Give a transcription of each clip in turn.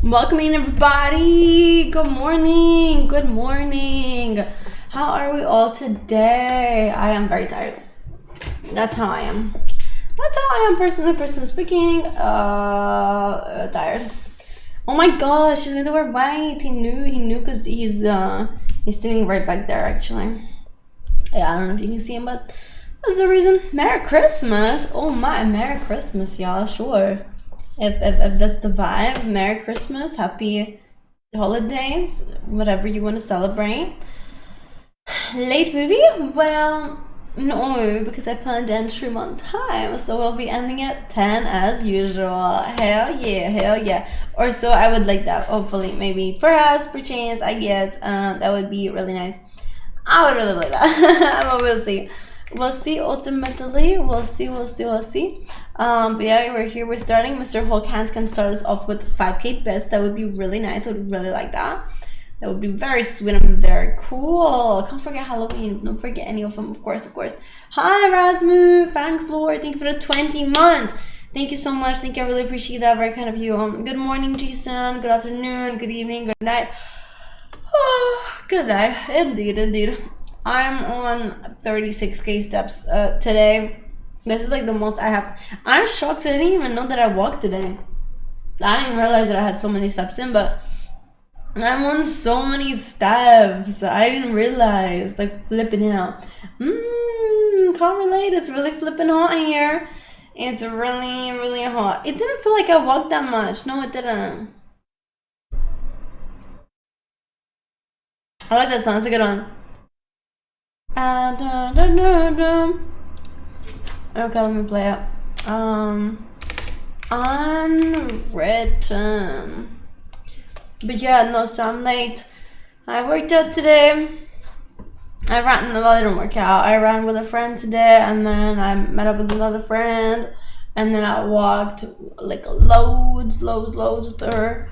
Welcome in, everybody. Good morning. Good morning. How are we all today? I am very tired. That's how I am. That's how I am personally speaking. Tired. Oh my gosh, he's going to wear white. He knew because he's sitting right back there actually. Yeah, I don't know if you can see him, but that's the reason. Merry Christmas. Oh my, Merry Christmas, y'all. Sure. If that's the vibe, Merry Christmas, Happy Holidays, whatever you want to celebrate. Late movie? Well, no, because I planned to end stream on time, so we'll be ending at 10 as usual. Hell yeah. Or so I would like that, hopefully, maybe, perhaps, perchance, I guess, that would be really nice. I would really like that. But we'll see. We'll see ultimately. We'll see. But yeah, we're here. We're starting. Mr. Hulk Hands can start us off with 5k bits. That would be really nice. I would really like that. That would be very sweet and very cool. Can't forget Halloween. Don't forget any of them, of course. Hi, Rasmu. Thanks, Lord. Thank you for the 20 months. Thank you so much. Thank you. I really appreciate that. Very kind of you. Good morning, Jason. Good afternoon. Good evening. Good night. Oh, good night. Indeed. I'm on 36k steps today. This is like the most I have. I'm shocked. I didn't even know that I walked today. I didn't realize that I had so many steps in, but I'm on so many steps. I didn't realize. Like flipping out. Can't relate. It's really flipping hot here. It's really hot. It didn't feel like I walked that much. No, it didn't. I like that song. It's a good one. Okay, let me play it. Unwritten. But yeah, no, so I'm late. I worked out today. I didn't work out. I ran with a friend today, and then I met up with another friend, and then I walked like loads with her.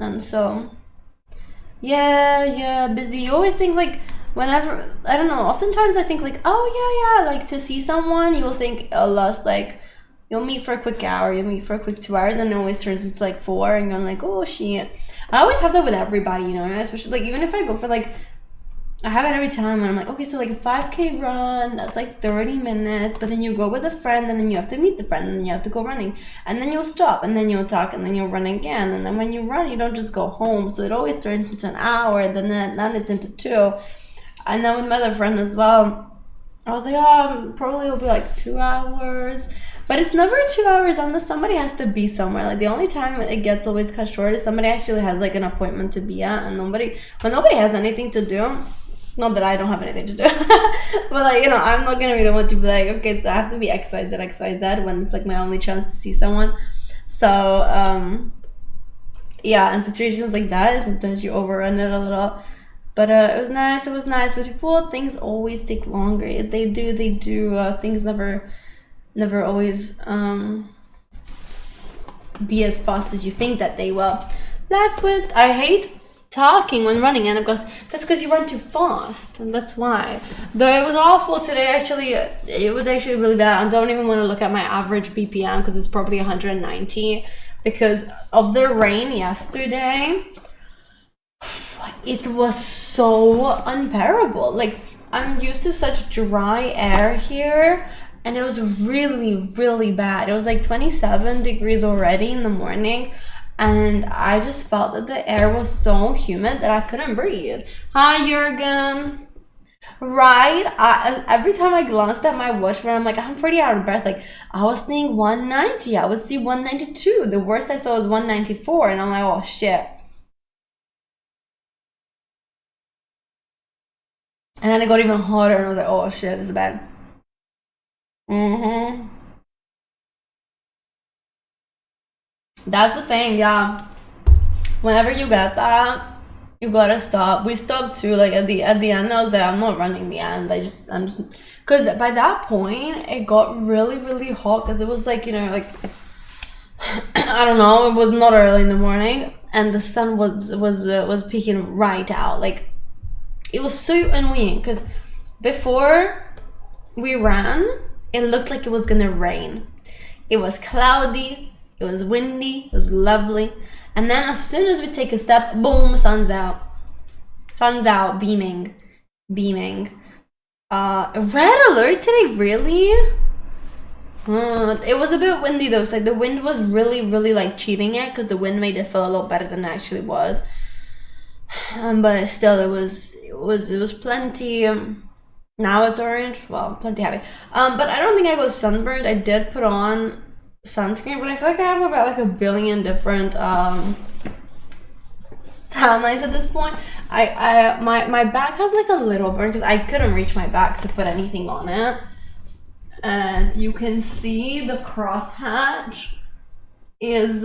And so, yeah, busy. You always think like, whenever, I don't know, oftentimes I think like, oh yeah, like to see someone, you'll think less like, you'll meet for a quick hour, you'll meet for a quick 2 hours, and it always turns into like 4, and you're like, oh shit. I always have that with everybody, you know, especially like, even if I go for like, I have it every time, and I'm like, okay, so like a 5k run, that's like 30 minutes, but then you go with a friend, and then you have to meet the friend, and then you have to go running, and then you'll stop, and then you'll talk, and then you'll run again, and then when you run, you don't just go home, so it always turns into an hour, then it's into 2. And then with my other friend as well, I was like, oh, probably it'll be like 2 hours. But it's never 2 hours unless somebody has to be somewhere. Like the only time it gets always cut short is somebody actually has like an appointment to be at, and when nobody has anything to do, not that I don't have anything to do, but like, you know, I'm not gonna be the one to be like, okay, so I have to be XYZ when it's like my only chance to see someone. So yeah, in situations like that, sometimes you overrun it a little. But it was nice. With people, things always take longer. They do. Things never always be as fast as you think that they will. I hate talking when running, and of course that's because you run too fast, and that's why. Though it was awful today. Actually, it was actually really bad. I don't even want to look at my average BPM because it's probably 190 because of the rain yesterday. It was so unbearable. Like, I'm used to such dry air here, and it was really bad. It was like 27 degrees already in the morning, and I just felt that the air was so humid that I couldn't breathe. Hi, Jurgen. Right? Every time I glanced at my watch, where I'm like, I'm pretty out of breath. Like, I was seeing 190. I would see 192. The worst I saw was 194, and I'm like, oh shit. And then it got even hotter, and I was like, oh shit, this is bad. That's the thing, yeah. Whenever you get that, you gotta stop. We stopped too, like at the end, I was like, I'm not running the end. I'm just, because by that point, it got really hot, because it was like, you know, like, I don't know, it was not early in the morning, and the sun was peeking right out, like, it was so annoying because before we ran, it looked like it was gonna rain. It was cloudy, it was windy, it was lovely, And then as soon as we take a step, boom, sun's out. Sun's out, beaming. Red alert today, really? It was a bit windy though, so like the wind was really like cheating it, because the wind made it feel a lot better than it actually was. But still, it was plenty. Now it's orange. Well, plenty heavy. But I don't think I got sunburned. I did put on sunscreen, but I feel like I have about like a billion different tan lines at this point. My back has like a little burn because I couldn't reach my back to put anything on it. And you can see the crosshatch is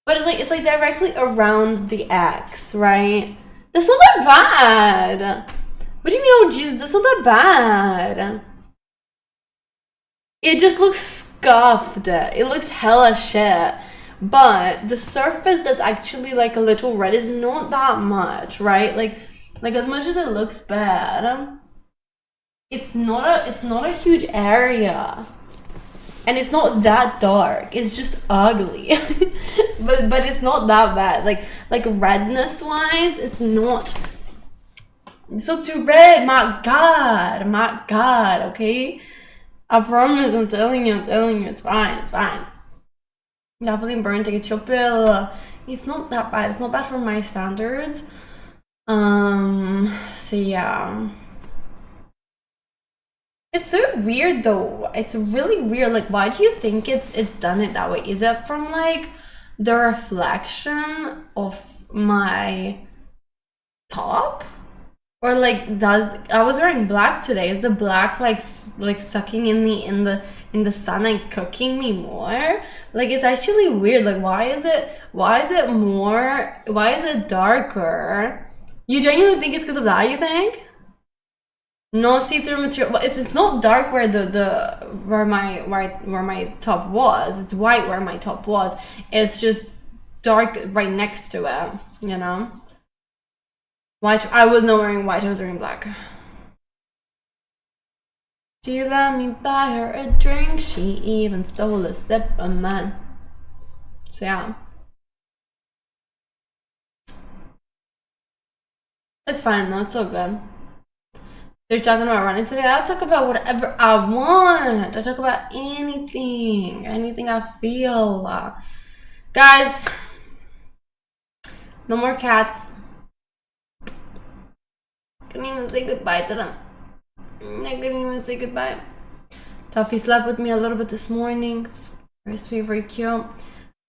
but it's like directly around the X, right? That's not that bad. What do you mean, oh Jesus, that's not that bad. It just looks scuffed. It looks hella shit. But the surface that's actually like a little red is not that much, right? Like as much as it looks bad, it's not a huge area. And it's not that dark. It's just ugly. but it's not that bad. Like redness wise, it's not so too red. My god, okay? I promise, I'm telling you, it's fine. Definitely burnt like a chopper. It's not that bad. It's not bad for my standards. So yeah. It's so weird though. It's really weird. Like, why do you think it's done it that way? Is it from like the reflection of my top? Or like I was wearing black today. Is the black like sucking in the sun and cooking me more? Like, it's actually weird. Like, why is it darker? You genuinely think it's because of that, you think? No see-through material. Well, it's not dark where where my top was. It's white where my top was. It's just dark right next to it, you know? White. I was not wearing white, I was wearing black. She let me buy her a drink. She even stole a sip of mine. So yeah. It's fine though, it's so good. They're talking about running today. I'll talk about whatever I want. I talk about anything I feel. Guys, no more cats. Couldn't even say goodbye to them. I couldn't even say goodbye. Tuffy slept with me a little bit this morning. Very sweet, very cute.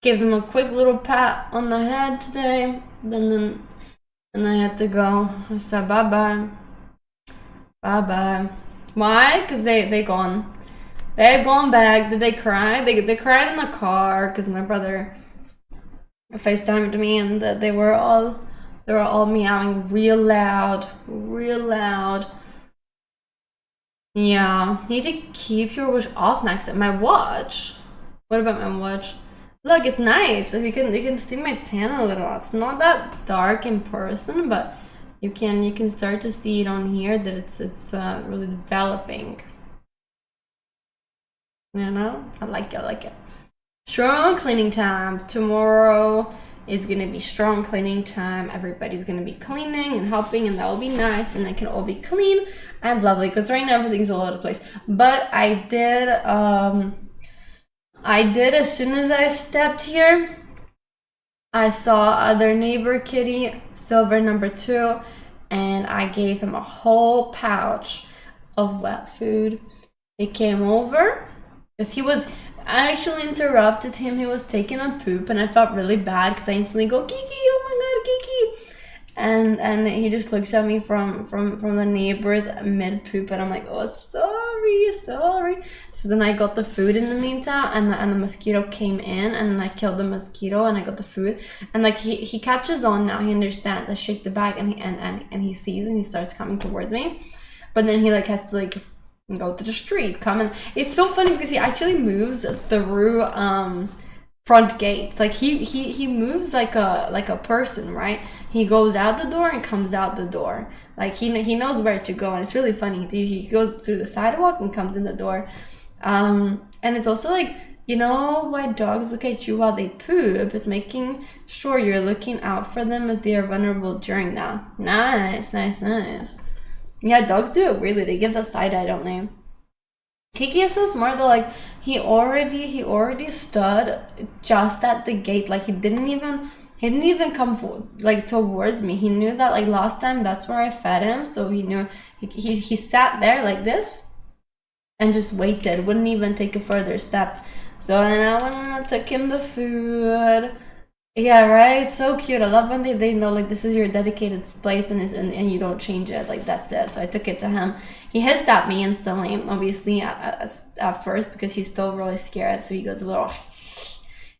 Gave them a quick little pat on the head today. And I had to go. I said bye-bye. Bye-bye. Why? Because they gone. They've gone back. Did they cry? They cried in the car because my brother FaceTimed me, and they were all meowing real loud. Yeah, need to keep your watch off next time. My watch? What about my watch? Look, it's nice. You can see my tan a little. It's not that dark in person, but you can start to see it on here that it's really developing. You know, I like it. Strong cleaning time tomorrow. It's gonna be strong cleaning time. Everybody's gonna be cleaning and helping, and that will be nice, and it can all be clean and lovely, because right now everything's all over the place. But I did as soon as I stepped here, I saw other neighbor kitty, Silver number 2, and I gave him a whole pouch of wet food. He came over because I actually interrupted him. He was taking a poop, and I felt really bad because I instantly go, Kiki, oh my god, Kiki. And he just looks at me from the neighbors mid poop, and I'm like, oh, sorry. So then I got the food in the meantime, and the mosquito came in, and then I killed the mosquito, and I got the food. And like he catches on now, he understands. I shake the bag, and he sees, and he starts coming towards me. But then he like has to like go to the street, come in. It's so funny because he actually moves through front gates. Like he moves like a person, right? He goes out the door and comes out the door. Like he knows where to go, and it's really funny. He goes through the sidewalk and comes in the door. And it's also like, You know why dogs look at you while they poop? Is making sure you're looking out for them if they are vulnerable during that. Nice, nice, nice. Yeah, dogs do it really. They give the side eye, don't they? Kiki is so smart though. Like he already stood just at the gate. Like he didn't even come like towards me. He knew that like last time that's where I fed him, so he knew he sat there like this and just waited. Wouldn't even take a further step. So then I went and I took him the food. Yeah, right. So cute. I love when they know like this is your dedicated place and you don't change it. Like that's it. So I took it to him. He hissed at me instantly, obviously at first because he's still really scared. So he goes a little,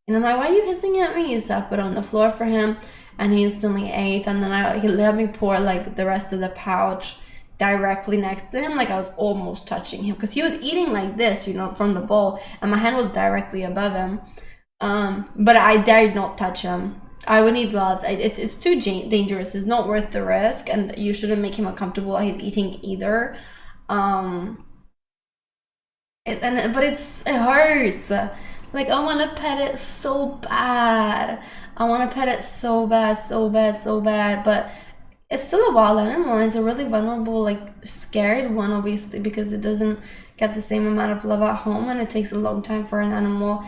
and I'm like, why are you hissing at me? So I put it on the floor for him, and he instantly ate. And then he let me pour like the rest of the pouch directly next to him, like I was almost touching him because he was eating like this, you know, from the bowl, and my hand was directly above him. But I dared not touch him. I would need gloves. It's too dangerous. It's not worth the risk, and you shouldn't make him uncomfortable while he's eating either. But it hurts. Like I want to pet it so bad. I want to pet it so bad, so bad, so bad. But it's still a wild animal. It's a really vulnerable, like scared one, obviously, because it doesn't get the same amount of love at home, and it takes a long time for an animal,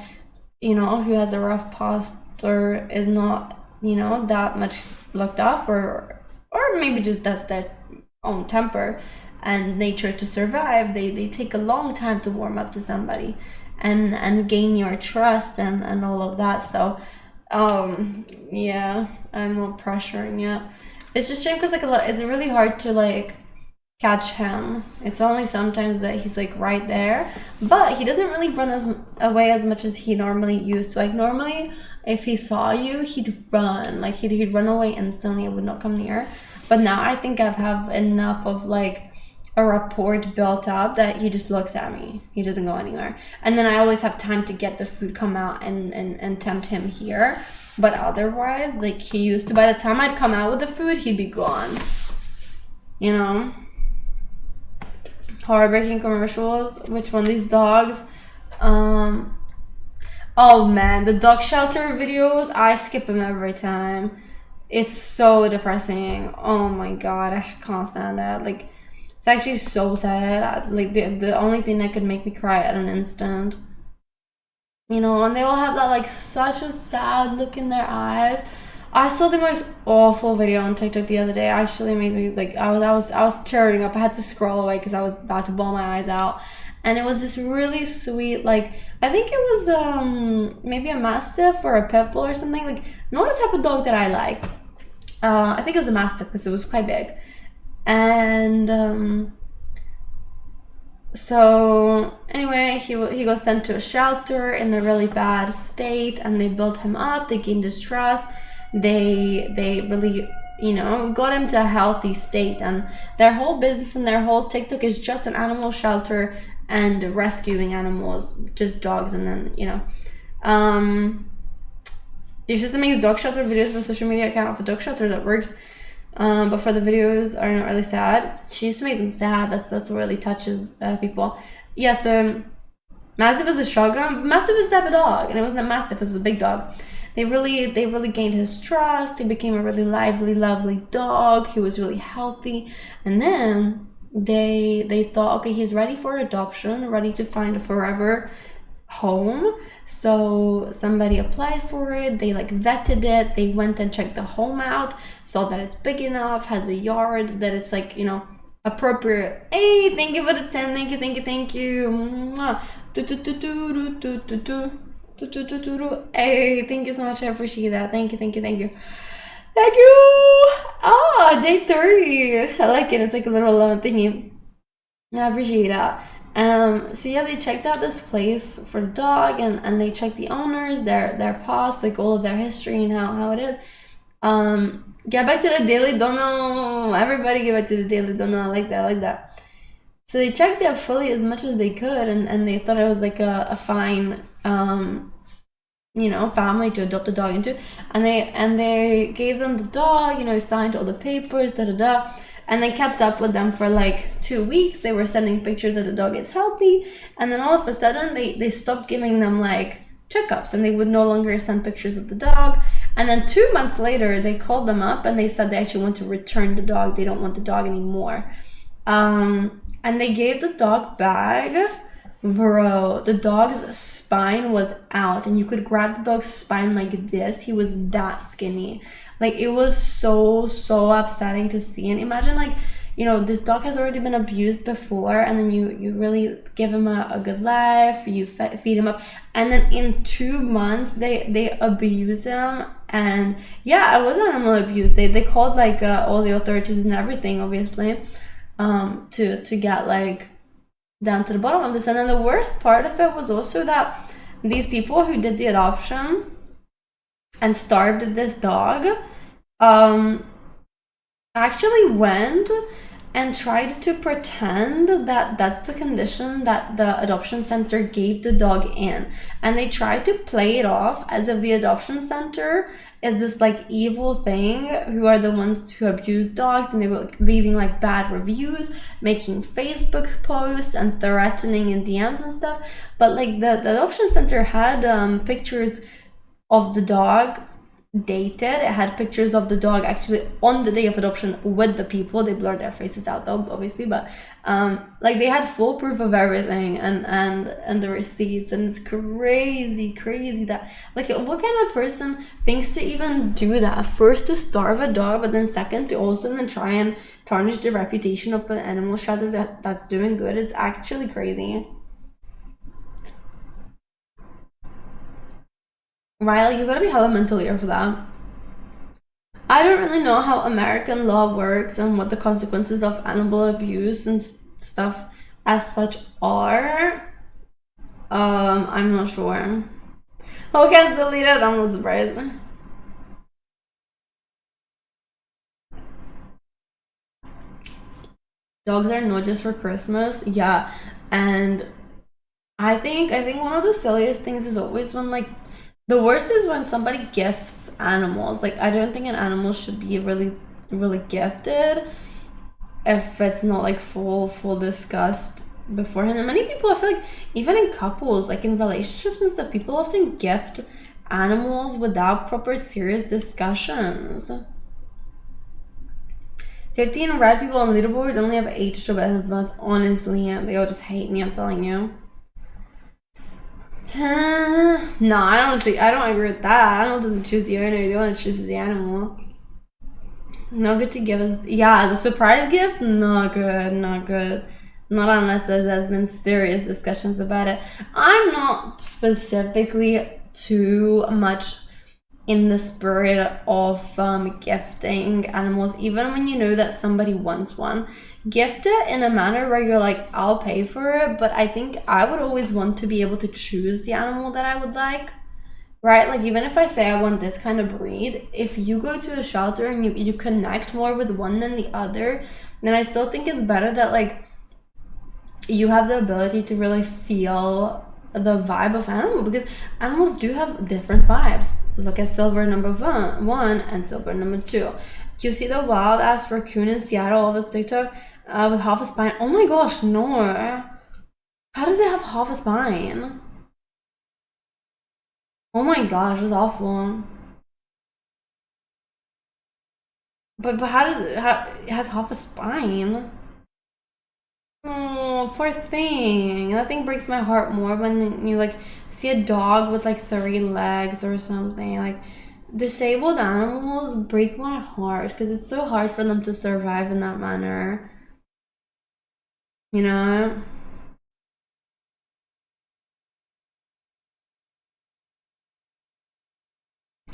you know, who has a rough past or is not, you know, that much looked after, or maybe just that's their own temper and nature to survive. They take a long time to warm up to somebody and gain your trust and all of that. So yeah, I'm not pressuring it. It's just shame because like it's really hard to like catch him. It's only sometimes that he's like right there, but he doesn't really run away as much as he normally used to. Like normally if he saw you, he'd run, like he'd run away instantly and would not come near. But now I think I have enough of like a rapport built up that he just looks at me. He doesn't go anywhere, and then I always have time to get the food, come out and tempt him here. But otherwise, like he used to, by the time I'd come out with the food, he'd be gone, you know. Heartbreaking commercials. Which one? These dogs. Oh man, the dog shelter videos, I skip them every time. It's so depressing. Oh my god, I can't stand that. Like it's actually so sad. Like the only thing that could make me cry at an instant, you know. And they all have that like such a sad look in their eyes. I saw the most awful video on TikTok the other day. Actually made me like I was tearing up. I had to scroll away because I was about to bawl my eyes out. And it was this really sweet, like I think it was maybe a mastiff or a pit bull or something. Like not the type of dog that I like. I think it was a mastiff because it was quite big. And so anyway, he got sent to a shelter in a really bad state, and they built him up. They gained his trust. They really, you know, got him to a healthy state, and their whole business and their whole TikTok is just an animal shelter and rescuing animals, just dogs. And then, you know, your sister makes dog shelter videos for social media account of a dog shelter that works, but for the videos are not really sad. She used to make them sad. That's what really touches people. Yeah, so Mastiff is a shotgun. Mastiff is a type of dog, and it wasn't a Mastiff, it was a big dog. They really gained his trust. He became a really lively, lovely dog. He was really healthy. And then they thought, okay, he's ready for adoption, ready to find a forever home. So somebody applied for it. They like vetted it. They went and checked the home out, saw that it's big enough, has a yard, that it's like, you know, appropriate. Hey, thank you for the 10. Thank you. Mwah. Hey, thank you so much. I appreciate that. Thank you. Ah, day 3. I like it. It's like a little thingy. I appreciate that. So yeah, they checked out this place for the dog, and they checked the owners, their past, like all of their history and how it is. Get back to the daily dono. Everybody get back to the daily dono. I like that. So they checked it fully as much as they could, and they thought it was like a fine you know, family to adopt a dog into, and they gave them the dog, you know, signed all the papers, and they kept up with them for like 2 weeks. They were sending pictures that the dog is healthy, and then all of a sudden they stopped giving them like checkups, and they would no longer send pictures of the dog. And then 2 months later, they called them up and they said they actually want to return the dog. They don't want the dog anymore. And they gave the dog back. Bro, the dog's spine was out, and you could grab the dog's spine like this. He was that skinny. Like, it was so upsetting to see. And imagine, like, you know, this dog has already been abused before, and then you really give him a good life, you feed him up, and then in 2 months they abuse him. And yeah, it was animal abuse. They called like all the authorities and everything, obviously, to get like down to the bottom of this. And then the worst part of it was also that these people who did the adoption and starved this dog actually went and tried to pretend that that's the condition that the adoption center gave the dog in. And they tried to play it off as if the adoption center is this like evil thing, who are the ones who abuse dogs, and they were like leaving like bad reviews, making Facebook posts and threatening in DMs and stuff. But like the adoption center had pictures of the dog dated. It had pictures of the dog actually on the day of adoption with the people. They blurred their faces out though, obviously, but like they had full proof of everything, and the receipts. And it's crazy that, like, what kind of person thinks to even do that? First to starve a dog, but then second to also then try and tarnish the reputation of an animal shelter that's doing good. Is actually crazy. Right, like, you gotta be hella mentally ill for that. I don't really know how American law works and what the consequences of animal abuse and stuff as such are. I'm not sure. Okay, it's deleted. I'm not surprised. Dogs are not just for Christmas. Yeah, and I think one of the silliest things is always when, like, the worst is when somebody gifts animals. Like, I don't think an animal should be really gifted if it's not like full discussed beforehand. And many people, I feel like, even in couples, like in relationships and stuff, people often gift animals without proper serious discussions. 15 red people on leaderboard, only have 8 to show benefit month. Honestly, they all just hate me, I'm telling you. No, I don't agree with that. Animal doesn't choose the owner, they want to choose the animal. No good to give us, yeah, as a surprise gift. Not good. Not unless there's been serious discussions about it. I'm not specifically too much in the spirit of gifting animals, even when you know that somebody wants one. Gift it in a manner where you're like, I'll pay for it, but I think I would always want to be able to choose the animal that I would like, right? Like, even if I say I want this kind of breed, if you go to a shelter and you connect more with one than the other, then I still think it's better that, like, you have the ability to really feel the vibe of animal, because animals do have different vibes. Look at silver number one and silver number 2. You see the wild ass raccoon in Seattle all of his TikTok with half a spine? Oh my gosh, no. How does it have half a spine? Oh my gosh, it's awful. But how does it has half a spine? Oh, poor thing. That thing breaks my heart more when you like see a dog with like 3 legs or something. Like, disabled animals break my heart because it's so hard for them to survive in that manner. You know?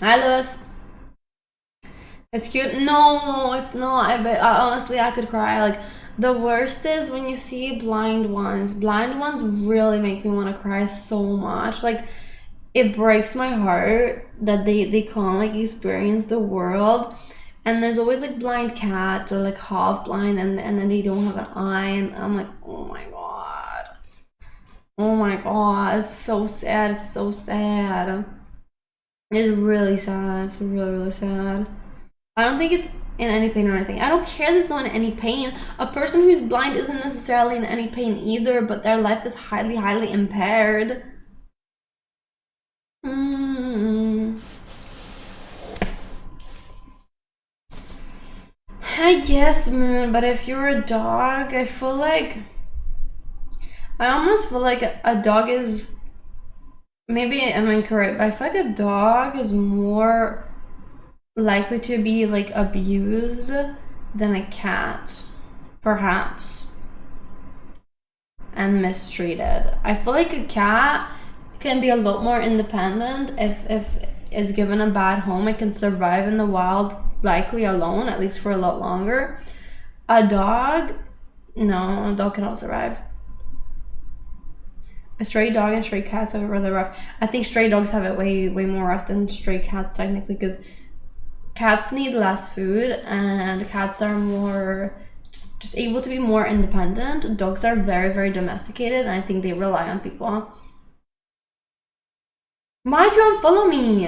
Hi, Lewis. It's cute. No, it's not. Honestly, I could cry. Like, the worst is when you see blind ones. Blind ones really make me want to cry so much. Like, it breaks my heart that they can't like experience the world. And there's always like blind cats or like half blind, and then they don't have an eye, and I'm like, oh my god. Oh my god, it's so sad. It's really sad. It's really sad. I don't think it's in any pain or anything. I don't care this is not in any pain. A person who's blind isn't necessarily in any pain either, but their life is highly, highly impaired. I guess, Moon, but if you're a dog, I almost feel like a dog is, maybe I'm incorrect, but I feel like a dog is more likely to be like abused than a cat, perhaps, and mistreated. I feel like a cat can be a lot more independent. If it's given a bad home, it can survive in the wild, likely alone, at least for a lot longer. A dog, no, a dog cannot survive. A stray dog and stray cats have it really rough. I think stray dogs have it way more rough than stray cats, technically, because cats need less food and cats are more just able to be more independent. Dogs are very domesticated, and I think they rely on people. Why'd you unfollow me?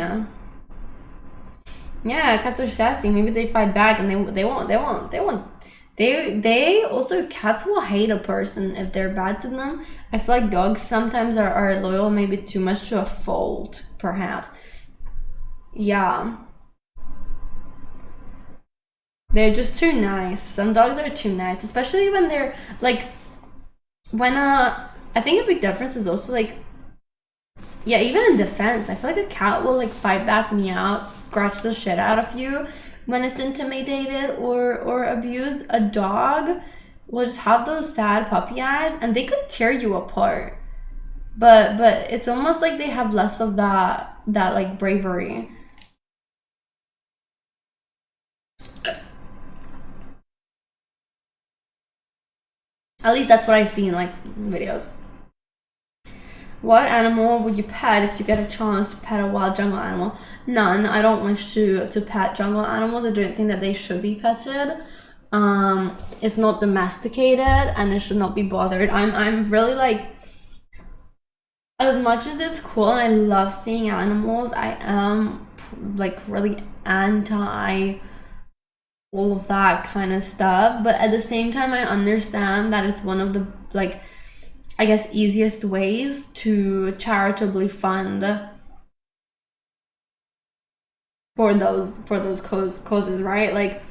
Yeah, cats are sassy. Maybe they fight back, and they also, cats will hate a person if they're bad to them. I feel like dogs sometimes are loyal, maybe too much to a fault, perhaps. Yeah. They're just too nice. Some dogs are too nice, especially when they're like, I think a big difference is also like, yeah, even in defense, I feel like a cat will like fight back, meow, scratch the shit out of you when it's intimidated or abused. A dog will just have those sad puppy eyes and they could tear you apart. But it's almost like they have less of that like bravery. At least that's what I see in like videos. What animal would you pet if you get a chance to pet a wild jungle animal? None. I don't wish to pet jungle animals. I don't think that they should be petted. It's not domesticated and it should not be bothered. I'm really like, as much as it's cool and I love seeing animals, I am like really anti all of that kind of stuff. But at the same time, I understand that it's one of the like, I guess, easiest ways to charitably fund for those causes, right? Like,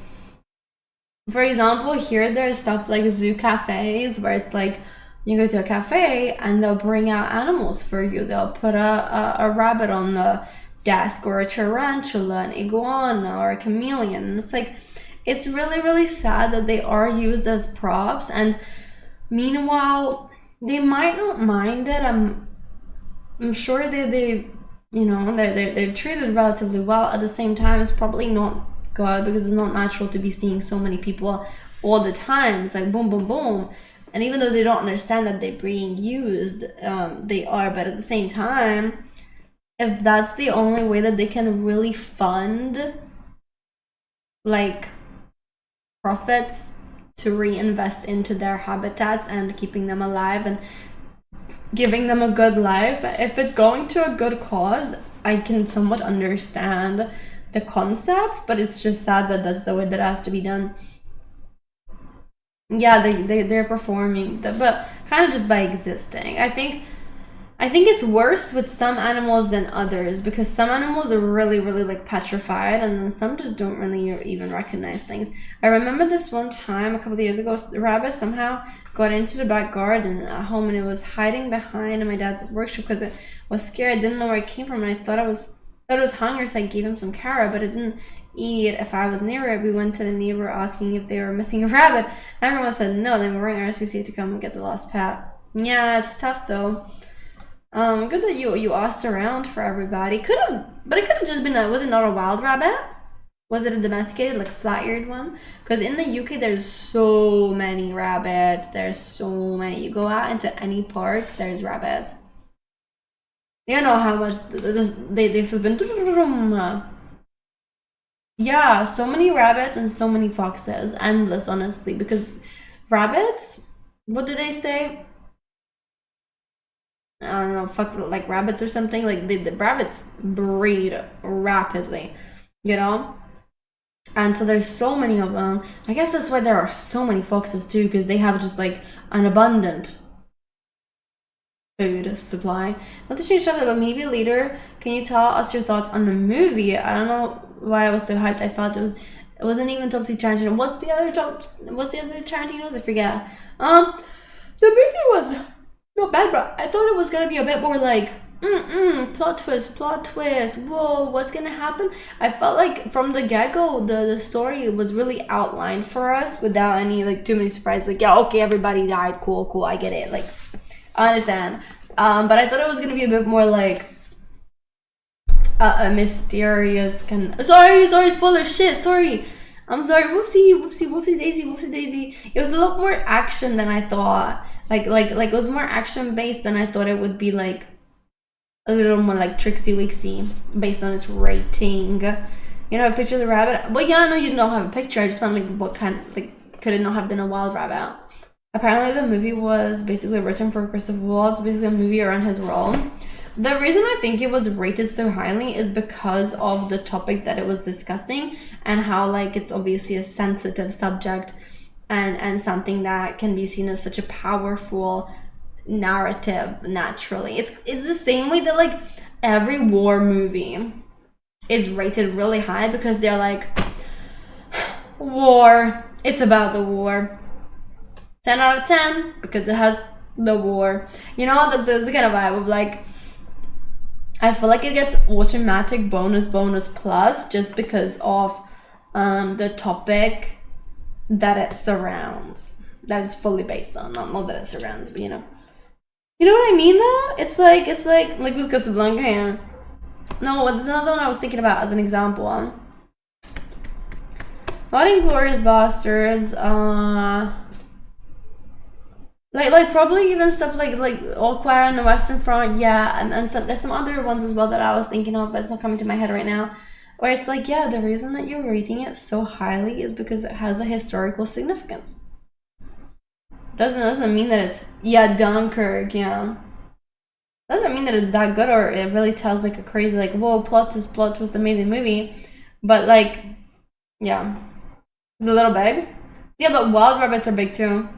for example, here there's stuff like zoo cafes where it's like you go to a cafe and they'll bring out animals for you. They'll put a rabbit on the desk, or a tarantula, an iguana, or a chameleon. And it's like, it's really sad that they are used as props, and meanwhile they might not mind it. I'm sure they you know, they're treated relatively well. At the same time, it's probably not good because it's not natural to be seeing so many people all the time. It's like boom boom boom, and even though they don't understand that they're being used, they are. But at the same time, if that's the only way that they can really fund like profits to reinvest into their habitats and keeping them alive and giving them a good life, if it's going to a good cause, I can somewhat understand the concept, but it's just sad that that's the way that it has to be done. Yeah, they're performing, but kind of just by existing. I think it's worse with some animals than others, because some animals are really like petrified, and then some just don't really even recognize things. I remember this one time a couple of years ago, the rabbit somehow got into the back garden at home, and it was hiding behind my dad's workshop because it was scared. I didn't know where it came from, and I thought it was hungry, so I gave him some carrot, but it didn't eat if I was near it. We went to the neighbor asking if they were missing a rabbit. Everyone said no. Then we were in RSPCA to come and get the lost pet. Yeah, it's tough though. Good that you asked around for everybody. But it could have just been was it not a wild rabbit? Was it a domesticated, like flat-eared one? Because in the UK there's so many rabbits. There's so many. You go out into any park, there's rabbits. You know how much they flip into. Yeah, so many rabbits and so many foxes. Endless, honestly, because rabbits, what do they say? I don't know, fuck, like rabbits or something. Like the rabbits breed rapidly, you know? And so there's so many of them. I guess that's why there are so many foxes too, because they have just like an abundant food supply. Not to change subject, but maybe later, can you tell us your thoughts on the movie? I don't know why I was so hyped. I felt it wasn't even top 3 Tarantino. What's the other Tarantino's? I forget. The movie was not bad, but I thought it was gonna be a bit more like plot twist, whoa, what's gonna happen? I felt like from the get-go the story was really outlined for us without any like too many surprises. Like, yeah, okay, everybody died, cool, I get it, like I understand. But I thought it was gonna be a bit more like a mysterious kind of, sorry, spoiler shit, sorry. I'm sorry, whoopsie daisy. It was a lot more action than I thought. Like it was more action based than I thought it would be, like a little more like Trixie Wixie based on its rating. You know, a picture of the rabbit. Well, yeah, I know you don't have a picture. I just found like what kind, like, could it not have been a wild rabbit? Apparently the movie was basically written for Christopher Waltz, basically a movie around his role. The reason I think it was rated so highly is because of the topic that it was discussing and how, like, it's obviously a sensitive subject and something that can be seen as such a powerful narrative naturally. It's the same way that, like, every war movie is rated really high because they're like, war, it's about the war. 10 out of 10 because it has the war. You know, that's the kind of vibe of, like, I feel like it gets automatic bonus plus just because of the topic that it surrounds, that it's fully based on. Not that it surrounds, but you know what I mean though? It's like with Casablanca, yeah. No, there's another one I was thinking about as an example. Not Inglourious Bastards, like probably even stuff like All Quiet on the Western Front, yeah, and there's some other ones as well that I was thinking of, but it's not coming to my head right now. Where it's like, yeah, the reason that you're rating it so highly is because it has a historical significance. Doesn't mean that it's, yeah, Dunkirk, yeah. Doesn't mean that it's that good or it really tells like a crazy, like, whoa, plot twist, amazing movie. But like, yeah, it's a little big. Yeah, but wild rabbits are big too.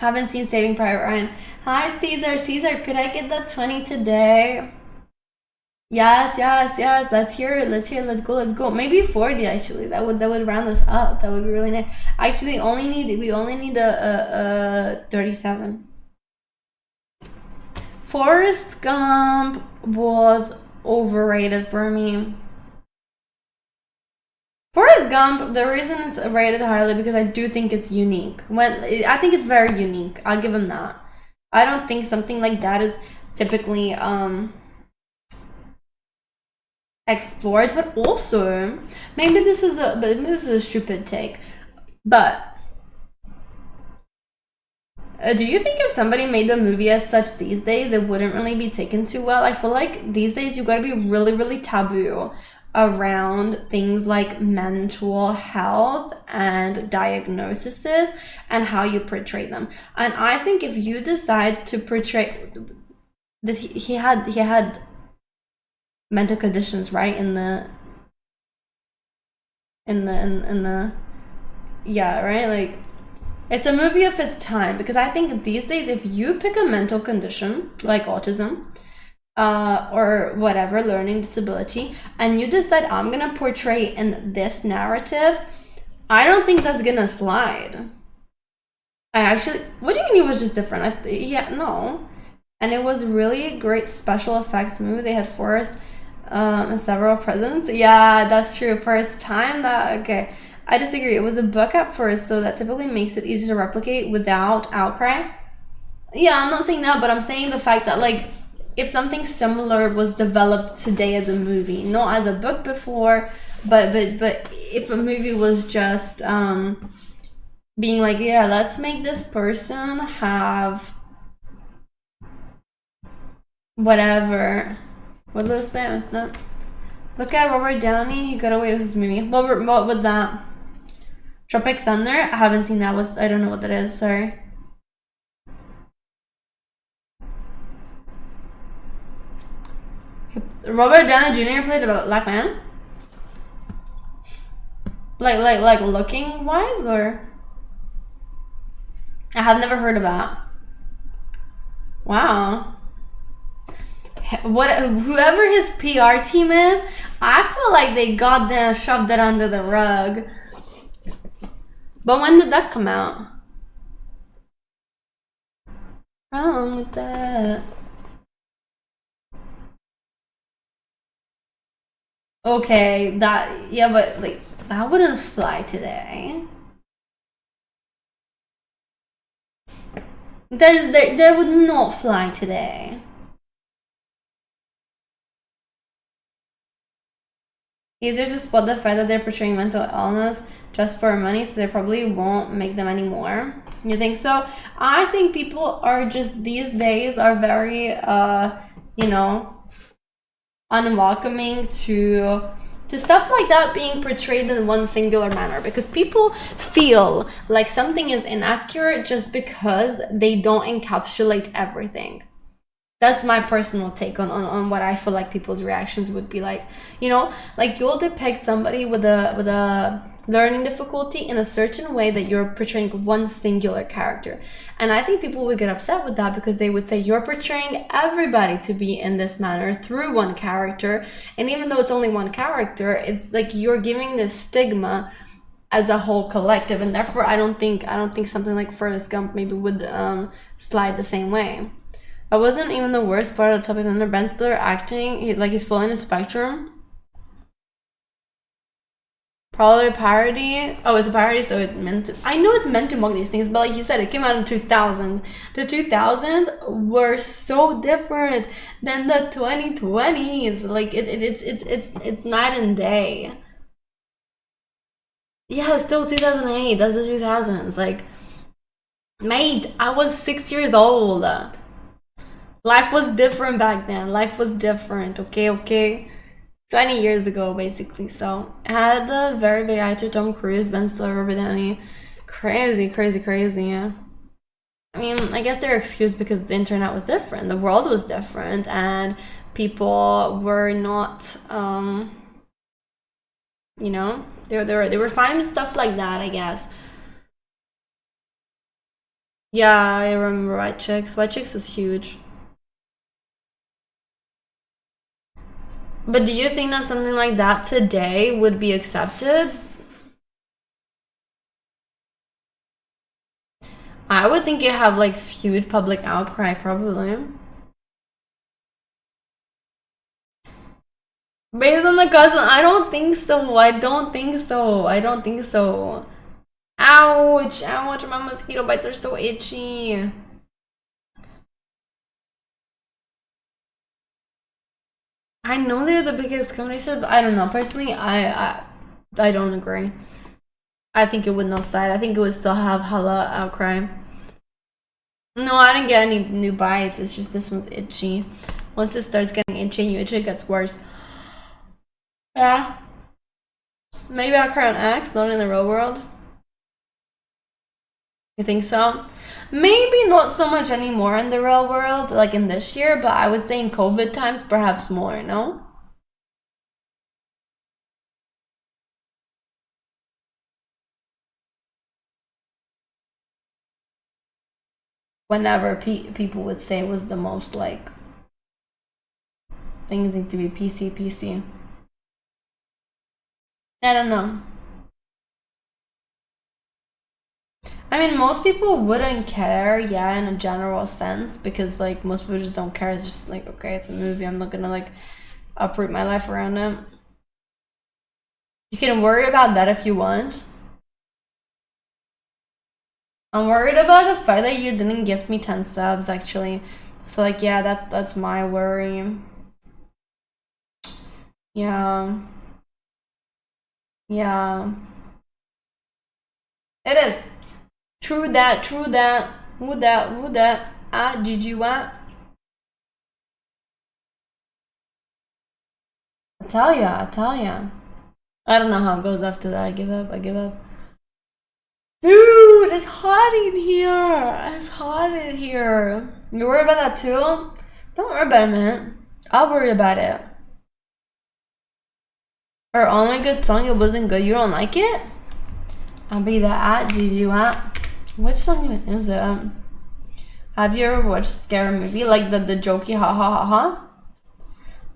Haven't seen Saving Private Ryan. Hi, Caesar, could I get that 20 today? Yes. Let's hear it. Let's go. Maybe 40 actually. That would round us up. That would be really nice. Actually, we only need a 37. Forrest Gump was overrated for me. Forrest Gump, the reason it's rated highly because I do think it's unique. I think it's very unique. I'll give him that. I don't think something like that is typically explored, but also maybe this is a stupid take, but do you think if somebody made the movie as such these days, it wouldn't really be taken too well? I feel like these days you gotta be really taboo around things like mental health and diagnoses and how you portray them. And I think if you decide to portray that he had mental conditions, right, in the yeah, right, like, it's a movie of its time, because I think these days if you pick a mental condition like autism or whatever, learning disability, and you decide I'm gonna portray in this narrative, I don't think that's gonna slide. What do you mean it was just different? Yeah, no. And it was really a great special effects movie. They had Forrest and several presidents. Yeah, that's true. First time okay. I disagree. It was a book at first, so that typically makes it easy to replicate without outcry. Yeah, I'm not saying that, but I'm saying the fact that, like, if something similar was developed today as a movie, not as a book before, but if a movie was just being like, yeah, let's make this person have whatever. What did I say? What's that? Look at Robert Downey. He got away with his movie. What was that? Tropic Thunder? I haven't seen that. I don't know what that is. Sorry. Robert Downey Jr. played a black man? Like looking wise, or? I have never heard of that. Wow. Whoever his PR team is, I feel like they goddamn shoved it under the rug. But when did that come out? Wrong with that. Okay, yeah, but like that wouldn't fly today. There would not fly today. Easier to spot the fact that they're portraying mental illness just for money, so they probably won't make them anymore. You think so? I think people are just these days are very you know, unwelcoming to stuff like that being portrayed in one singular manner, because people feel like something is inaccurate just because they don't encapsulate everything. That's my personal take on what I feel like people's reactions would be like. You know, like you'll depict somebody with a learning difficulty in a certain way that you're portraying one singular character. And I think people would get upset with that, because they would say you're portraying everybody to be in this manner through one character. And even though it's only one character, it's like you're giving this stigma as a whole collective. And therefore I don't think something like Forrest Gump maybe would slide the same way. It wasn't even the worst part of the topic. Under Ben Stiller acting, he's fully in the spectrum. Probably a parody. Oh, it's a parody, so it meant to, I know it's meant to mock these things, but like you said, it came out in 2000. The 2000s were so different than the 2020s. Like it's night and day. Yeah, it's still 2008. That's the 2000s. Like, mate, I was 6 years old. Life was different back then. Life was different. Okay. 20 years ago, basically. So I had a very big actor, Tom Cruise, Ben Stiller, Robert Downey. Crazy. Yeah. I mean, I guess they're excused because the internet was different, the world was different, and people were not, you know, they were fine with stuff like that, I guess. Yeah, I remember White Chicks. White Chicks was huge. But do you think that something like that today would be accepted? I would think it'd have like huge public outcry, probably. Based on the cousin, I don't think so. Ouch, my mosquito bites are so itchy. I know they're the biggest company, so I don't know. Personally, I don't agree. I think it would not side. I think it would still have hella outcry. No, I didn't get any new bites. It's just this one's itchy. Once it starts getting itchy, it gets worse. Yeah. Maybe I'll cry on X, not in the real world. You think so? Maybe not so much anymore in the real world, like in this year, but I would say in COVID times, perhaps more, no? Whenever people would say was the most like, things need to be PC. I don't know. I mean, most people wouldn't care, yeah, in a general sense, because like most people just don't care. It's just like, okay, it's a movie. I'm not gonna like uproot my life around it. You can worry about that if you want. I'm worried about the fact that you didn't gift me 10 subs, actually. So like, yeah, that's my worry. Yeah. It is. True that. Who that? Ah, GG what? I tell ya. I don't know how it goes after that. I give up. Dude, it's hot in here. You worry about that too? Don't worry about it, man. I'll worry about it. Her only good song, it wasn't good. You don't like it? I'll be the at Gigi at. Which song even is it? Have you ever watched Scary Movie? Like the jokey ha ha ha ha?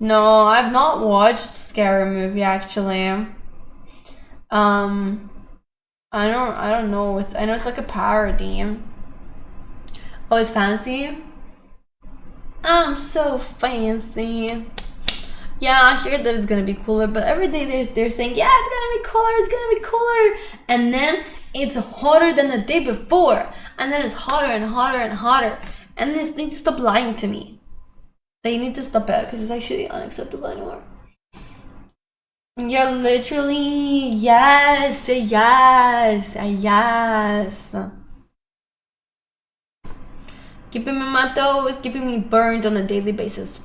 No, I've not watched Scary Movie actually. I don't know. I know it's like a parody. Oh, it's fancy? I'm so fancy. Yeah, I hear that it's gonna be cooler, but every day they're saying, yeah, it's gonna be cooler, it's gonna be cooler. And then it's hotter than the day before. And then it's hotter and hotter and hotter. And they need to stop lying to me. They need to stop it because it's actually unacceptable anymore. You're literally, yes, yes, yes. Keeping me on my toes, keeping me burned on a daily basis.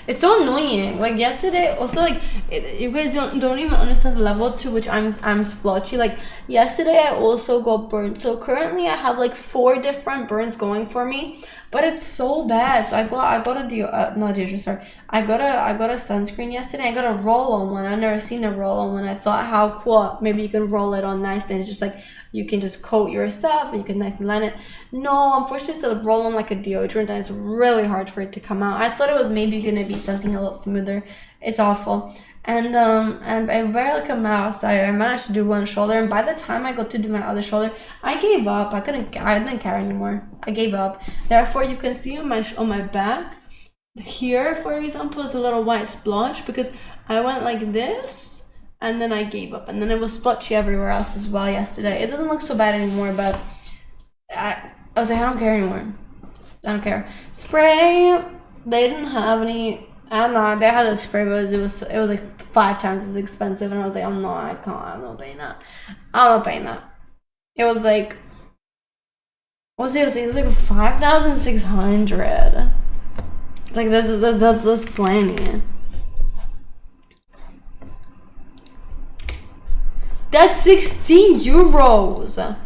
It's so annoying. Like yesterday, also like you guys don't even understand the level to which I'm splotchy. Like yesterday, I also got burned. So currently, I have like 4 different burns going for me, but it's so bad. So I got a not deodorant. Sorry, I got a sunscreen yesterday. I got a roll-on one. I've never seen a roll-on one. I thought how cool. Maybe you can roll it on nice and it's just like you can just coat yourself and you can nicely line it. No, unfortunately, it's a roll on like a deodorant and it's really hard for it to come out. I thought it was maybe gonna be something a little smoother. It's awful. And I wear like a mouse. I managed to do one shoulder, and by the time I got to do my other shoulder, I gave up. I didn't care anymore. I gave up. Therefore, you can see on my back here, for example, is a little white splotch because I went like this. And then I gave up, and then it was splotchy everywhere else as well yesterday. It doesn't look so bad anymore, but I was like, I don't care anymore. I don't care. Spray, they didn't have any. I don't know. They had a spray, but it was like 5 times as expensive, and I was like, oh no, I can't. I'm not paying that. I'm not paying that. It was like, what was it? It was like 5,600. Like that's plenty. That's 16 euros.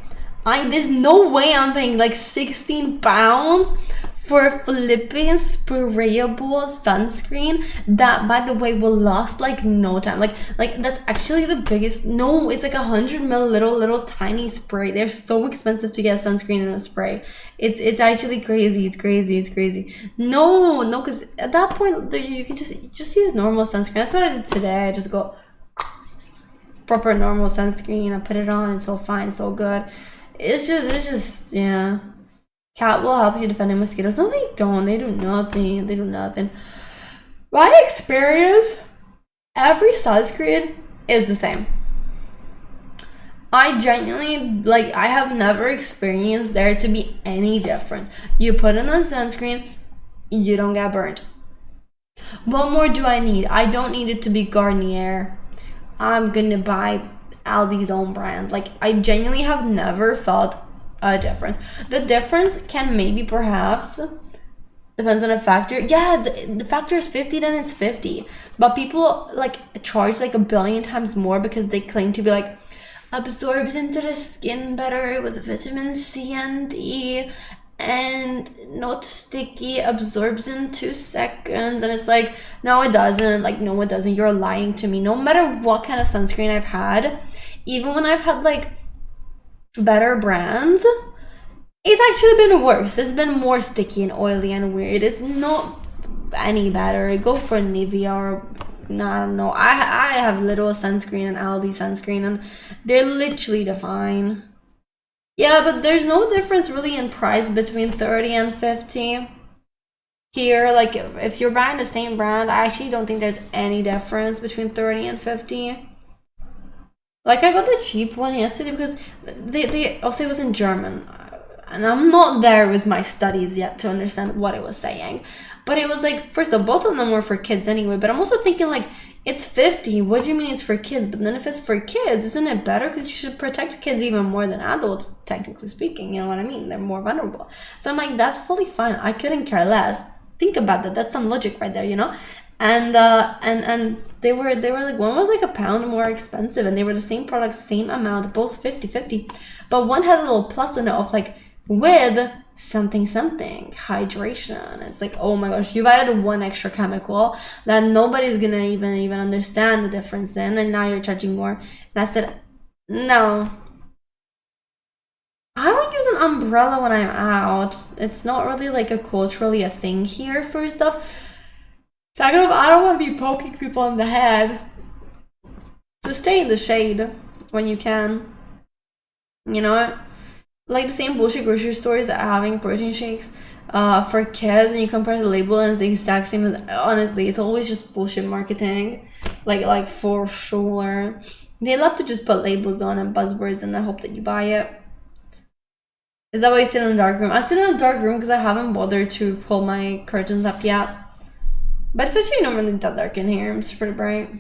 There's no way I'm paying like 16 pounds for a flipping sprayable sunscreen that, by the way, will last like no time. Like that's actually the biggest. No, it's like 100 ml little tiny spray. They're so expensive to get a sunscreen in a spray. It's actually crazy. It's crazy. No, because at that point you can just use normal sunscreen. That's what I did today. I just go proper normal sunscreen. I put it on. It's so fine, so good. It's just yeah. Cat will help you defending mosquitoes. No, they don't. They do nothing. My experience, every sunscreen is the same. I genuinely, like, I have never experienced there to be any difference. You put it on sunscreen, you don't get burnt. What more do I need? I don't need it to be Garnier. I'm gonna buy Aldi's own brand. Like, I genuinely have never felt a difference. The difference can maybe perhaps depends on a factor. Yeah, the factor is 50, then it's 50. But people like charge like a billion times more because they claim to be like absorbs into the skin better with vitamin C and E and not sticky, absorbs in 2 seconds. And it's like, no, it doesn't. Like, no, it doesn't. You're lying to me. No matter what kind of sunscreen I've had, even when I've had like better brands, it's actually been worse. It's been more sticky and oily and weird. It's not any better. Go for Nivea or no, I don't know. I have little sunscreen and Aldi sunscreen and they're literally fine. Yeah, but there's no difference really in price between 30 and 50. Here, like if you're buying the same brand, I actually don't think there's any difference between 30 and 50. Like, I got the cheap one yesterday because they also, it was in German. And I'm not there with my studies yet to understand what it was saying. But it was like, first of all, both of them were for kids anyway. But I'm also thinking, like, it's 50. What do you mean it's for kids? But then if it's for kids, isn't it better? Because you should protect kids even more than adults, technically speaking. You know what I mean? They're more vulnerable. So I'm like, that's fully fine. I couldn't care less. Think about that. That's some logic right there, you know? And they were like, one was like £1 more expensive, and they were the same product, same amount, both 50/50. But one had a little plus on it of like with something hydration. It's like, oh my gosh, you've added one extra chemical that nobody's gonna even understand the difference in, and now you're charging more. And I said, no, I don't use an umbrella when I'm out. It's not really like a culturally a thing here for stuff. Second of, I don't want to be poking people in the head. Just stay in the shade when you can. You know, like the same bullshit grocery stores that are having protein shakes for kids, and you compare the label and it's the exact same. Honestly, it's always just bullshit marketing. Like for sure. They love to just put labels on and buzzwords and I hope that you buy it. Is that why you sit in the dark room? I sit in a dark room because I haven't bothered to pull my curtains up yet. But it's actually not really that dark in here. It's pretty bright.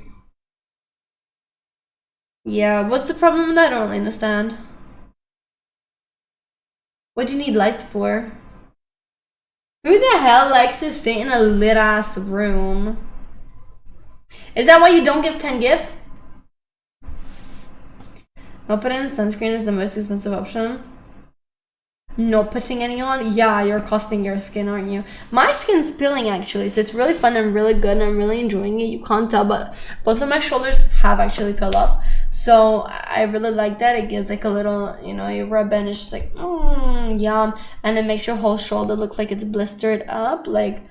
Yeah, what's the problem with that? I don't really understand. What do you need lights for? Who the hell likes to sit in a lit ass room? Is that why you don't give 10 gifts? Not putting sunscreen is the most expensive option. Not putting any on? Yeah, you're costing your skin, aren't you? My skin's peeling actually, so it's really fun and really good and I'm really enjoying it. You can't tell, but both of my shoulders have actually peeled off. So I really like that. It gives like a little, you know, you rub it and it's just like, yum. And it makes your whole shoulder look like it's blistered up. Like,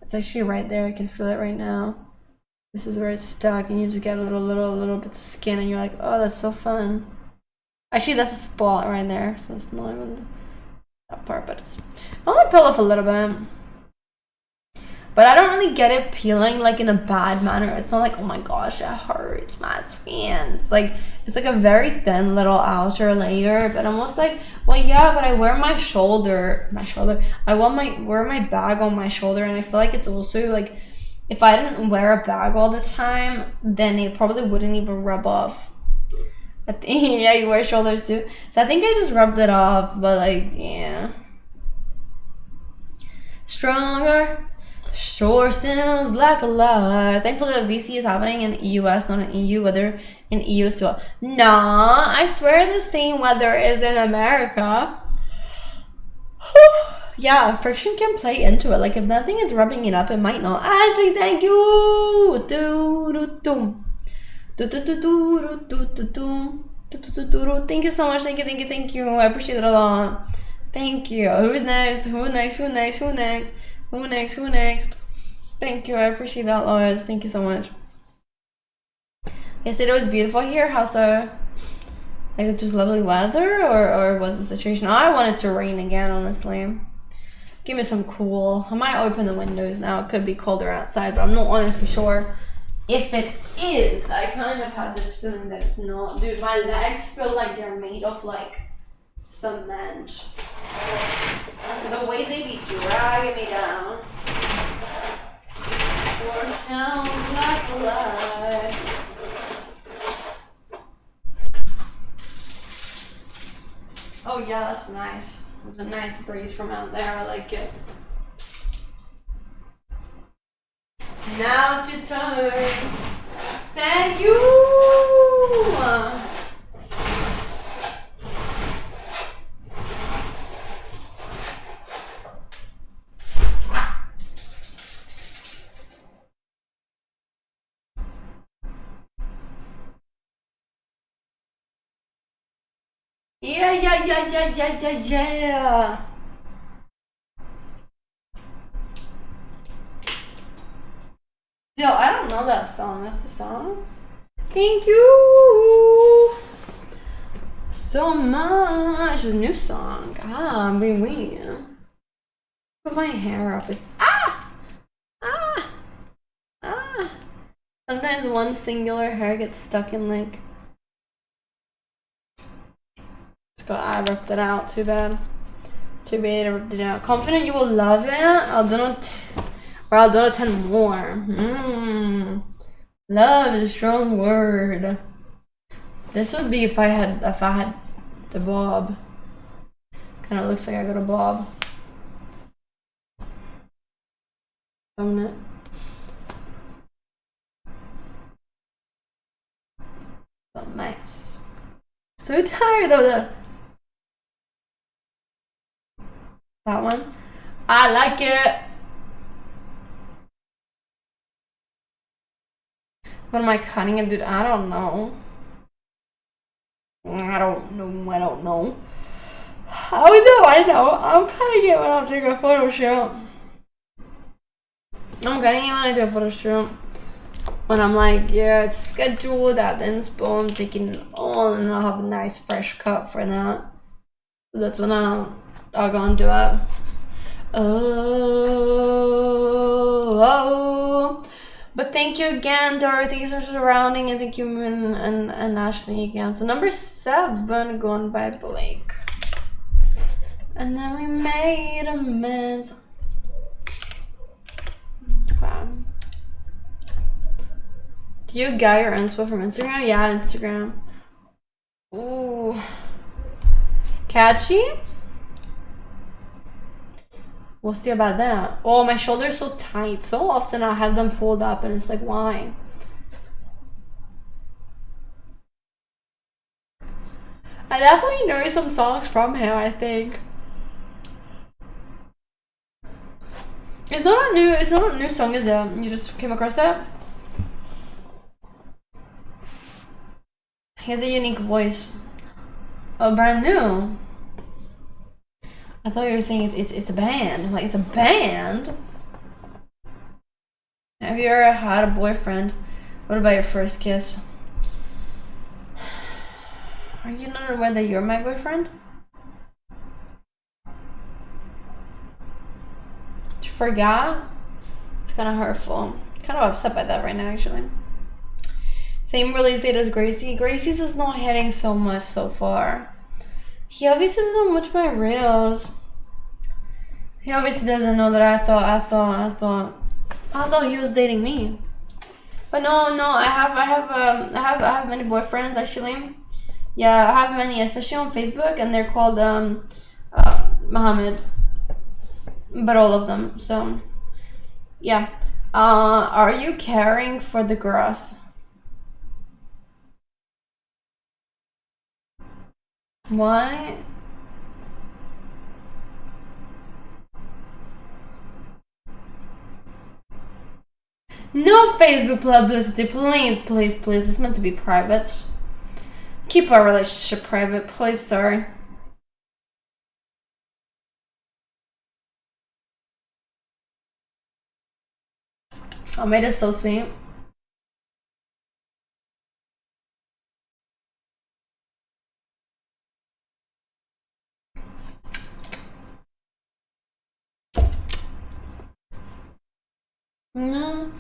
it's actually right there. I can feel it right now. This is where it's stuck and you just get a little bit of skin and you're like, oh, that's so fun. Actually, that's a spot right there, so it's not even that part, but it's only peel off a little bit. But I don't really get it peeling like in a bad manner. It's not like, oh my gosh, it hurts my skin. It's like a very thin little outer layer, but almost like, well, yeah, but I wear my shoulder. I wear my bag on my shoulder, and I feel like it's also like, if I didn't wear a bag all the time, then it probably wouldn't even rub off. Yeah, you wear shoulders too. So I think I just rubbed it off, but like, yeah. Stronger. Sure sounds like a lie. Thankfully that VC is happening in the US, not in EU. Weather in EU as well. Nah, I swear the same weather is in America. Yeah, friction can play into it. Like if nothing is rubbing it up, it might not. Ashley, thank you. Thank you so much. Thank you. I appreciate it a lot. Thank you. Who's next? Who next? Thank you. I appreciate that, Lois. Thank you so much. Yesterday was beautiful here. How so? Like just lovely weather, or what's the situation? I want it to rain again, honestly. Give me some cool. I might open the windows now. It could be colder outside, but I'm not honestly sure if it is. I kind of have this feeling that it's not. Dude, my legs feel like they're made of like cement. The way they be dragging me down. Sure sounds like a lie. Oh yeah, that's nice. There's a nice breeze from out there. I like it. Now it's your turn. Thank you. Yeah. Yo, I don't know that song. That's a song? Thank you so much. It's a new song. Ah, wait. Put my hair up. Sometimes one singular hair gets stuck in like. I ripped it out. Too bad. Too bad I ripped it out. Confident you will love it. I'll do 10 more. Love is a strong word. This would be if I had the bob. Kind of looks like I got a bob. Own it. So nice. So tired of that. That one. I like it. What am I cutting it, dude? I don't know. I don't know. I know. I'm cutting it when I'm doing a photo shoot. I'm cutting it when I do a photo shoot. When I'm like, yeah, it's scheduled at inspo, I'm taking it all, and I'll have a nice fresh cut for that. So that's when I'll go and do it. Oh. But thank you again, Dora. Thank you so much for surrounding, and thank you, Moon and Ashley again. So number 7 going by Blake. And then we made amends. Okay. Do you get your inspo from Instagram? Yeah, Instagram. Ooh. Catchy? We'll see about that. Oh, my shoulder's so tight. So often I have them pulled up and it's like, why? I definitely know some songs from him, I think. It's not a new song, is it? You just came across it? He has a unique voice. Oh, brand new. I thought you were saying it's a band. Like, it's a band? Have you ever had a boyfriend? What about your first kiss? Are you not aware that you're my boyfriend? You forgot? It's kind of hurtful. Kind of upset by that right now, actually. Same release date as Gracie. Gracie's is not hitting so much so far. He obviously doesn't watch my reels. He obviously doesn't know that I thought he was dating me. But no, I have many boyfriends actually. Yeah, I have many, especially on Facebook, and they're called Mohammed. But all of them. So yeah. Are you caring for the grass? Why? No Facebook publicity, please. It's meant to be private. Keep our relationship private, please, sorry. Oh, made it so sweet. No.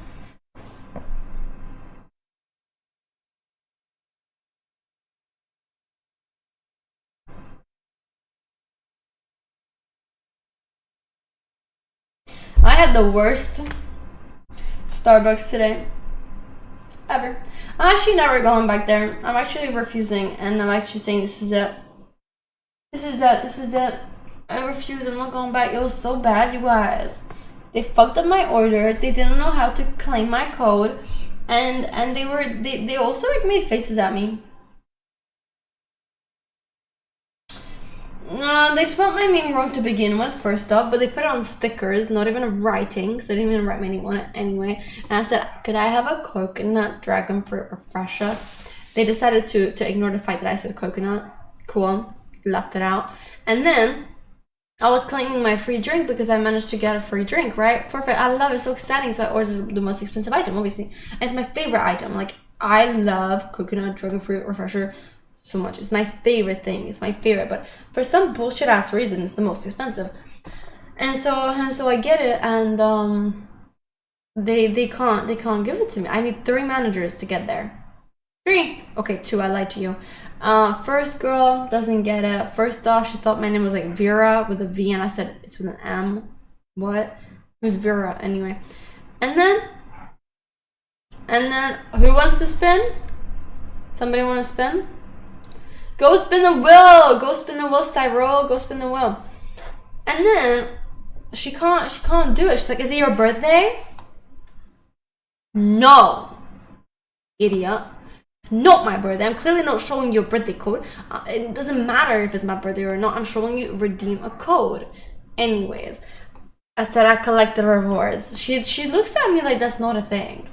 I had the worst Starbucks today ever. I'm actually never going back there. I'm actually refusing, and I'm actually saying this is it. This is it. I refuse. I'm not going back. It was so bad, you guys. They fucked up my order. They didn't know how to claim my code, and they also like made faces at me. They spelled my name wrong to begin with, first off, but they put it on stickers, not even writing, so I didn't even write my name on it anyway. And I said, could I have a coconut dragon fruit refresher? They decided to ignore the fact that I said coconut. Cool, left it out. And then I was claiming my free drink because I managed to get a free drink, right? Perfect, I love it, so exciting. So I ordered the most expensive item, obviously. And it's my favorite item. Like, I love coconut dragon fruit refresher so much. It's my favorite thing. It's my favorite, but for some bullshit ass reason, it's the most expensive. And so I get it, and they can't give it to me. I need 3 managers to get there. 3. Okay, 2. I lied to you. First girl doesn't get it. First off, she thought my name was like Vera with a V, and I said it's with an M. What? Who's Vera anyway? And then who wants to spin? Somebody want to spin? Go spin the wheel! Go spin the wheel, Cyril. Go spin the wheel. And then she can't do it. She's like, is it your birthday? No, idiot. It's not my birthday. I'm clearly not showing you a birthday code. It doesn't matter if it's my birthday or not. I'm showing you redeem a code. Anyways, I said I collected rewards. She looks at me like that's not a thing.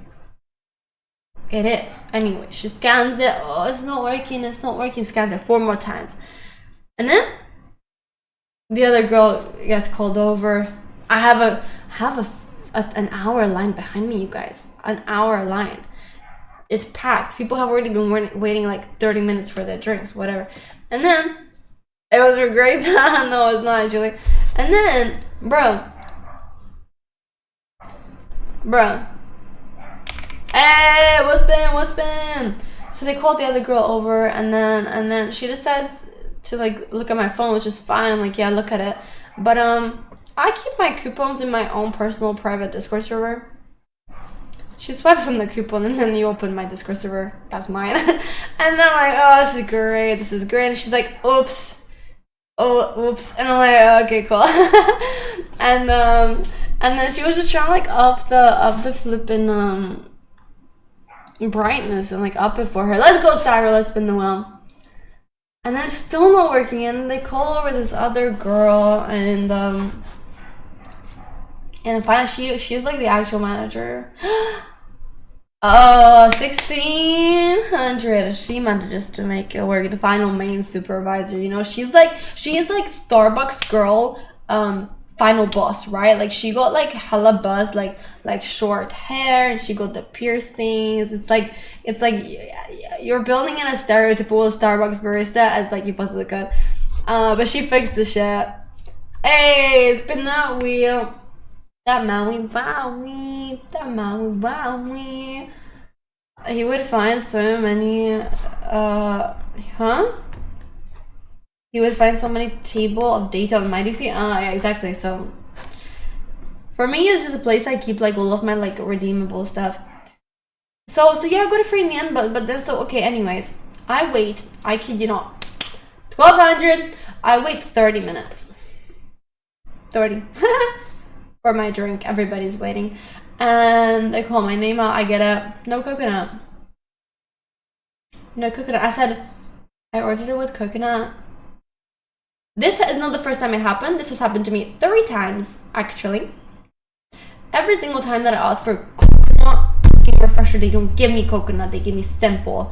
It is. Anyway, she scans it. Oh, it's not working. It's not working. Scans it 4 more times. And then the other girl gets called over. I have an hour line behind me, you guys. An hour line. It's packed. People have already been waiting like 30 minutes for their drinks, whatever. And then it was for Grace. No, it's not actually. And then, bro. Hey, what's been? So they called the other girl over, and then she decides to like look at my phone, which is fine. I'm like, yeah, look at it. But I keep my coupons in my own personal private Discord server. She swipes on the coupon, and then you open my Discord server. That's mine. And I'm like, oh, this is great. And she's like, oops. Oh, oops. And I'm like, oh, okay, cool. And then she was just trying to like up the flipping brightness and like up it for her. Let's go, Syra, let's spin the wheel. And then it's still not working, and they call over this other girl, and finally she's like the actual manager. Oh, 1600. She manages to make it work. The final main supervisor, you know, she is like Starbucks girl final boss, right? Like she got like hella buzz, like short hair, and she got the piercings. It's like you're building in a stereotypical Starbucks barista as like you possibly could. But she fixed the shit. Hey, spin that wheel. That Maui Wowie. He would find so many He would find so many table of data on my DC. Yeah, exactly. So for me, it's just a place I keep like all of my like redeemable stuff. So yeah, I got it free in the end, but then so okay. Anyways, I wait. I kid you not, 1200. I wait 30 minutes. 30 for my drink. Everybody's waiting, and they call my name out. I get a no coconut. No coconut. I said I ordered it with coconut. This is not the first time it happened. This has happened to me 3 times, actually. Every single time that I ask for coconut refresher, they don't give me coconut. They give me simple.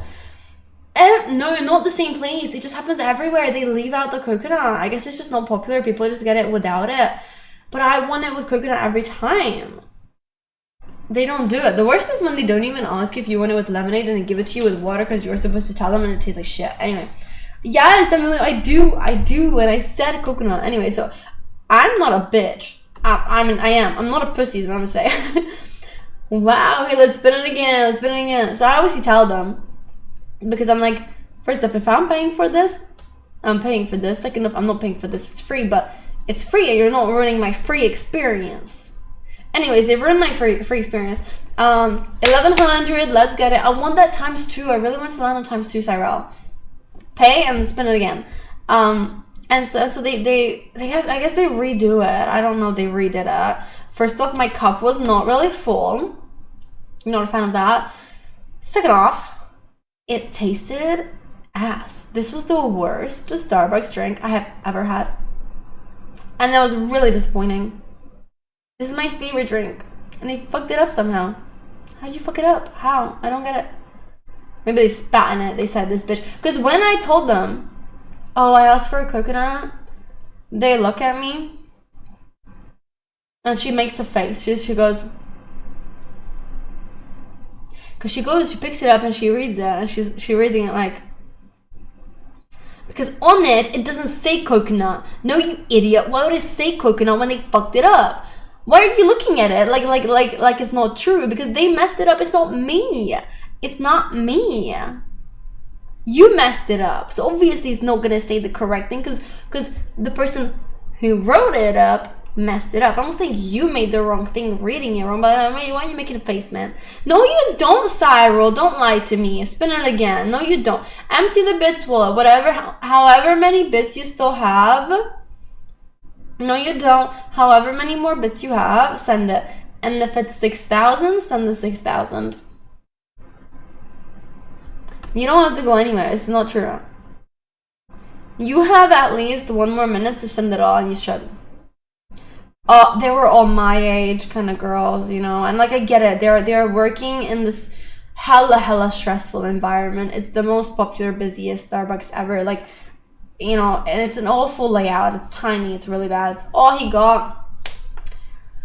And no, not the same place. It just happens everywhere. They leave out the coconut. I guess it's just not popular. People just get it without it. But I want it with coconut every time. They don't do it. The worst is when they don't even ask if you want it with lemonade and they give it to you with water because you're supposed to tell them and it tastes like shit. Anyway. Yes, I do, and I said coconut. Anyway, so I'm not a bitch. I mean, I am. I'm not a pussy is what I'm gonna say. Wow, okay, let's spin it again. So I obviously tell them, because I'm like, first off, if I'm paying for this, I'm paying for this. Second off, I'm not paying for this. It's free, but it's free and you're not ruining my free experience. Anyways, they've ruined my free experience. 1100, let's get it. I want that ×2. I really want to land on ×2, Cyril. Pay and spin it again. And so they I guess they redo it. I don't know, they redid it. First off, my cup was not really full. Not a fan of that. Second off, it tasted ass. This was the worst Starbucks drink I have ever had. And that was really disappointing. This is my favorite drink. And they fucked it up somehow. How'd you fuck it up? How? I don't get it. Maybe they spat in it. They said this bitch. Because when I told them, oh, I asked for a coconut, they look at me. And she makes a face. She goes. Because she picks it up and she reads it. And she's reading it like. Because on it doesn't say coconut. No, you idiot. Why would it say coconut when they fucked it up? Why are you looking at it like it's not true? Because they messed it up. It's not me. It's not me. You messed it up. So obviously it's not gonna say the correct thing because the person who wrote it up messed it up. I'm not saying you made the wrong thing reading it wrong, but why are you making a face, man? No, you don't, Cyril. Don't lie to me. Spin it again. No, you don't. Empty the bits wallet. However many bits you still have. No, you don't. However many more bits you have, send it. And if it's 6,000, send the 6,000. You don't have to go anywhere. It's not true. You have at least 1 more minute to send it all, and you should. They were all my age kind of girls, you know, and like I get it. They're working in this hella stressful environment. It's the most popular, busiest Starbucks ever. Like, you know, and it's an awful layout. It's tiny. It's really bad. It's all he got.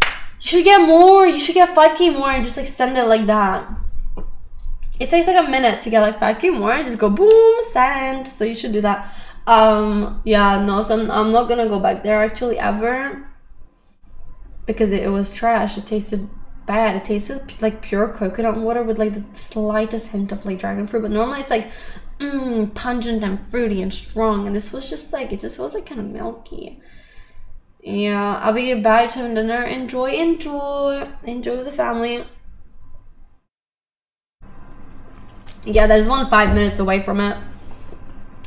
You should get more. You should get 5K more and just like send it like that. It takes like a minute to get like 5K more and just go boom, send. So you should do that. Yeah, no, so I'm not gonna go back there actually ever. Because it was trash. It tasted bad. It tasted like pure coconut water with like the slightest hint of like dragon fruit. But normally it's like pungent and fruity and strong. And this was just like, it just was like kind of milky. Yeah, I'll be back to dinner. Enjoy the family. Yeah, there's one 5 minutes away from it.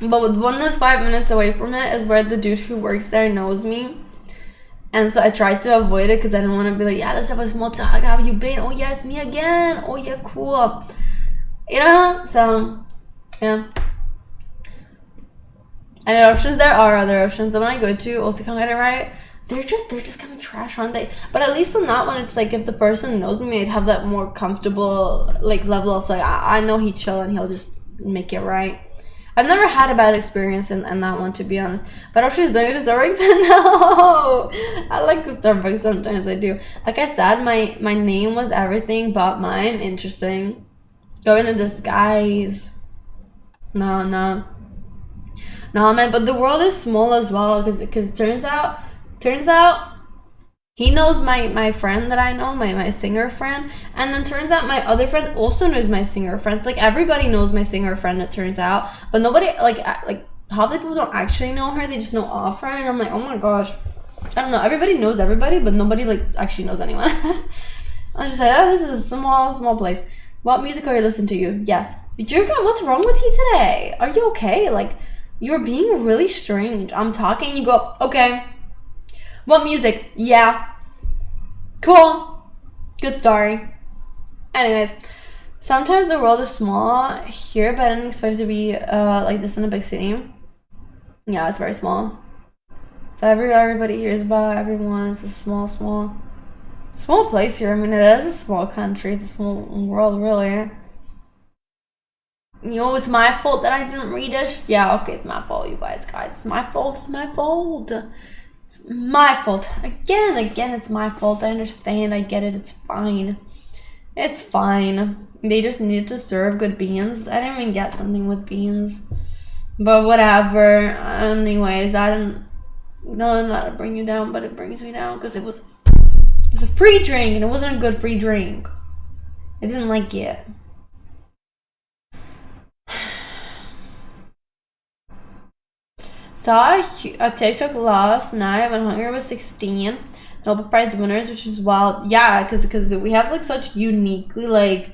But with one that's 5 minutes away from it is where the dude who works there knows me. And so I tried to avoid it because I didn't want to be like, yeah, let's have a small talk. How have you been? Oh, yeah, it's me again. Oh, yeah, cool. You know? So, yeah. And the options, there are other options. The one I go to also can't get it right. They're just kind of trash, aren't they? But at least on that one, it's like if the person knows me, I'd have that more comfortable like level of like, I know he'd chill and he'll just make it right. I've never had a bad experience in that one, to be honest. But options don't go to Starbucks? No! I like the Starbucks sometimes, I do. Like I said, my name was everything but mine. Interesting. Going in disguise. No, man, but the world is small as well, because turns out he knows my friend that I know, my singer friend, and then turns out my other friend also knows my singer friend. So like everybody knows my singer friend, it turns out, but nobody like half the people don't actually know her. They just know off her, and I'm like, oh my gosh, I don't know. Everybody knows everybody, but nobody like actually knows anyone. I just say, oh, this is a small place. What music are you listening to? You? Yes. Jurgen, what's wrong with you today? Are you okay? Like, you're being really strange. I'm talking, you go, okay. What music? Yeah. Cool. Good story. Anyways, sometimes the world is small here, but I didn't expect it to be like this in a big city. Yeah, it's very small. So everybody hears about everyone. It's a small place here. I mean, it is a small country. It's a small world, really. You know, it's my fault that I didn't read it. Yeah, okay, it's my fault, you guys. It's my fault. It's my fault. It's my fault. Again, it's my fault. I understand. I get it. It's fine. It's fine. They just needed to serve good beans. I didn't even get something with beans. But whatever. Anyways, I didn't know how to bring you down, but it brings me down because it was a free drink and it wasn't a good free drink. I didn't like it. Saw a TikTok last night when Hunger was 16. Nobel Prize winners, which is wild. Yeah, because we have like such uniquely like.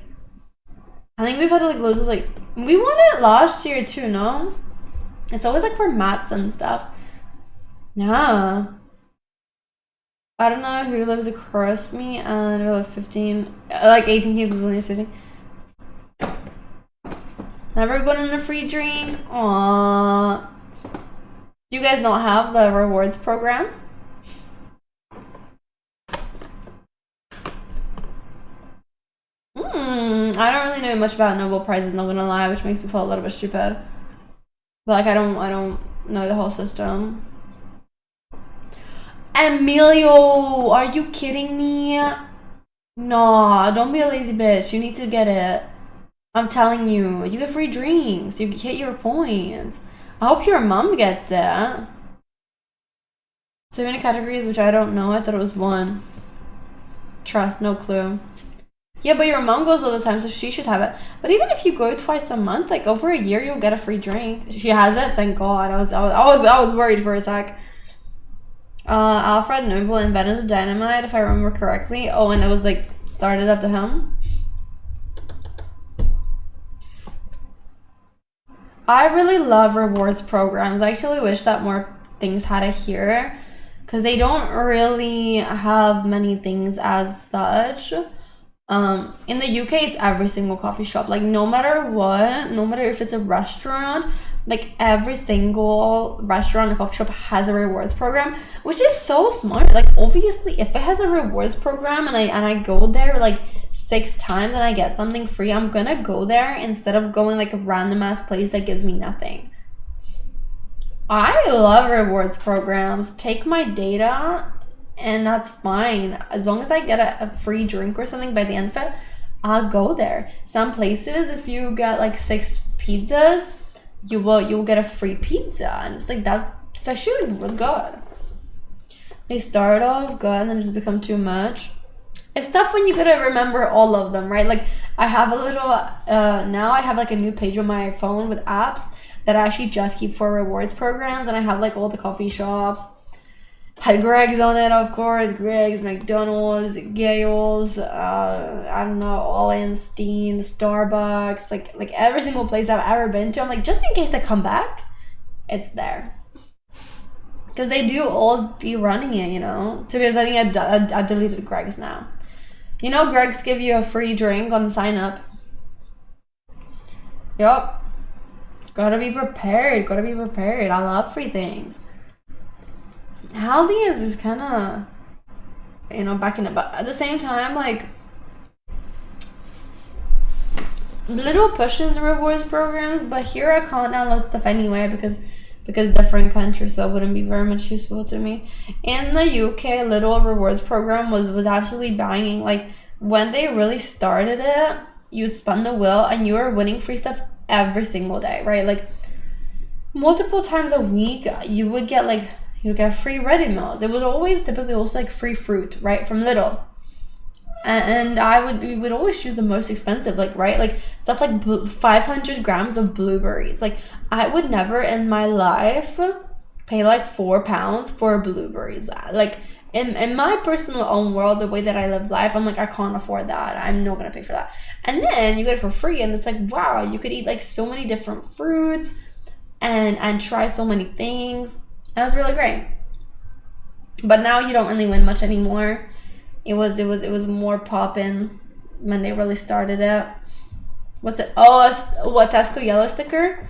I think we've had like loads of like. We won it last year too, no? It's always like for maths and stuff. Yeah. I don't know who lives across me, and we're like 15, like 18 people in the city. Never gotten a free drink. Aww. Do you guys not have the rewards program? I don't really know much about Nobel Prizes, not gonna lie, which makes me feel a little bit stupid. But like I don't know the whole system. Emilio, are you kidding me? Nah, don't be a lazy bitch. You need to get it. I'm telling you, you get free drinks. You hit your points. I hope your mom gets it. So many categories, which I don't know. I thought it was one. Trust, no clue. Yeah, but your mom goes all the time, so she should have it. But even if you go twice a month, like over a year, you'll get a free drink. She has it, thank God. I was worried for a sec. Alfred Nobel invented dynamite, if I remember correctly. Oh, and it was like started after him. I really love rewards programs. I actually wish that more things had it here, because they don't really have many things as such. In the UK, it's every single coffee shop. Like no matter what, no matter if it's a restaurant, like every single restaurant and coffee shop has a rewards program, which is so smart. Like obviously if it has a rewards program and I go there like 6 times and I get something free, I'm gonna go there instead of going like a random ass place that gives me nothing. I love rewards programs. Take my data and that's fine. As long as I get a free drink or something by the end of it, I'll go there. Some places, if you get like 6 pizzas, you'll get a free pizza, and it's like it's actually really good. They start off good and then just become too much. It's tough when you gotta remember all of them, right? Like I have a little now I have like a new page on my phone with apps that I actually just keep for rewards programs, and I have like all the coffee shops. Had Greg's on it, of course. Greg's, McDonald's, Gale's, I don't know, All In, Steen, Starbucks, like every single place I've ever been to. I'm like, just in case I come back, it's there. Because they do all be running it, you know. To be honest, I think I deleted Greg's now. You know, Greg's give you a free drink on the sign up. Yup. Gotta be prepared. Gotta be prepared. I love free things. Aldi is kind of, you know, back in it, but at the same time, like, little pushes the rewards programs, but here I can't download stuff anyway because different countries, so it wouldn't be very much useful to me. In the UK, little rewards program was absolutely banging. Like when they really started it, you spun the wheel and you were winning free stuff every single day, right? Like multiple times a week, you would get free ready meals. It was always typically also like free fruit, right, from Lidl. And we would always choose the most expensive, like, right, like stuff like 500 grams of blueberries. Like I would never in my life pay like £4 for blueberries. Like in my personal own world, the way that I live life, I'm like, I can't afford that. I'm not gonna pay for that. And then you get it for free, and it's like, wow, you could eat like so many different fruits and try so many things. And it was really great. But now you don't really win much anymore. It was more poppin' when they really started it. What's it? Oh, what, Tesco yellow sticker?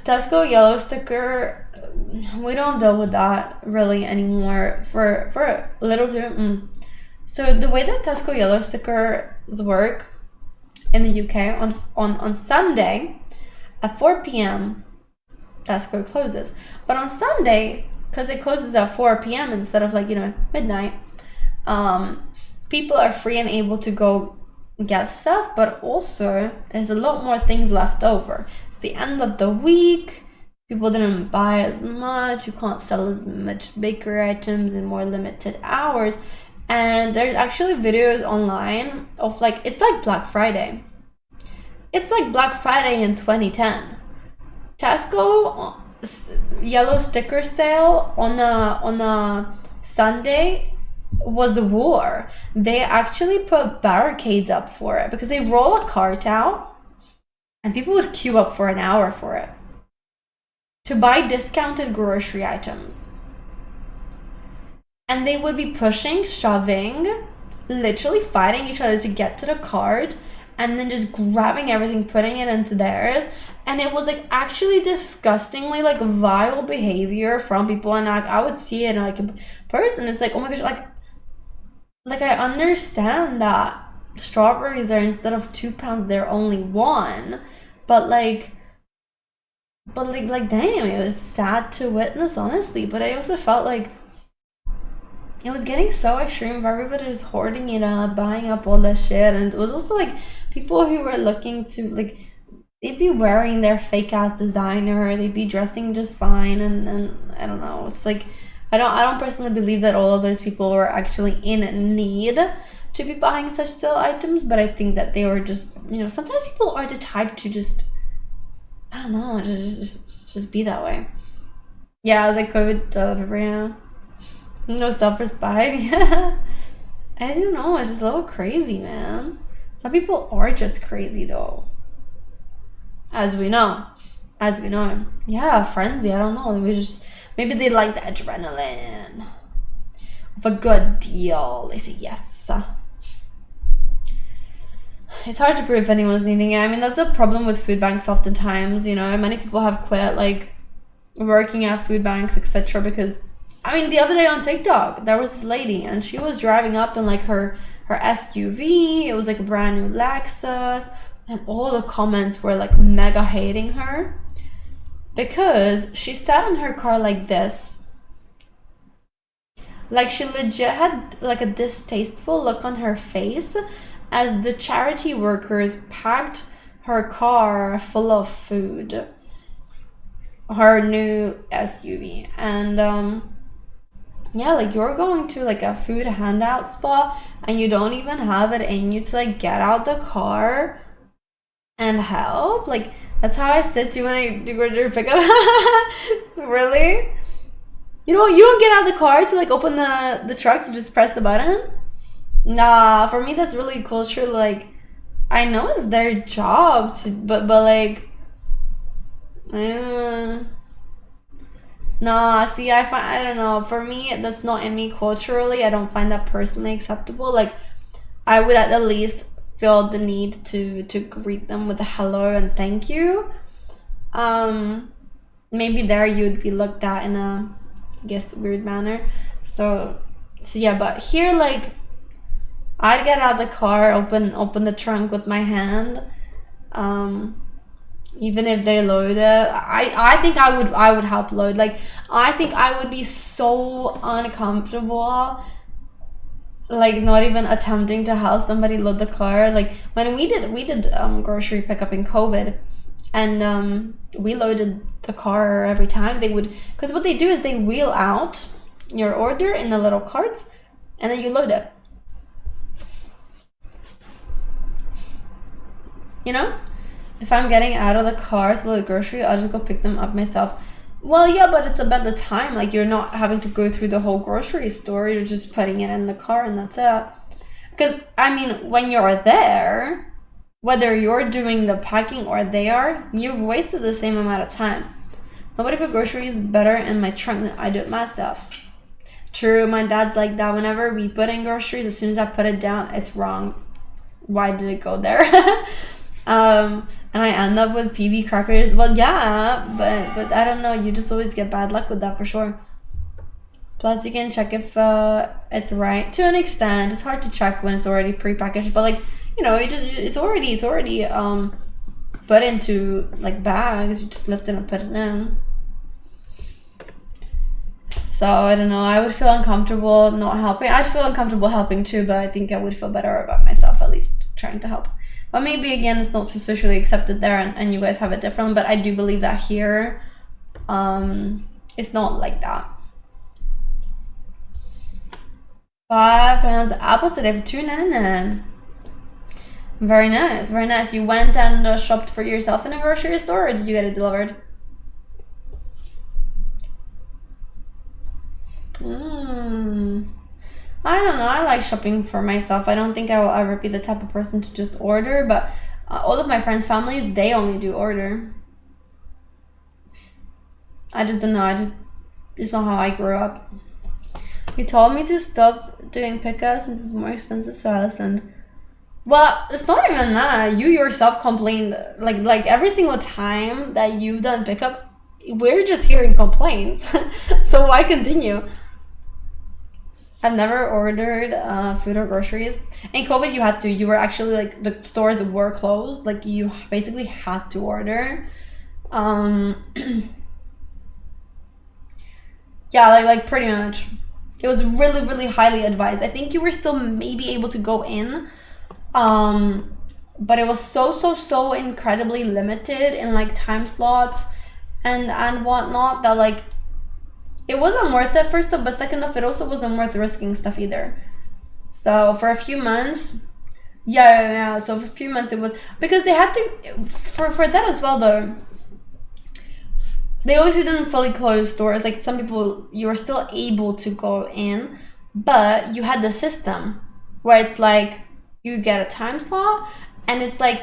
Tesco yellow sticker, we don't deal with that really anymore for a little too. So the way that Tesco yellow stickers work in the UK, on Sunday at 4 p.m. Tesco closes. But on Sunday, because it closes at 4 p.m. instead of like, you know, midnight, people are free and able to go get stuff, but also there's a lot more things left over. It's the end of the week. People didn't buy as much. You can't sell as much bakery items in more limited hours. And there's actually videos online of like, it's like Black Friday. It's like Black Friday in 2010. Tesco yellow sticker sale on a Sunday was a war. They actually put barricades up for it because they roll a cart out and people would queue up for an hour for it to buy discounted grocery items. And they would be pushing, shoving, literally fighting each other to get to the cart, and then just grabbing everything, putting it into theirs. And it was like actually disgustingly like vile behavior from people. And I would see it like in person. It's like, oh my gosh, like I understand that strawberries are, instead of £2, they're only £1. But damn, it was sad to witness, honestly. But I also felt like it was getting so extreme for everybody just hoarding it up, buying up all that shit. And it was also like people who were looking to like, they'd be wearing their fake ass designer, they'd be dressing just fine, and I don't know. It's like I don't personally believe that all of those people were actually in need to be buying such sale items, but I think that they were just, you know, sometimes people are the type to just, I don't know, just be that way. Yeah, I was like COVID paper, yeah. No self-respect. Yeah. I don't know, it's just a little crazy, man. Some people are just crazy though. As we know. Yeah, frenzy, I don't know. Maybe they like the adrenaline of a good deal. They say yes. it's hard to prove anyone's needing it. I mean, that's a problem with food banks oftentimes, you know. Many people have quit, like, working at food banks, etc. Because, I mean, the other day on TikTok, there was this lady, and she was driving up in, like, her SUV. It was, like, a brand new Lexus. And all the comments were, like, mega hating her. Because she sat in her car like this. Like, she legit had, like, a distasteful look on her face as the charity workers packed her car full of food, her new SUV. And yeah, like, you're going to, like, a food handout spot and you don't even have it in you to, like, get out the car and help. Like, that's how I sit to when I do grocery pickup. Really? You don't get out of the car to, like, open the truck to just press the button? Nah, for me that's really culture. Like, I know it's their job to, but like, nah. See, I don't know. For me, that's not in me culturally. I don't find that personally acceptable. Like, I would at the least feel the need to greet them with a hello and thank you. Maybe there you would be looked at in a, I guess, weird manner. So yeah, but here, like, I'd get out of the car, open the trunk with my hand, even if they load it. I think I would help load. Like, I think I would be so uncomfortable, like, not even attempting to help somebody load the car. Like, when we did grocery pickup in COVID, and we loaded the car every time. They would, because what they do is they wheel out your order in the little carts, and then you load it. You know, if I'm getting out of the car to load grocery, I'll just go pick them up myself. Well, yeah, but it's about the time. Like, you're not having to go through the whole grocery store. You're just putting it in the car and that's it. Because, I mean, when you're there, whether you're doing the packing or they are, you've wasted the same amount of time. Nobody put groceries better in my trunk than I do it myself. True, my dad's like that. Whenever we put in groceries, as soon as I put it down, it's wrong. Why did it go there? And I end up with PB crackers. Well, yeah, but I don't know. You just always get bad luck with that for sure. Plus, you can check if it's right to an extent. It's hard to check when it's already pre-packaged, but, like, you know, it's already put into, like, bags. You just lift it and put it in. So I don't know. I would feel uncomfortable not helping. I'd feel uncomfortable helping too, but I think I would feel better about myself at least trying to help. But maybe, again, it's not so socially accepted there, and you guys have it different. But I do believe that here, it's not like that. 5 pounds of apples today for $2.99. Very nice, very nice. You went and shopped for yourself in a grocery store, or did you get it delivered? I don't know. I like shopping for myself. I don't think I will ever be the type of person to just order, but all of my friends' families, they only do order. I just don't know. It's not how I grew up. You told me to stop doing pickups since it's more expensive, so I listened. Well, it's not even that. You yourself complained, like every single time that you've done pickup, we're just hearing complaints. So why continue? I've never ordered food or groceries. In COVID, you had to. You were actually, like, the stores were closed. Like, you basically had to order. Yeah, like pretty much. It was really, really highly advised. I think you were still maybe able to go in. But it was so incredibly limited in, like, time slots and whatnot that, like, it wasn't worth it, first off, but second off, it also wasn't worth risking stuff either. So for a few months, yeah. So for a few months it was, because they had to, for that as well though, they obviously didn't fully close stores. Like, some people, you were still able to go in, but you had the system where it's like, you get a time slot and it's like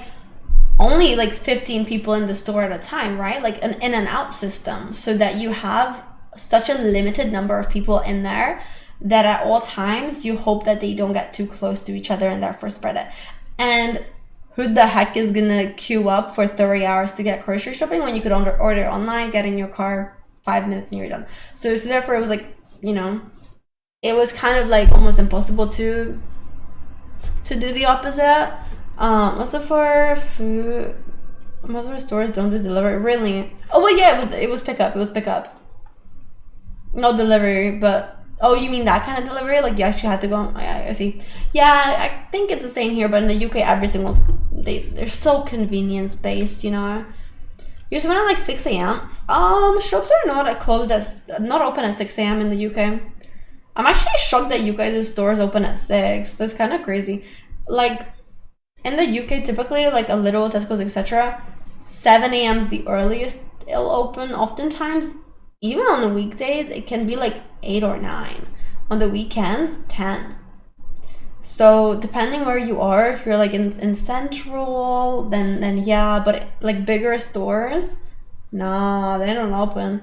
only like 15 people in the store at a time, right? Like an in and out system, so that you have such a limited number of people in there that at all times you hope that they don't get too close to each other and therefore spread it. And who the heck is gonna queue up for 30 hours to get grocery shopping when you could order online, get in your car 5 minutes and you're done? So therefore it was like, you know, it was kind of like almost impossible to do the opposite. Also for food, most of our stores don't do delivery. Really? Oh well, yeah, it was pickup. It was pickup. No delivery, but oh, you mean that kind of delivery? Like you actually had to go. I see. Yeah, I think it's the same here, but in the UK, every single they're so convenience based, you know. Usually when I'm like 6 a.m. Shops are not open at 6 a.m. in the UK. I'm actually shocked that you guys' stores open at 6. That's kind of crazy. Like in the UK, typically like a Lidl, Tesco's, etc. 7 a.m. is the earliest it'll open. Oftentimes, even on the weekdays, it can be like 8 or 9. On the weekends, 10. So depending where you are, if you're like in Central, then yeah. But like bigger stores, nah, they don't open.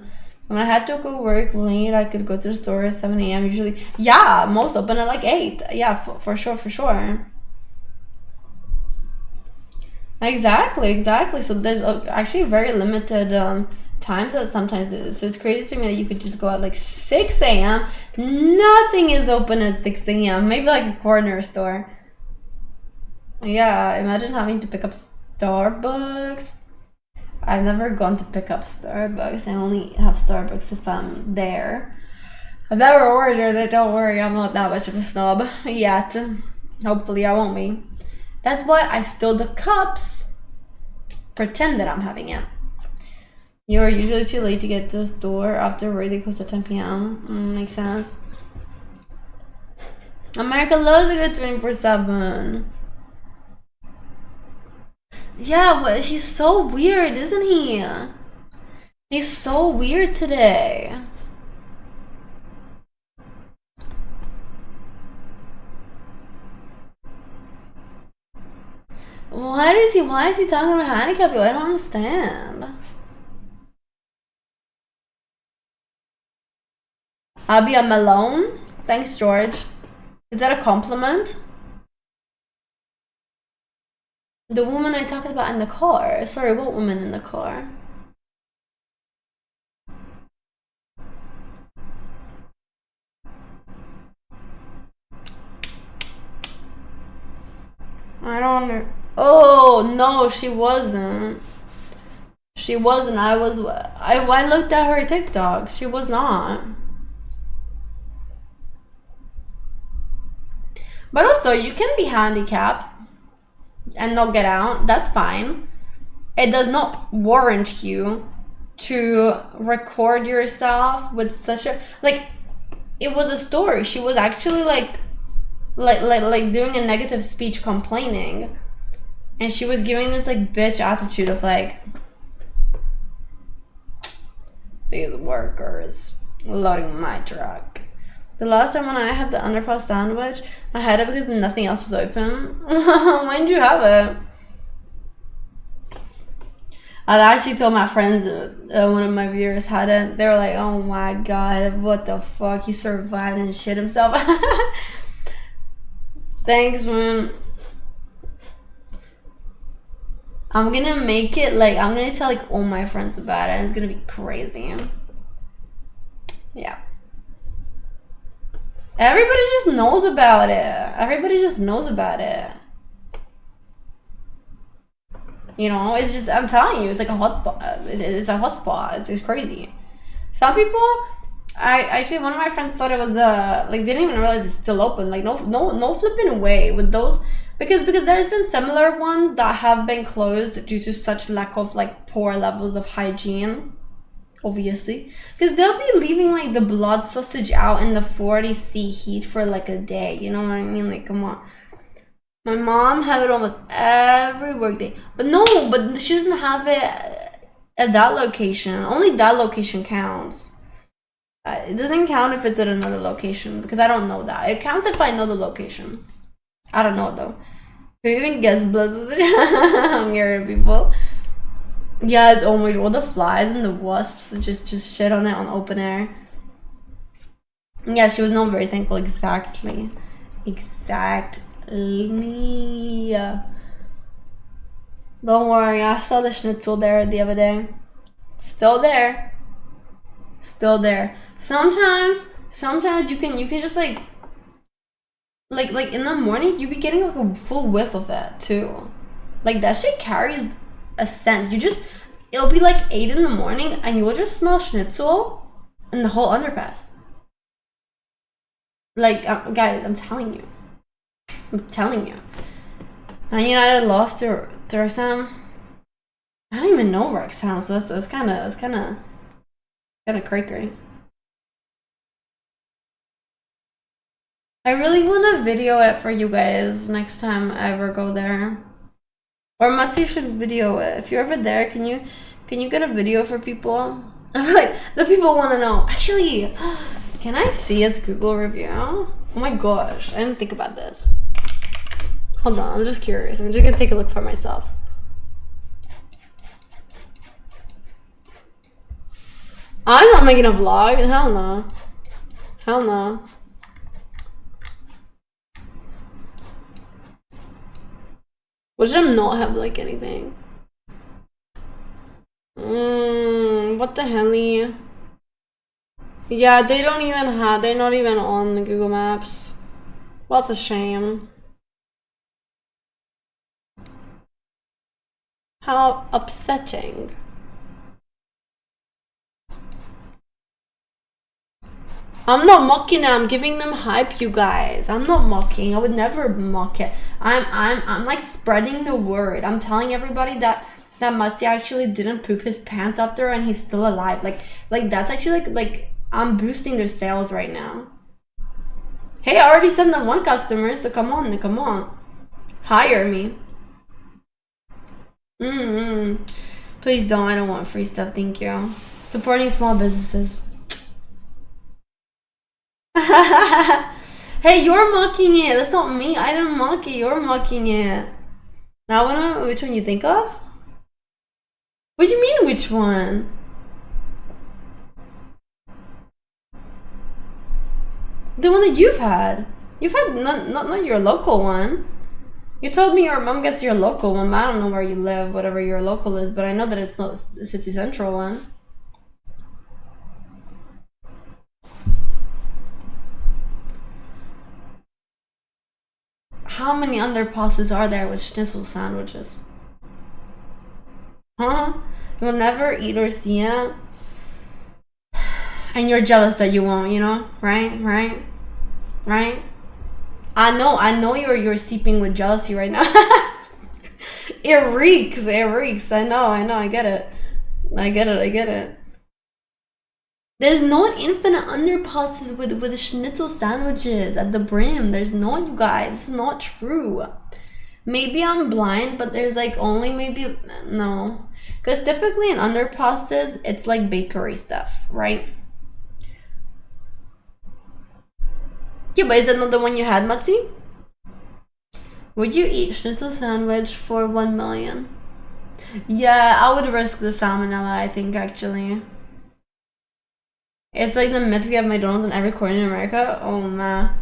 When I had to go work late, I could go to the store at 7 a.m. usually. Yeah, most open at like 8. Yeah, for sure. Exactly. So there's actually very limited times that sometimes it is. So it's crazy to me that you could just go at like 6 a.m. Nothing is open at 6 a.m. Maybe like a corner store. Yeah, imagine having to pick up Starbucks. I've never gone to pick up Starbucks. I only have Starbucks if I'm there. I've never ordered it, don't worry. I'm not that much of a snob yet. Hopefully I won't be. That's why I steal the cups. Pretend that I'm having it. You're usually too late to get to the store after work. They close at 10 p.m. Makes sense. America loves a good 24/7. Yeah, but he's so weird, isn't he? He's so weird today. Why is he talking about handicap people? I don't understand. Abby, I'm alone? Thanks, George. Is that a compliment? The woman I talked about in the car. Sorry, what woman in the car? I don't know. Oh, no, she wasn't. She wasn't. I looked at her TikTok. She was not. But also, you can be handicapped and not get out. That's fine. It does not warrant you to record yourself with such a like. It was a story. She was actually like doing a negative speech, complaining, and she was giving this like bitch attitude of like, these workers loading my truck. The last time when I had the underpass sandwich, I had it because nothing else was open. When did you have it? I actually told my friends, one of my viewers had it. They were like, oh my god, what the fuck? He survived and shit himself. Thanks, man. I'm gonna make it like, I'm gonna tell like all my friends about it and it's gonna be crazy. Yeah. Everybody just knows about it. You know, it's just, I'm telling you, it's like a hotspot. It's a hotspot. It's crazy. Some people, actually one of my friends thought it was like, didn't even realize it's still open. Like no flipping way with those, because there's been similar ones that have been closed due to such lack of like poor levels of hygiene. Obviously, because they'll be leaving like the blood sausage out in the 40°C heat for like a day. You know what I mean? Like, come on. My mom have it almost every workday, but she doesn't have it at that location. Only that location counts. It doesn't count if it's at another location because I don't know that. It counts if I know the location. I don't know though. Who even gets blood sausage? Hungry people. Yes, oh my god, all the flies and the wasps just shit on it on open air. Yeah, she was not very thankful. Exactly. Don't worry, I saw the schnitzel there the other day. Still there. Still there. Sometimes you can just like in the morning you be getting like a full whiff of it too. Like that shit carries a scent. It'll be like 8 in the morning and you will just smell schnitzel in the whole underpass. Like guys, I'm telling you. Man United lost to Wrexham. I don't even know Wrexham, so that's kind of cray-cray. I really want to video it for you guys next time I ever go there. Or Matsu should video it. If you're ever there, can you get a video for people? I feel like the people want to know. Actually, can I see its Google review? Oh my gosh, I didn't think about this. Hold on, I'm just curious. I'm just gonna take a look for myself. I'm not making a vlog. Hell no. Hell no. Which them not have like anything. What the hell? Yeah, they don't even have. They're not even on the Google Maps. Well, that's a shame. How upsetting. I'm not mocking it, I'm giving them hype, you guys. I'm not mocking. I would never mock it. I'm like spreading the word. I'm telling everybody that Matsi actually didn't poop his pants after and he's still alive. Like that's actually like I'm boosting their sales right now. Hey, I already sent them 1 customer, so come on. Hire me. Please don't. I don't want free stuff, thank you. Supporting small businesses. Hey, you're mocking it. That's not me. I didn't mock it. You're mocking it. Now I wanna know which one you think of. What do you mean, which one? The one that you've had. You've had not your local one. You told me your mom gets your local one, but I don't know where you live, whatever your local is, but I know that it's not the city central one. How many underpasses are there with schnitzel sandwiches? Huh? You'll never eat or see it. And you're jealous that you won't, you know? Right? I know you're seeping with jealousy right now. It reeks. I know, I get it. There's not infinite underpasses with schnitzel sandwiches at the brim. There's not, you guys. It's not true. Maybe I'm blind, but there's like only maybe no. Because typically in underpasses, it's like bakery stuff, right? Yeah, but is that not the one you had, Matsi? Would you eat schnitzel sandwich for 1 million? Yeah, I would risk the salmonella, I think, actually. It's like the myth we have McDonald's in every corner in America. Oh, man.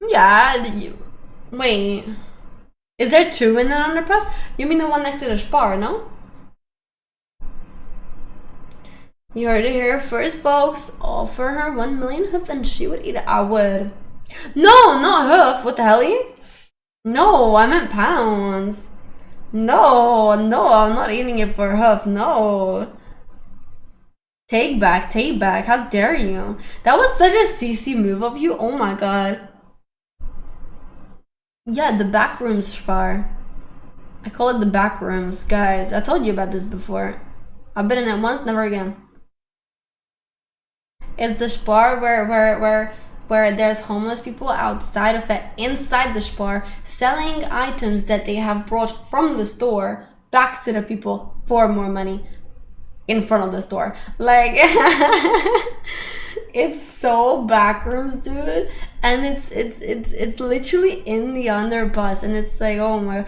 Yeah, wait. Is there 2 in that underpass? You mean the one next to the Spar, no? You heard it here first, folks. Offer her 1 million hoof and she would eat it. I would. No, not hoof. What the hell? No, I meant pounds. No, I'm not eating it for hoof. No. Take back. How dare you? That was such a CC move of you. Oh my god. Yeah, the back rooms Spar. I call it the back rooms, guys. I told you about this before. I've been in it once, never again. It's the Spar where there's homeless people outside of it, inside the Spar, selling items that they have brought from the store back to the people for more money in front of the store. Like, it's so backrooms, dude, and it's literally in the underbus, and it's like, oh my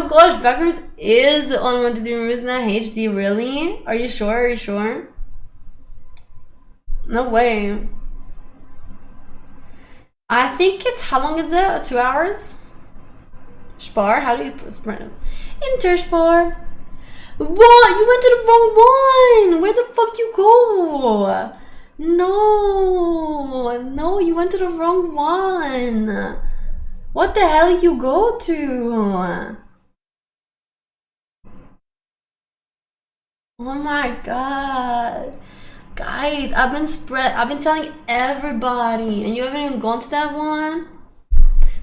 gosh, backrooms is on 1 2 3 rooms in that HD. Really? Are you sure? No way. I think it's, how long is it? 2 hours? Spar? How do you sprint? Interspar. What? You went to the wrong one. Where the fuck you go? No, you went to the wrong one. What the hell you go to? Oh my god. Guys, I've been telling everybody, and you haven't even gone to that one?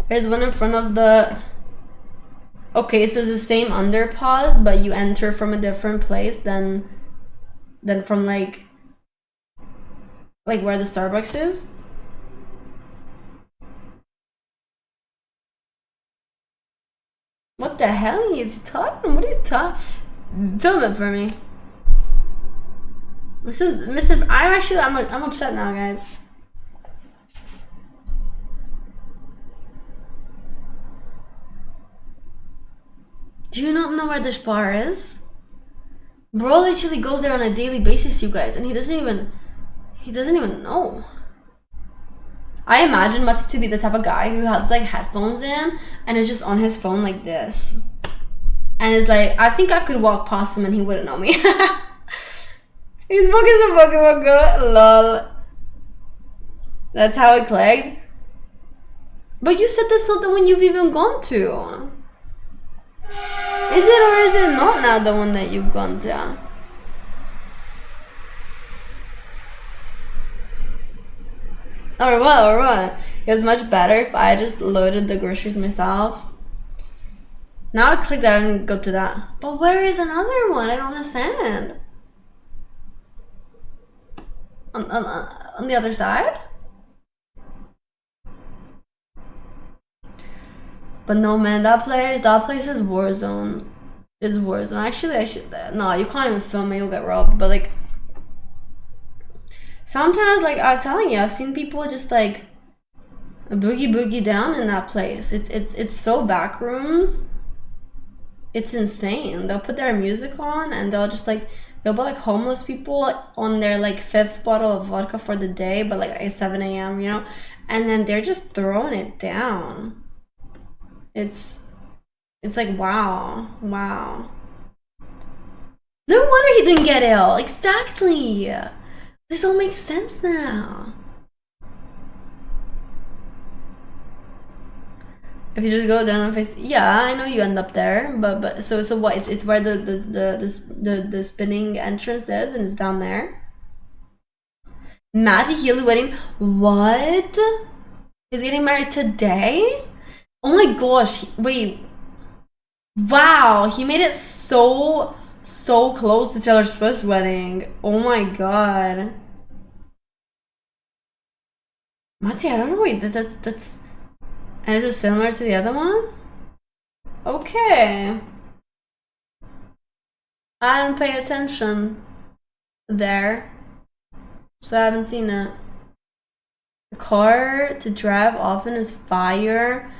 There's one in front of the... Okay, so it's the same underpass, but you enter from a different place than from like where the Starbucks is. What the hell is he talking? What are you talking? Film it for me. This is Mr. I'm upset now, guys. Do you not know where the Spar is? Bro literally goes there on a daily basis, you guys, and he doesn't even know. I imagine Mati to be the type of guy who has like headphones in and is just on his phone like this. And is like, I think I could walk past him and he wouldn't know me. He's focused on Pokemon Go, lol. That's how it clicked. But you said that's not the one you've even gone to. Is it or is it not now the one that you've gone to? Or what? It was much better if I just loaded the groceries myself. Now I click that and go to that. But where is another one? I don't understand. On the other side? But no, man, that place is Warzone. It's Warzone. Actually, no, you can't even film it, you'll get robbed. But like, sometimes, like I'm telling you, I've seen people just like boogie down in that place. It's so back rooms. It's insane. They'll put their music on and they'll just like, they'll put like homeless people on their like 5th bottle of vodka for the day, but like at 7 a.m., you know, and then they're just throwing it down. It's like, wow. No wonder he didn't get ill. Exactly. This all makes sense now. If you just go down and face, yeah, I know you end up there, but so what? It's where the spinning entrance is, and it's down there. Matty Healy wedding. What? He's getting married today? Oh my gosh! Wait. Wow, he made it so close to Taylor Swift's wedding. Oh my god. Matty, I don't know. Wait, that's. And is it similar to the other one? Okay. I didn't pay attention there, so I haven't seen it. The car to drive often is fire.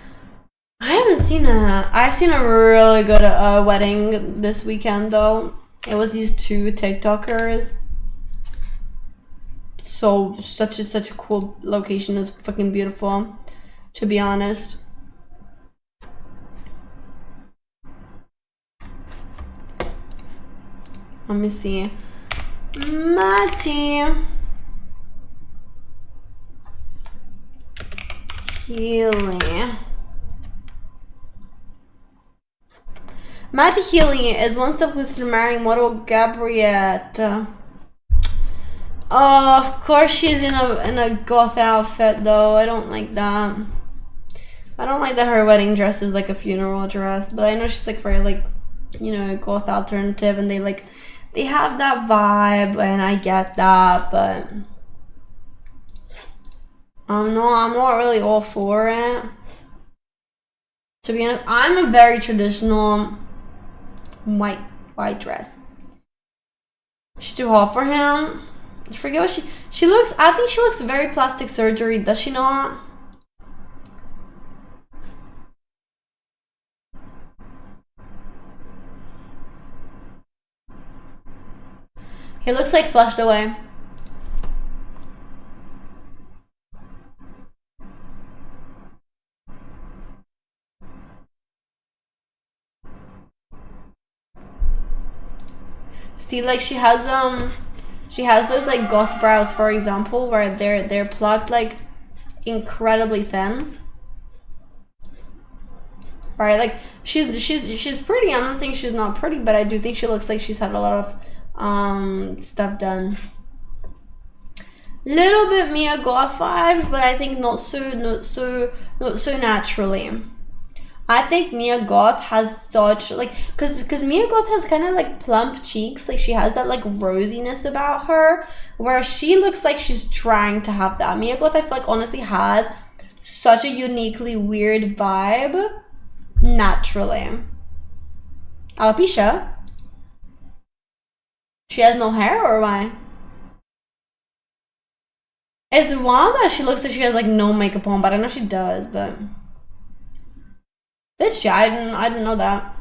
I haven't seen it. I've seen a really good wedding this weekend though. It was these two TikTokers. So such a cool location. It was fucking beautiful, to be honest. Let me see. Matty Healy. Matty Healy is one step closer to marrying model Gabriette. Oh, of course she's in a goth outfit though. I don't like that. I don't like that her wedding dress is like a funeral dress, but I know she's like very like, you know, goth alternative, and they have that vibe, and I get that, but no, I'm not really all for it. To be honest, I'm a very traditional white dress. She's too hot for him. I forget what she looks. I think she looks very plastic surgery. Does she not? He looks like flushed away. See, like she has those like goth brows, for example, where they're plucked like incredibly thin. Right, like she's pretty. I'm not saying she's not pretty, but I do think she looks like she's had a lot of stuff done. Little bit Mia Goth vibes, but I think not so naturally. I think Mia Goth has such like because Mia Goth has kind of like plump cheeks, like she has that like rosiness about her, where she looks like she's trying to have that. Mia Goth, I feel like honestly has such a uniquely weird vibe naturally. Alopecia? She has no hair or why? It's wild that she looks like she has like no makeup on, but I know she does, but bitch, yeah, I didn't know that.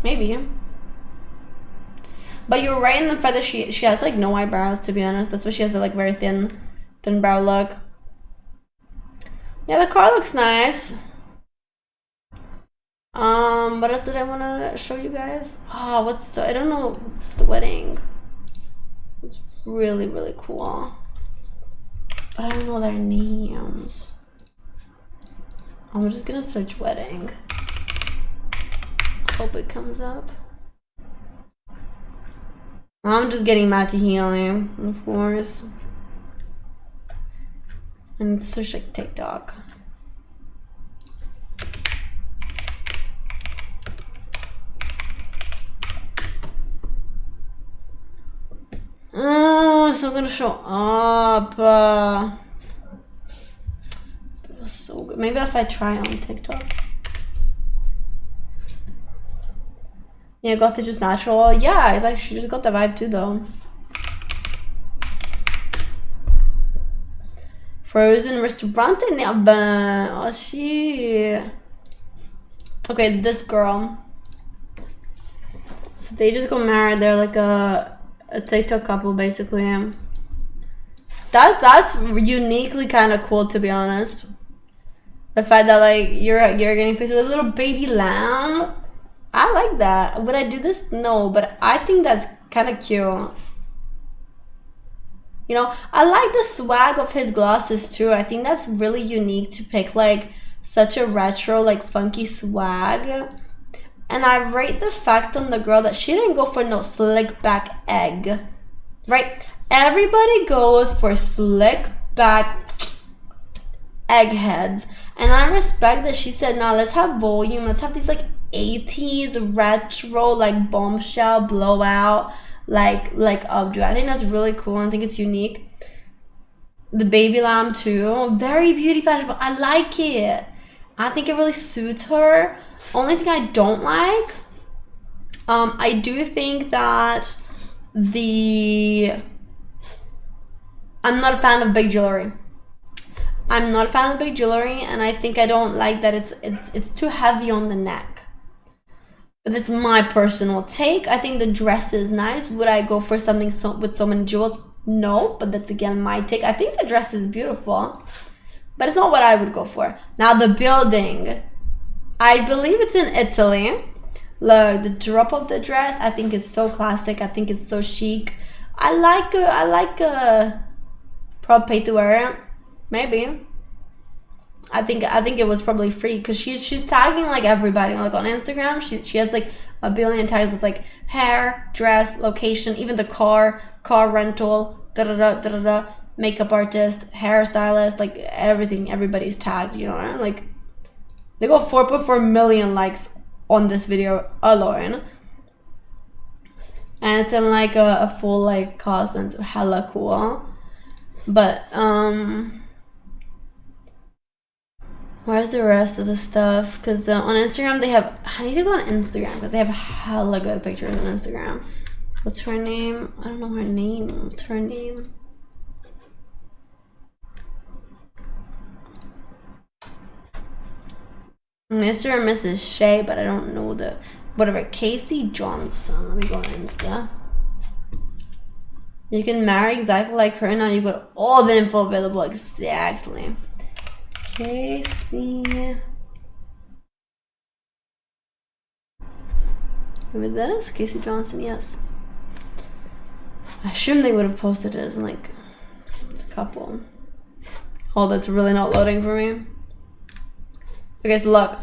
Maybe. But you're right in the fact that she has like no eyebrows, to be honest. That's why she has a like very thin brow look. Yeah, the car looks nice. What else did I want to show you guys? Oh, I don't know, the wedding. It's really, really cool. But I don't know their names. I'm just gonna search wedding. Hope it comes up. I'm just getting Matty Healy, of course. And search like TikTok. It's not gonna show up. It was so good. Maybe if I try on TikTok. Yeah, Goth is just natural. Yeah, it's like she just got the vibe too, though. Frozen restaurant in the oven. Oh shit. Okay, it's this girl. So they just got married. They're like a TikTok couple, basically. That's uniquely kind of cool, to be honest. The fact that like you're getting pictures with a little baby lamb. I like that. Would I do this? No, but I think that's kind of cute. You know, I like the swag of his glasses too. I think that's really unique to pick like such a retro, like funky swag. And I rate the fact on the girl that she didn't go for no slick back egg, right? Everybody goes for slick back eggheads. And I respect that she said, nah, let's have volume. Let's have these like 80s retro, like bombshell blowout, like updo. I think that's really cool. I think it's unique. The baby lamb too, very beauty pageant, but I like it. I think it really suits her. Only thing I don't like, I do think that I'm not a fan of big jewelry. I'm not a fan of big jewelry, and I think I don't like that it's too heavy on the neck. But that's my personal take. I think the dress is nice. Would I go for something with so many jewels? No, but that's again my take. I think the dress is beautiful, but it's not what I would go for. Now the building, I believe it's in Italy. Look, the drop of the dress, I think is so classic. I think it's so chic. I like probably pay to wear it. Maybe. I think it was probably free because she's tagging like everybody. Like on Instagram, she has like a billion tags with like hair, dress, location, even the car rental, makeup artist, hairstylist, like everything. Everybody's tagged, you know, like they got 4.4 million likes on this video alone, and it's in like a full like costume, so hella cool. But where's the rest of the stuff? Because on Instagram they have, I need to go on Instagram because they have hella good pictures on Instagram. What's her name? I don't know her name. What's her name? Mr. and Mrs. Shea, but I don't know the, whatever, Casey Johnson. Let me go on Insta. You can marry exactly like her. Now you got all the info available exactly. Casey. Maybe this? Casey Johnson, yes. I assume they would have posted it as like, it's a couple. Oh, that's really not loading for me. Okay, so look.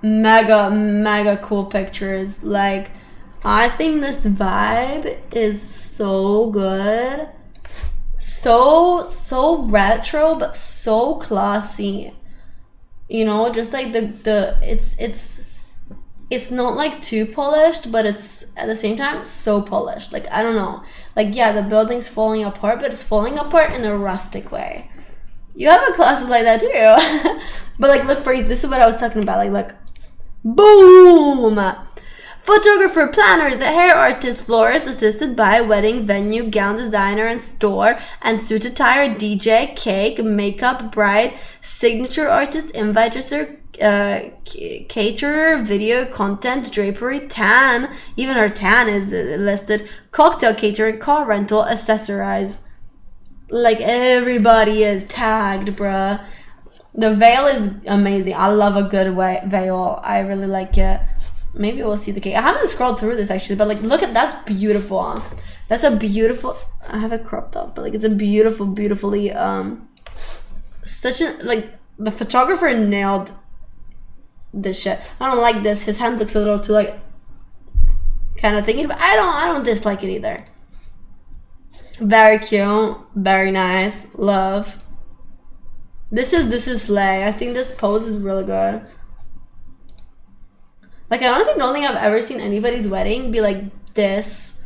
Mega cool pictures. Like, I think this vibe is so good. So retro, but so classy. You know, just like it's not like too polished, but it's at the same time so polished. Like, I don't know. Like, yeah, the building's falling apart, but it's falling apart in a rustic way. You have a closet like that too. But like, look, this is what I was talking about. Like, look. Boom! Photographer, planners, hair artist, florist, assisted by wedding venue, gown designer and store, and suit attire, DJ, cake, makeup, bride, signature artist, invite dresser, caterer, video, content, drapery, tan. Even her tan is listed. Cocktail catering, car rental, accessorize. Like, everybody is tagged, bruh. The veil is amazing. I love a good veil. I really like it. Maybe we'll see the cake. I haven't scrolled through this actually, but like, look at, that's beautiful. That's a beautiful, I have it cropped up, but like, it's a beautifully, such a, like, the photographer nailed this shit. I don't like this. His hand looks a little too like, kind of thinking, but I don't dislike it either. Very cute. Very nice. Love. This is slay. I think this pose is really good. Like, I honestly don't think I've ever seen anybody's wedding be like this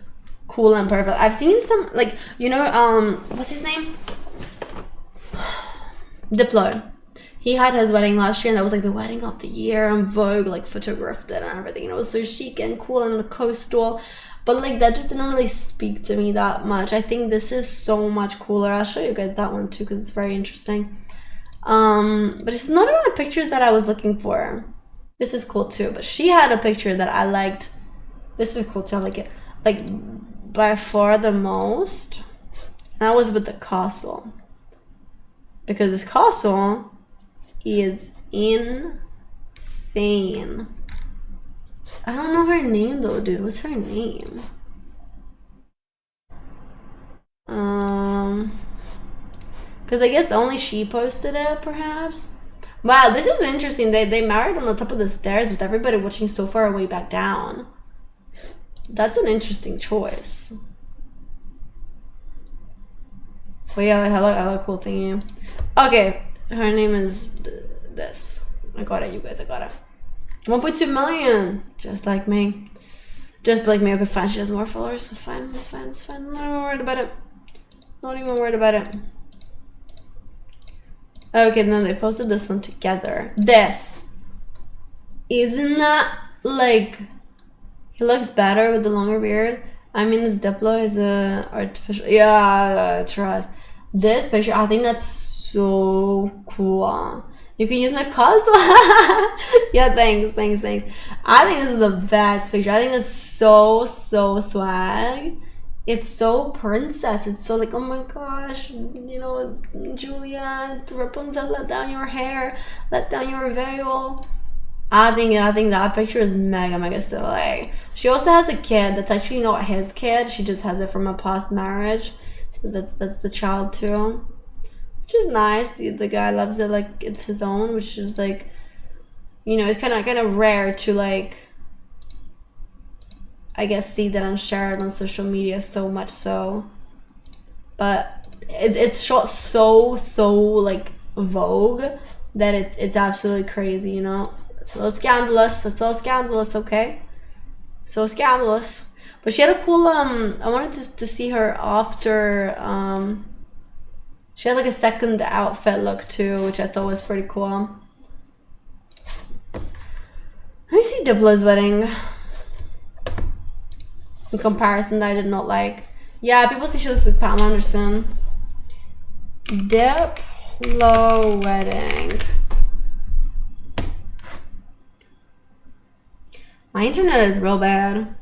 cool and perfect. I've seen some, like, you know, what's his name? Diplo. He had his wedding last year, and that was like the wedding of the year, and Vogue like photographed it and everything, and it was so chic and cool and coastal. But like, that just didn't really speak to me that much. I think this is so much cooler. I'll show you guys that one too, because it's very interesting. But it's not even the pictures that I was looking for. This is cool too, but she had a picture that I liked. This is cool too. I like it, like, by far the most. And that was with the castle, because this castle is insane. I don't know her name though, dude. What's her name? Because I guess only she posted it, perhaps. Wow, this is interesting. They married on the top of the stairs with everybody watching so far away back down. That's an interesting choice. But yeah, hello, cool thingy. Okay, her name is this. I got it, you guys. I got it. 1.2 million, just like me. Just like me. Okay, fine. She has more followers. Fine, it's fine. I'm not even worried about it. Not even worried about it. Okay, then they posted this one together. This. Isn't that, like, he looks better with the longer beard. I mean, this Diplo is a artificial. Yeah, trust. This picture, I think that's so cool. You can use my castle. Yeah, thanks. I think this is the best picture. I think it's so swag. It's so princess. It's so like, oh my gosh, you know, Juliet, Rapunzel, let down your hair, let down your veil. I think that picture is mega silly. She also has a kid that's actually not his kid. She just has it from a past marriage. That's the child too, which is nice. The guy loves it like it's his own, which is like, you know, it's kind of rare to, like, I guess, see that and share it on social media so much so. But it's shot so like Vogue that it's absolutely crazy, you know. It's a little scandalous. It's all scandalous, okay? So scandalous. But she had a cool I wanted to see her after she had like a second outfit look too, which I thought was pretty cool. Let me see Diplo's wedding in comparison that I did not like. Yeah, people say she looks like Pam Anderson. Diplo wedding. My internet is real bad.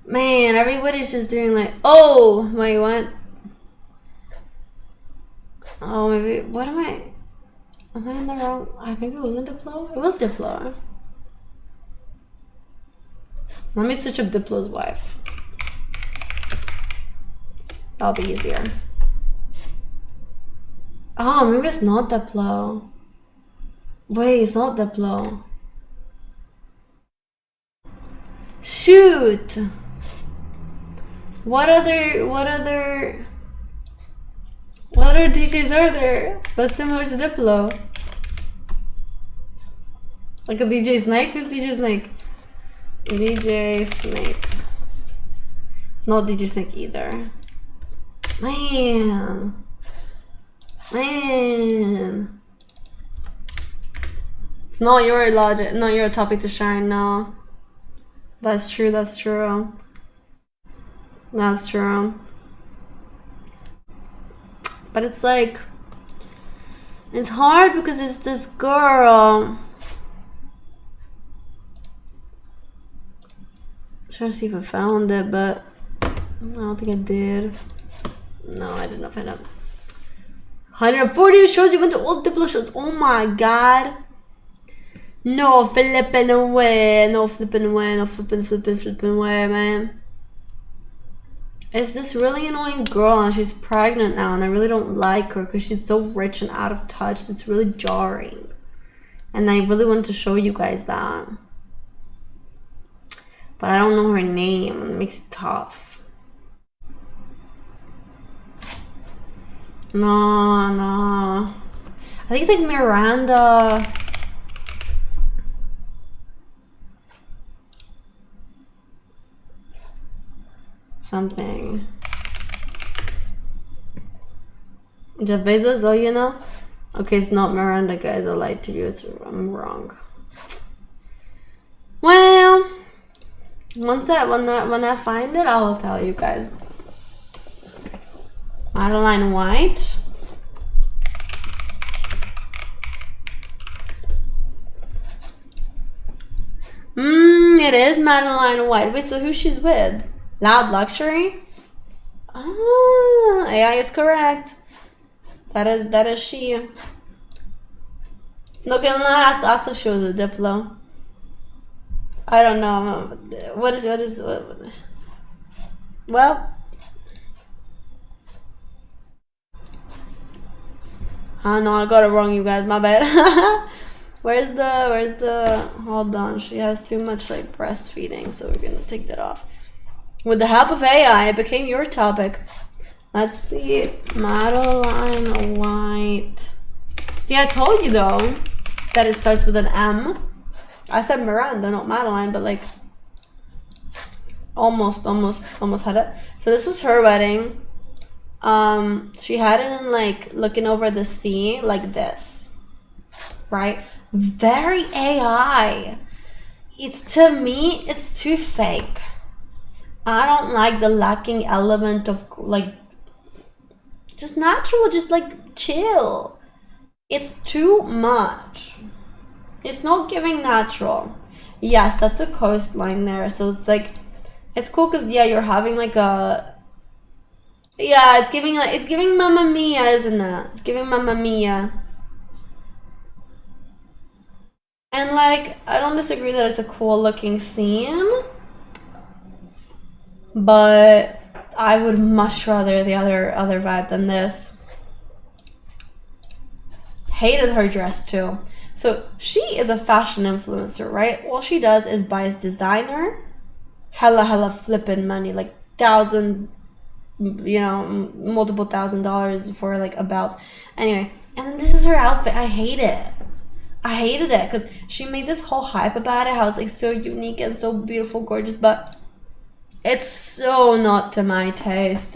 Man, everybody's just doing like, oh, wait, what? Oh, maybe, what am I? Am I in the wrong? I think it wasn't Diplo. It was Diplo. Let me search up Diplo's wife. That'll be easier. Oh, maybe it's not Diplo. Wait, it's not Diplo. Shoot! What other DJs are there that's similar to Diplo? Like a DJ Snake? Who's DJ Snake? DJ Snake. Not DJ Snake either. Man. It's not your logic, not your topic to shine, no. That's true, that's true. That's true. But it's like, it's hard because it's this girl. I'm trying to see if I found it, but I don't think I did. No, I did not find it. 140 shows, you went to all Diplo shows. Oh my god. No flipping away. No flipping away. No flipping away, man. It's this really annoying girl and she's pregnant now and I really don't like her because she's so rich and out of touch. It's really jarring. And I really want to show you guys that. But I don't know her name and it makes it tough. No. I think it's like Miranda. Something. Jeff Bezos, oh, you know? Okay, it's not Miranda, guys. I lied to you. I'm wrong. Well, when I find it, I'll tell you guys. Madeline White. It is Madeline White. Wait, so who she's with? Loud Luxury? Ah, AI is correct. That is she. Look at that. I thought she was a Diplo. I don't know. What is well. Oh no, I got it wrong, you guys. My bad. Where's the? Hold on. She has too much like breastfeeding, so we're gonna take that off. With the help of AI, it became your topic. Let's see. Madeline White. See, I told you though that it starts with an M. I said Miranda, not Madeline, but like almost had it. So this was her wedding. She had it in like looking over the sea like this, right? Very AI. To me, it's too fake. I don't like the lacking element of like just natural, just like chill. It's too much. It's not giving natural. Yes, that's a coastline there, so it's like it's cool because yeah, you're having like a it's giving Mamma Mia, isn't it? It's giving Mamma Mia. And like I don't disagree that it's a cool looking scene. But I would much rather the other vibe than this. Hated her dress too. So she is a fashion influencer, right? All she does is buys designer, hella flipping money, like multiple $1,000s for like a belt. Anyway, and then this is her outfit. I hate it. I hated it because she made this whole hype about it, how it's like so unique and so beautiful, gorgeous, but it's so not to my taste.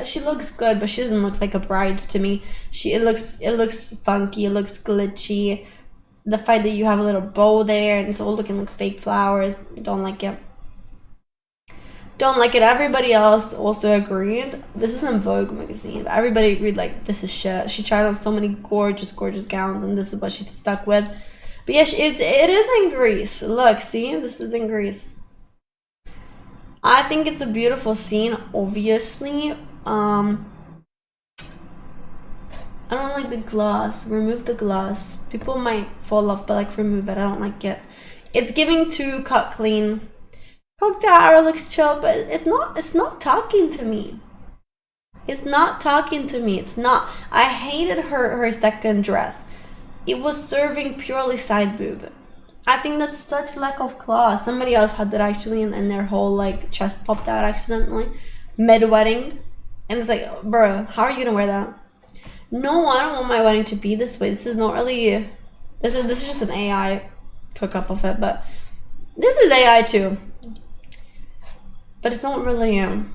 She looks good, but she doesn't look like a bride to me. It looks funky. It looks glitchy. The fact that you have a little bow there and it's all looking like fake flowers, don't like it. Don't like it. Everybody else also agreed. This isn't Vogue magazine, but everybody agreed like this is shit. She tried on so many gorgeous gowns, and this is what she stuck with. But yeah, it is in Greece. Look, see, this is in Greece. I think it's a beautiful scene, obviously. I don't like the gloss. Remove the gloss. People might fall off, but like remove it. I don't like it. It's giving too cut clean. Cooked Tower looks chill, but it's not talking to me. It's not talking to me. It's not. I hated her second dress. It was serving purely side boob. I think that's such lack of class. Somebody else had that actually, and their whole like chest popped out accidentally mid wedding, and it's like, bro, how are you gonna wear that? No, I don't want my wedding to be this way. This is not really. This is just an AI cook up of it, but this is AI too. But it's not really not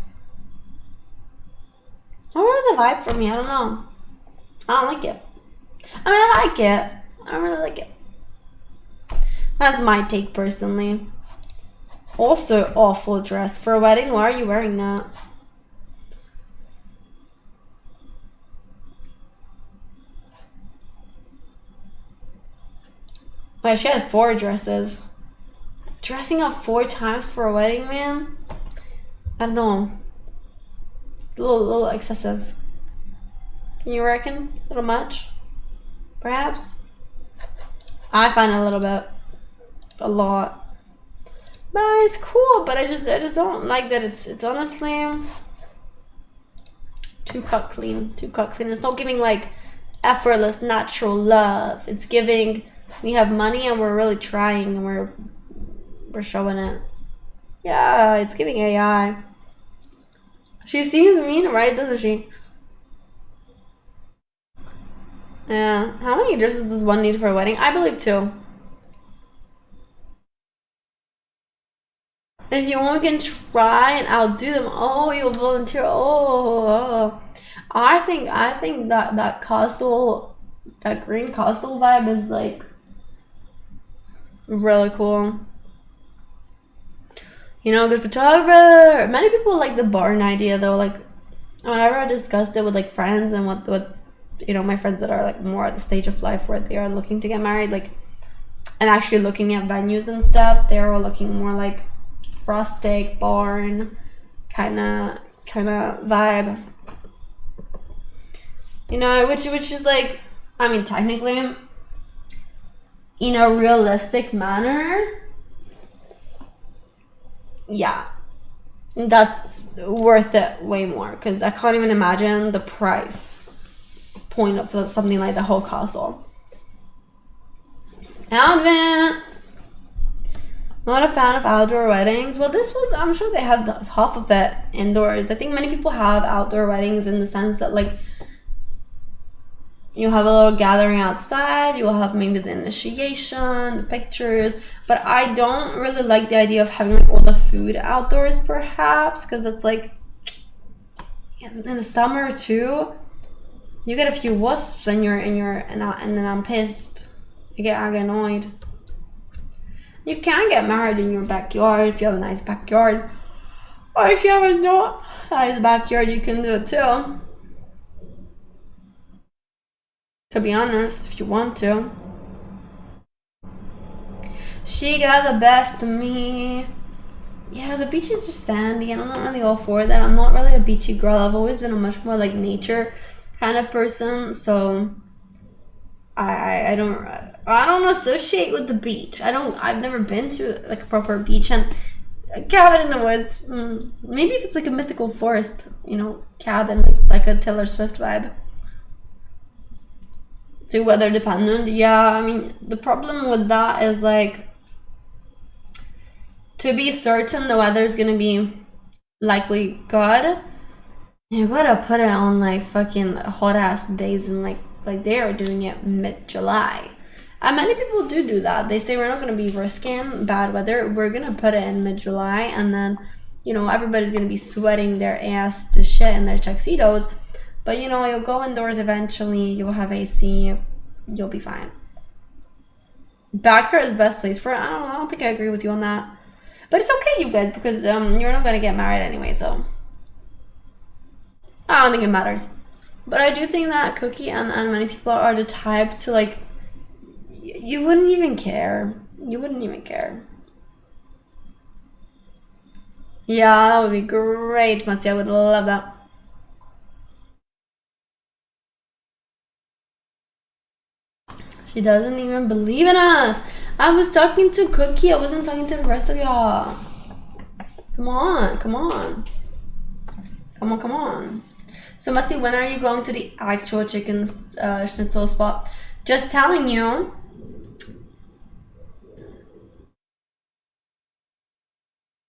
really the vibe for me. I don't know. I don't like it. I mean, I like it. I don't really like it. That's my take personally. Also, awful dress for a wedding. Why are you wearing that? Wait, she had 4 dresses. Dressing up 4 times for a wedding, man? I don't know. A little excessive. You reckon? A little much? Perhaps? I find it a little bit. A lot. But it's cool, but I just don't like that it's honestly too cut clean. Too cut clean. It's not giving like effortless natural love. It's giving we have money and we're really trying and we're showing it. Yeah, it's giving AI. She seems mean, right? Doesn't she? Yeah. How many dresses does one need for a wedding? I believe 2. If you want, we can try and outdo them. Oh, you'll volunteer. Oh. I think that castle, that green castle vibe is like really cool. You know, good photographer. Many people like the barn idea though. Like whenever I discussed it with like friends and what you know, my friends that are like more at the stage of life where they are looking to get married, like, and actually looking at venues and stuff, they're all looking more like rustic barn kind of vibe. You know, which is like, I mean, technically, in a realistic manner, yeah, that's worth it way more because I can't even imagine the price point of something like the whole castle. Outfit. Not a fan of outdoor weddings. Well, this was, I'm sure they had half of it indoors. I think many people have outdoor weddings in the sense that like you have a little gathering outside, you will have maybe the initiation, the pictures, but I don't really like the idea of having like all the food outdoors perhaps, because it's like in the summer too, you get a few wasps and then I'm pissed. I get annoyed. You can get married in your backyard if you have a nice backyard, or if you have a not nice backyard, you can do it too. To be honest, if you want to. She got the best of me. Yeah, the beach is just sandy and I'm not really all for that. I'm not really a beachy girl. I've always been a much more like nature kind of person, so I don't associate with the beach. I've never been to like a proper beach, and a cabin in the woods. Maybe if it's like a mythical forest, you know, cabin, like a Taylor Swift vibe. To weather dependent, yeah. I mean, the problem with that is like to be certain the weather's gonna be likely good, you gotta put it on like fucking hot ass days and like they are doing it mid-July. And many people do that. They say we're not gonna be risking bad weather. We're gonna put it in mid-July, and then you know everybody's gonna be sweating their ass to shit in their tuxedos. But you know, you'll go indoors eventually, you'll have AC, you'll be fine. Backyard is best place for it. I don't think I agree with you on that. But it's okay, you guys, because you're not gonna get married anyway, so I don't think it matters. But I do think that Cookie and many people are the type to like, you wouldn't even care. You wouldn't even care. Yeah, that would be great, Matsi. I would love that. She doesn't even believe in us. I was talking to Cookie. I wasn't talking to the rest of y'all. Come on, come on. Come on, come on. So, Matsi, when are you going to the actual chicken schnitzel spot? Just telling you.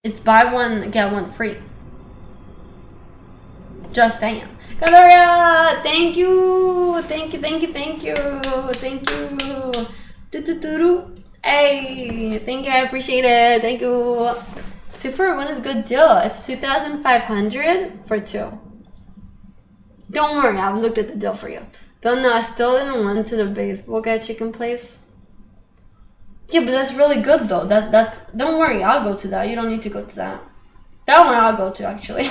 It's buy one, get one free. Just saying. Galoria, thank you. Thank you, thank you, thank you. Thank you. Do. Hey, thank you, I appreciate it. Thank you. 2 for 1 is a good deal. It's 2,500 for 2. Don't worry, I've looked at the deal for you. Don't know, I still didn't went to the baseball guy chicken place. Yeah, but that's really good though. That's don't worry, I'll go to that. You don't need to go to that. That one I'll go to actually.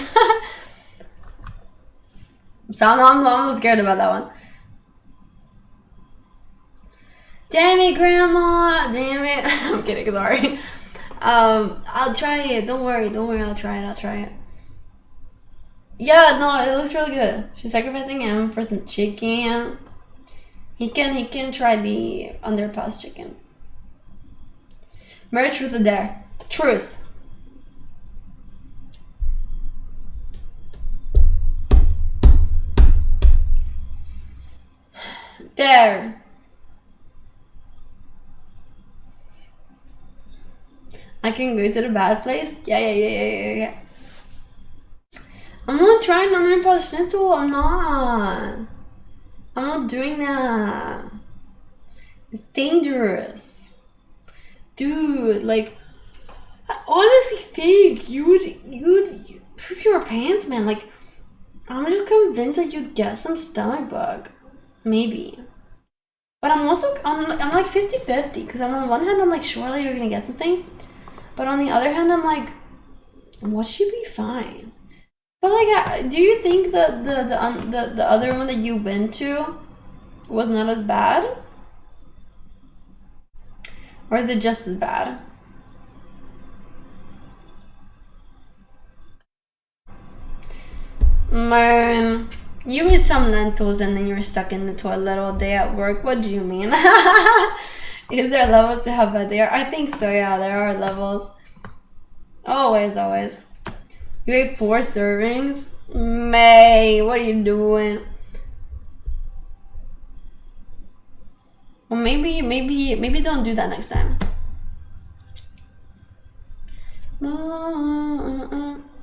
So I'm scared about that one. Damn it, Grandma! Damn it! I'm kidding, sorry. I'll try it. Don't worry, I'll try it. Yeah, no, it looks really good. She's sacrificing him for some chicken. He can try the underpass chicken. Mary, truth or dare? Truth. Dare. I can go to the bad place? Yeah. I'm not trying underpass schnitzel. I'm not doing that. It's dangerous. Dude, like, I honestly think you would poop your pants, man. Like, I'm just convinced that you'd get some stomach bug. Maybe. But I'm like 50-50. Because on one hand, I'm like, surely you're going to get something. But on the other hand, I'm like, what should be fine? But like, do you think that the other one that you went to was not as bad? Or is it just as bad? Man, you eat some lentils and then you're stuck in the toilet all day at work. What do you mean? Is there levels to how bad they are? I think so, yeah, there are levels. Always. You ate 4 servings? May, what are you doing? Well, maybe don't do that next time.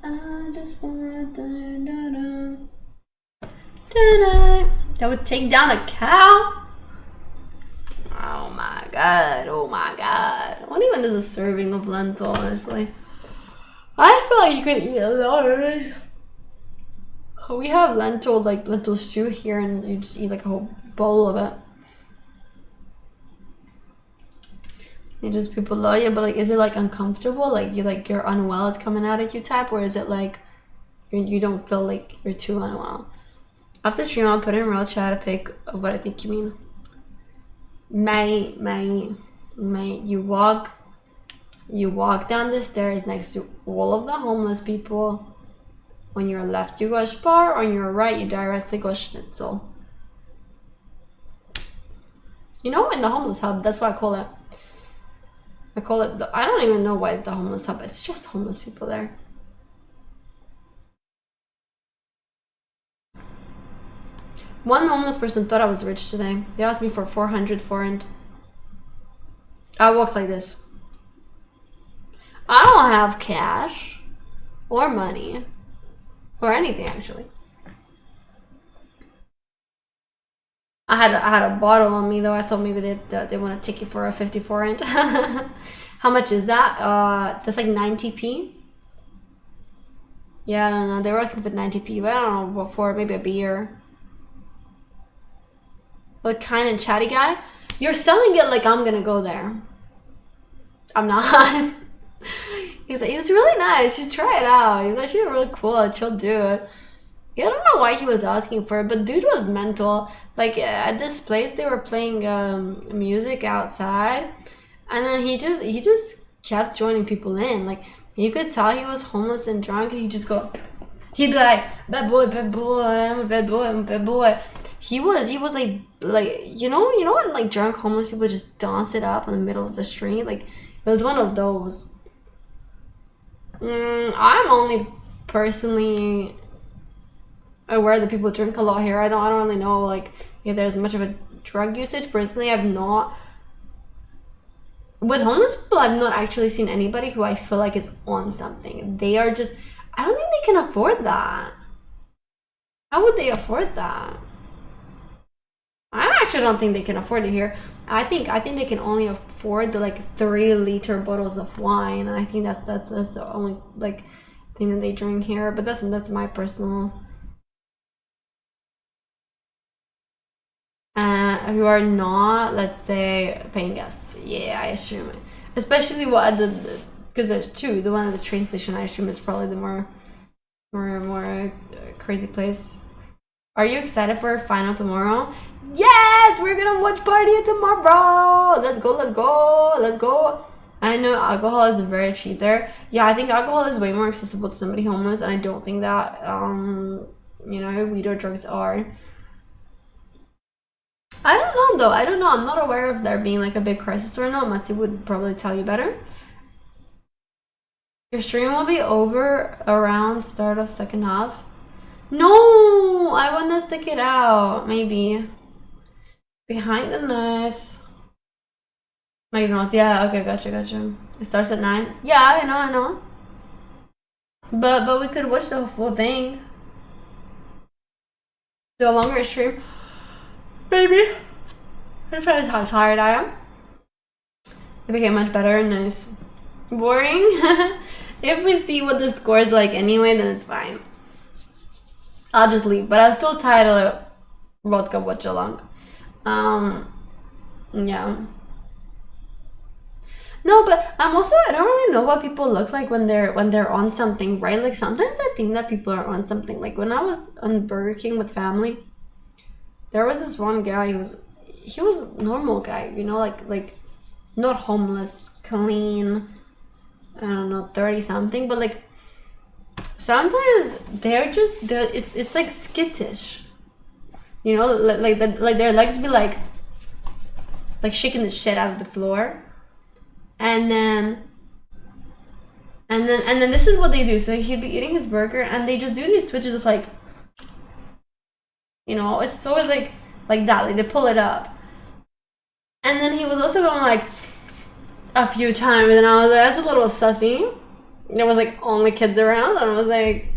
I just wanna tonight. That would take down a cow? Oh my god. What even is a serving of lentil, honestly? I feel like you could eat a lot. We have lentil stew here, and you just eat like a whole bowl of it. It just people love you, but like, is it like uncomfortable? Like you're unwell, it's coming out at you type, or is it like you don't feel like you're too unwell? After stream, I'll put in real chat a pic of what I think you mean. May, you walk down the stairs next to all of the homeless people. On your left, you go Spar. On your right, you directly go Schnitzel. You know, in the homeless hub, that's what I call it. I don't even know why it's the homeless hub. It's just homeless people there. One homeless person thought I was rich today. They asked me for 400 forint. I walk like this. I don't have cash or money or anything actually. I had a bottle on me though. I thought maybe they want to take you for a 50 forint. How much is that? That's like 90p. Yeah, I don't know. They were asking for 90p, but I don't know what for. Maybe a beer. What kind of chatty guy? You're selling it like I'm gonna go there. I'm not. He's like, it's really nice. You should try it out. He's actually a really cool, chill dude. Yeah, I don't know why he was asking for it, but dude was mental. Like at this place, they were playing music outside, and then he just kept joining people in. Like you could tell he was homeless and drunk, and he'd be like, bad boy, I'm a bad boy. he was like you know when like drunk homeless people just dance it up in the middle of the street, like it was one of those. I'm only personally aware that people drink a lot here. I don't really know like if there's much of a drug usage. Personally, I've not, with homeless people, I've not actually seen anybody who I feel like is on something. They are just, I don't think they can afford that. How would they afford that? I actually don't think they can afford it here. I think they can only afford the like 3-liter bottles of wine, and I think that's the only like thing that they drink here. But that's my personal. Who are not, let's say, paying guests. Yeah, I assume, especially what because there's two. The one at the train station, I assume, is probably the more crazy place. Are you excited for a final tomorrow? Yes, we're gonna watch party tomorrow. Let's go. I know alcohol is very cheap there. Yeah, I think alcohol is way more accessible to somebody homeless, and I don't think that weed or drugs are. I don't know though. I don't know. I'm not aware of there being like a big crisis or not. Matsi would probably tell you better. Your stream will be over around start of second half. No, I want to stick it out. Maybe behind the nice. McDonald's. Yeah. Okay. Gotcha. It starts at 9. Yeah, I know. But we could watch the full thing. Do a longer stream. Maybe. Depends how tired I am. It became much better. Nice. Boring. If we see what the score is like anyway, then it's fine. I'll just leave. But I'll still title it Vodka Watch Along. Yeah. No, but I don't really know what people look like when they're on something, right? Like sometimes I think that people are on something. Like when I was on Burger King with family, there was this one guy he was a normal guy, like not homeless, clean, I don't know, 30 something, but like sometimes it's like skittish, like their legs be like shaking the shit out of the floor, and then this is what they do. So he'd be eating his burger and they just do these twitches of like, it's always like that, like they pull it up. And then he was also going like a few times, and I was like, that's a little sussy. There was like only kids around, and I was like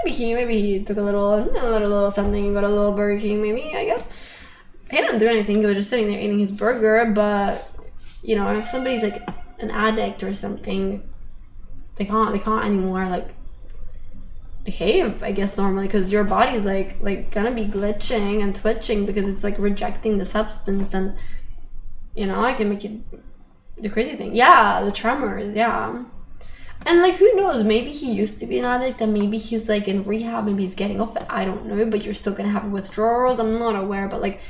maybe he took a little something, got a little Burger King, maybe, I guess. He didn't do anything, he was just sitting there eating his burger. But if somebody's like an addict or something, they can't anymore like behave, I guess, normally, because your body's like gonna be glitching and twitching because it's like rejecting the substance, and I can make you the crazy thing. Yeah, the tremors. Yeah. And like, who knows, maybe he used to be an addict and maybe he's like in rehab, maybe he's getting off it, I don't know. But you're still gonna have withdrawals. I'm not aware, but like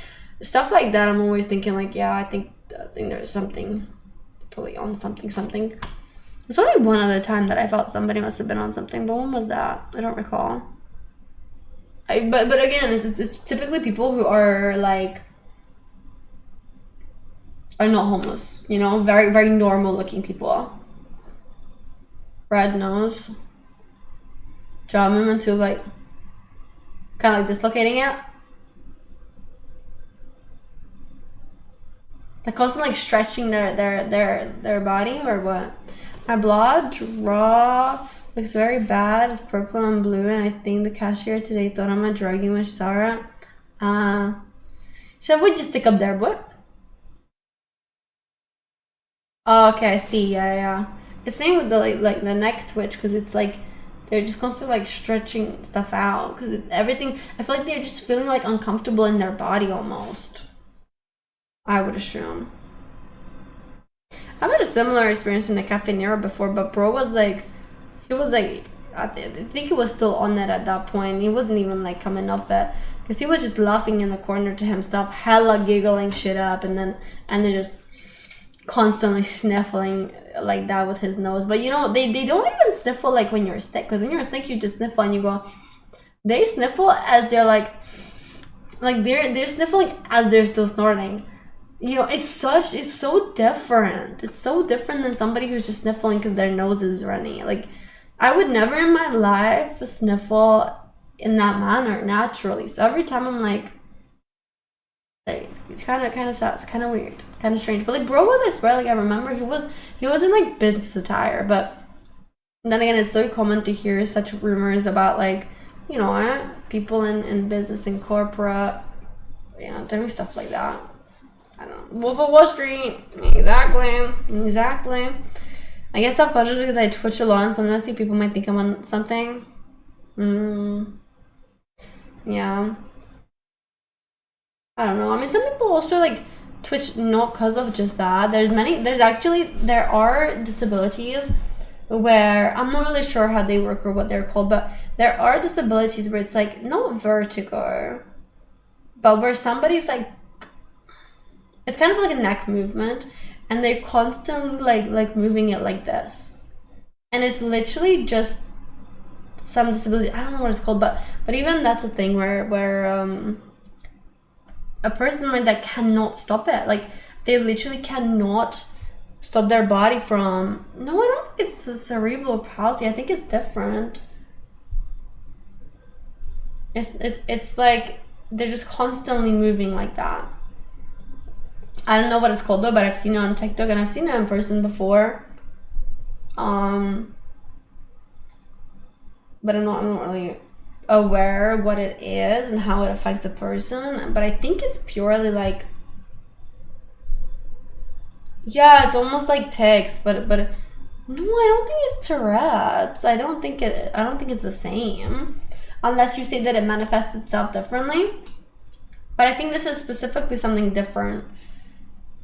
stuff like that, I'm always thinking like, yeah, I think there's something, probably on something. There's only one other time that I felt somebody must have been on something, but when was that? I don't recall. But again, it's typically people who are like, are not homeless, very, very normal looking people. Red nose. Jaw movement too, like, kind of like dislocating it. Like constantly like stretching their body, or what? My blood draw looks very bad. It's purple and blue, and I think the cashier today thought I'm a druggie when she saw it. So would you stick up there, what? Oh, okay, I see. Yeah. It's same with the like the neck twitch, because it's like they're just constantly like stretching stuff out, because everything. I feel like they're just feeling like uncomfortable in their body almost. I would assume. I've had a similar experience in the Cafe Nero before, but bro was like, I think he was still on it at that point. He wasn't even like coming off it, because he was just laughing in the corner to himself, hella giggling shit up, and then just constantly sniffling like that with his nose. But they don't even sniffle like when you're sick, because when you're sick you just sniffle and you go, They sniffle as they're like they're sniffling as they're still snorting. You know, it's so different. It's so different than somebody who's just sniffling because their nose is runny. Like, I would never in my life sniffle in that manner naturally. So every time I'm like it's kind of sad. It's kind of weird, kind of strange. But like, bro was, I swear, like I remember he was in like business attire. But then again, it's so common to hear such rumors about like, you know, people in business and corporate, you know, doing stuff like that. I don't know. Wolf of Wall Street. Exactly. I guess subconsciously because I twitch a lot, and sometimes I think people might think I'm on something. Yeah. I don't know. I mean, some people also like twitch not because of just that. There are disabilities where I'm not really sure how they work or what they're called, but there are disabilities where it's like not vertigo, but where somebody's like, it's kind of like a neck movement, and they're constantly like moving it like this, and it's literally just some disability. I don't know what it's called, but even that's a thing where a person like that cannot stop it. Like, they literally cannot stop their body from. No, I don't think it's the cerebral palsy. I think it's different. It's like they're just constantly moving like that. I don't know what it's called though, but I've seen it on TikTok and I've seen it in person before. But I'm not really aware what it is and how it affects a person. But I think it's purely like, yeah, it's almost like tics, but no, I don't think it's Tourette's. I don't think it's the same, unless you say that it manifests itself differently. But I think this is specifically something different.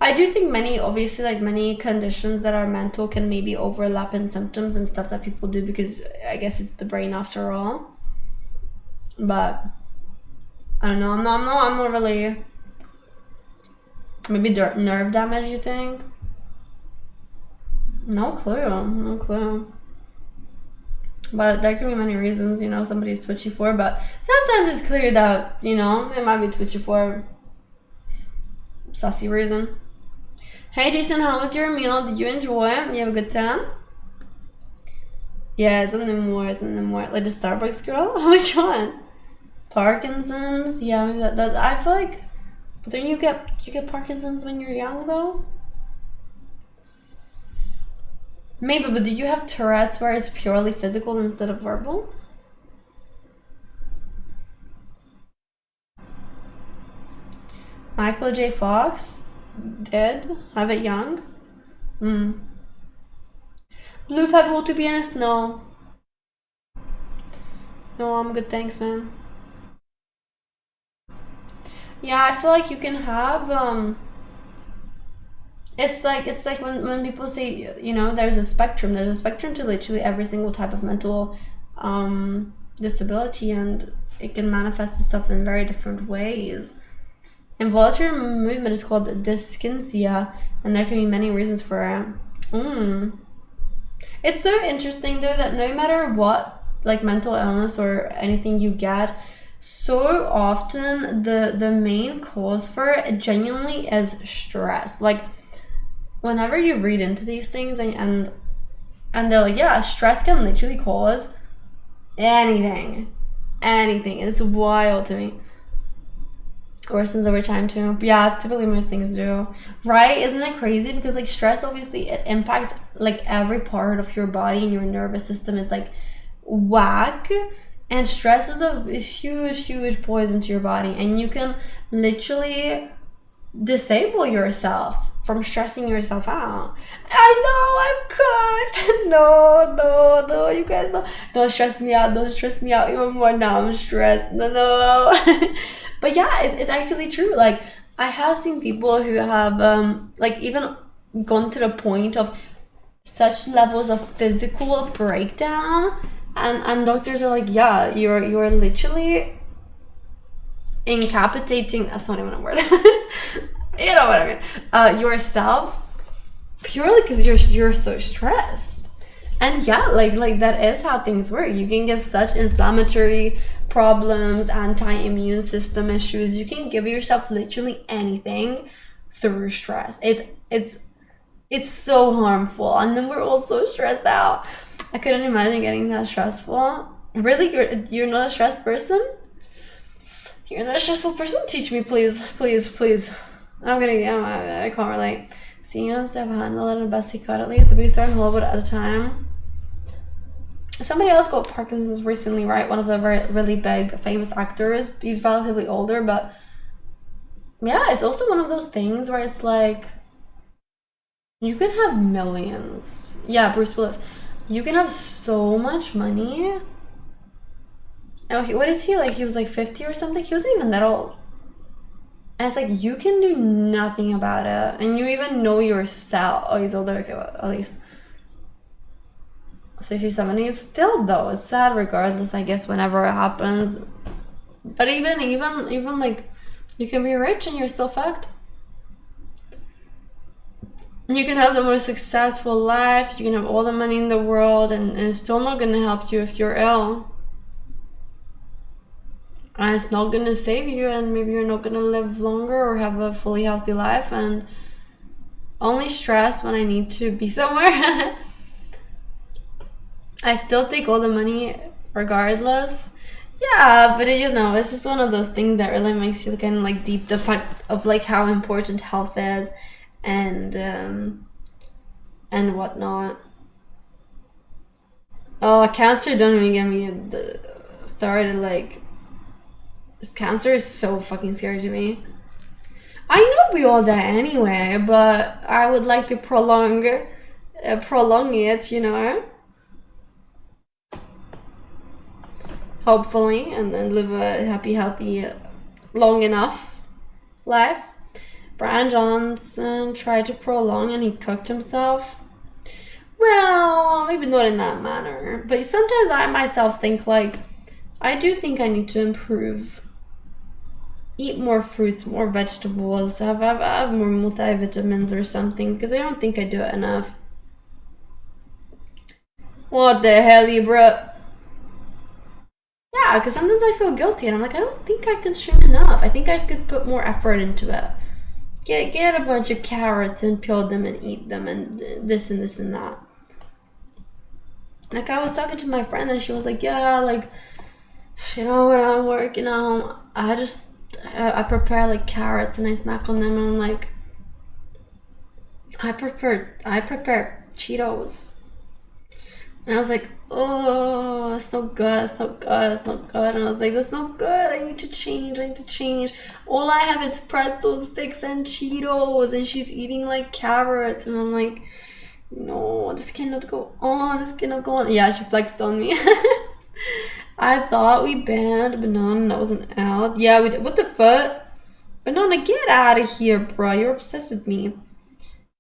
I do think many conditions that are mental can maybe overlap in symptoms and stuff that people do, because I guess it's the brain after all. But I don't know. I'm not really. Maybe nerve damage, you think? No clue. But there can be many reasons, you know, somebody's twitchy for. But sometimes it's clear that, you know, it might be twitchy for sussy reason. Hey Jason, how was your meal? Did you enjoy it? You have a good time? Yeah, something more. Like the Starbucks girl? Which one? Parkinson's? Yeah, that I feel like. But then you get Parkinson's when you're young though? Maybe, but do you have Tourette's where it's purely physical instead of verbal? Michael J. Fox did have it young. Blue Pebble, to be honest, no. No, I'm good, thanks, man. Yeah, I feel like you can have it's like when people say, you know, there's a spectrum to literally every single type of mental disability, and it can manifest itself in very different ways. Involuntary movement is called dyskinesia, and there can be many reasons for it. It's so interesting though that no matter what, like mental illness or anything you get, so often the main cause for it genuinely is stress. Like, whenever you read into these things and they're like, yeah, stress can literally cause anything. It's wild to me. Worsens over time too. But yeah, typically most things do. Right? Isn't it crazy? Because like stress, obviously it impacts like every part of your body, and your nervous system is like whack. And stress is a huge poison to your body, and you can literally disable yourself from stressing yourself out. I know, I'm cooked. No, you guys don't stress me out even more. Now I'm stressed. No. But yeah, it's actually true. Like, I have seen people who have like even gone to the point of such levels of physical breakdown, and doctors are like, yeah, you're literally incapacitating. That's not even a word. You know what I mean? Yourself, purely because you're so stressed. And yeah, like that is how things work. You can get such inflammatory problems, anti-immune system issues. You can give yourself literally anything through stress. It's so harmful, and then we're all so stressed out. I couldn't imagine getting that stressful. Really, you're not a stressed person? You're not a stressful person? Teach me, please, please, please. I can't relate. Seeing us have handled it and best he could, at least. We start a little bit at a time. Somebody else got Parkinson's recently, right? One of the really big, famous actors. He's relatively older, but yeah, it's also one of those things where it's like, you can have millions. Yeah, Bruce Willis. You can have so much money. Oh, what is he like? He was like 50 or something? He wasn't even that old. And it's like, you can do nothing about it. And you even know yourself. Oh, he's older. Okay, well, at least 60, 70. Still, though, it's sad regardless, I guess, whenever it happens. But even like, you can be rich and you're still fucked. You can have the most successful life, you can have all the money in the world, and it's still not going to help you if you're ill. And it's not going to save you, and maybe you're not going to live longer or have a fully healthy life, and only stress when I need to be somewhere. I still take all the money regardless. Yeah, but it's just one of those things that really makes you kind of like deep the fact of like how important health is. And whatnot. Oh, cancer, don't even get me started. Like, cancer is so fucking scary to me. I know we all die anyway, but I would like to prolong it, you know, hopefully, and then live a happy, healthy, long enough life. Brian Johnson tried to prolong and he cooked himself. Well, maybe not in that manner. But sometimes I myself think like, I do think I need to improve. Eat more fruits, more vegetables, have more multivitamins or something. Because I don't think I do it enough. What the hell, bro? Yeah, because sometimes I feel guilty and I'm like, I don't think I consume enough. I think I could put more effort into it. Get a bunch of carrots and peel them and eat them and this and this and that. Like, I was talking to my friend and she was like, yeah, like, you know, when I'm working at home, I prepare like carrots and I snack on them, and I'm like, I prepare Cheetos. And I was like, oh, it's not good, it's not good, it's not good. And I was like, that's not good, I need to change. All I have is pretzel sticks and Cheetos, and she's eating like carrots. And I'm like, no, this cannot go on. Yeah, she flexed on me. I thought we banned Banana, that wasn't out. Yeah, we did. What the fuck? Banana, get out of here, bro. You're obsessed with me.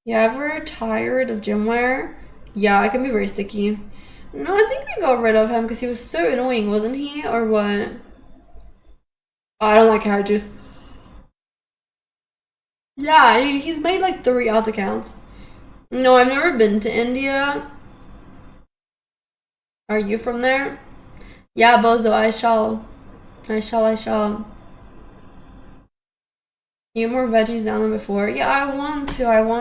You ever tired of gym wear? Yeah, I can be very sticky. No, I think we got rid of him because he was so annoying, wasn't he? Or what? I don't like carrot juice. Yeah, he's made like 3 alt accounts. No, I've never been to India. Are you from there? Yeah, Bozo, I shall. Eat more veggies now than before. Yeah, I want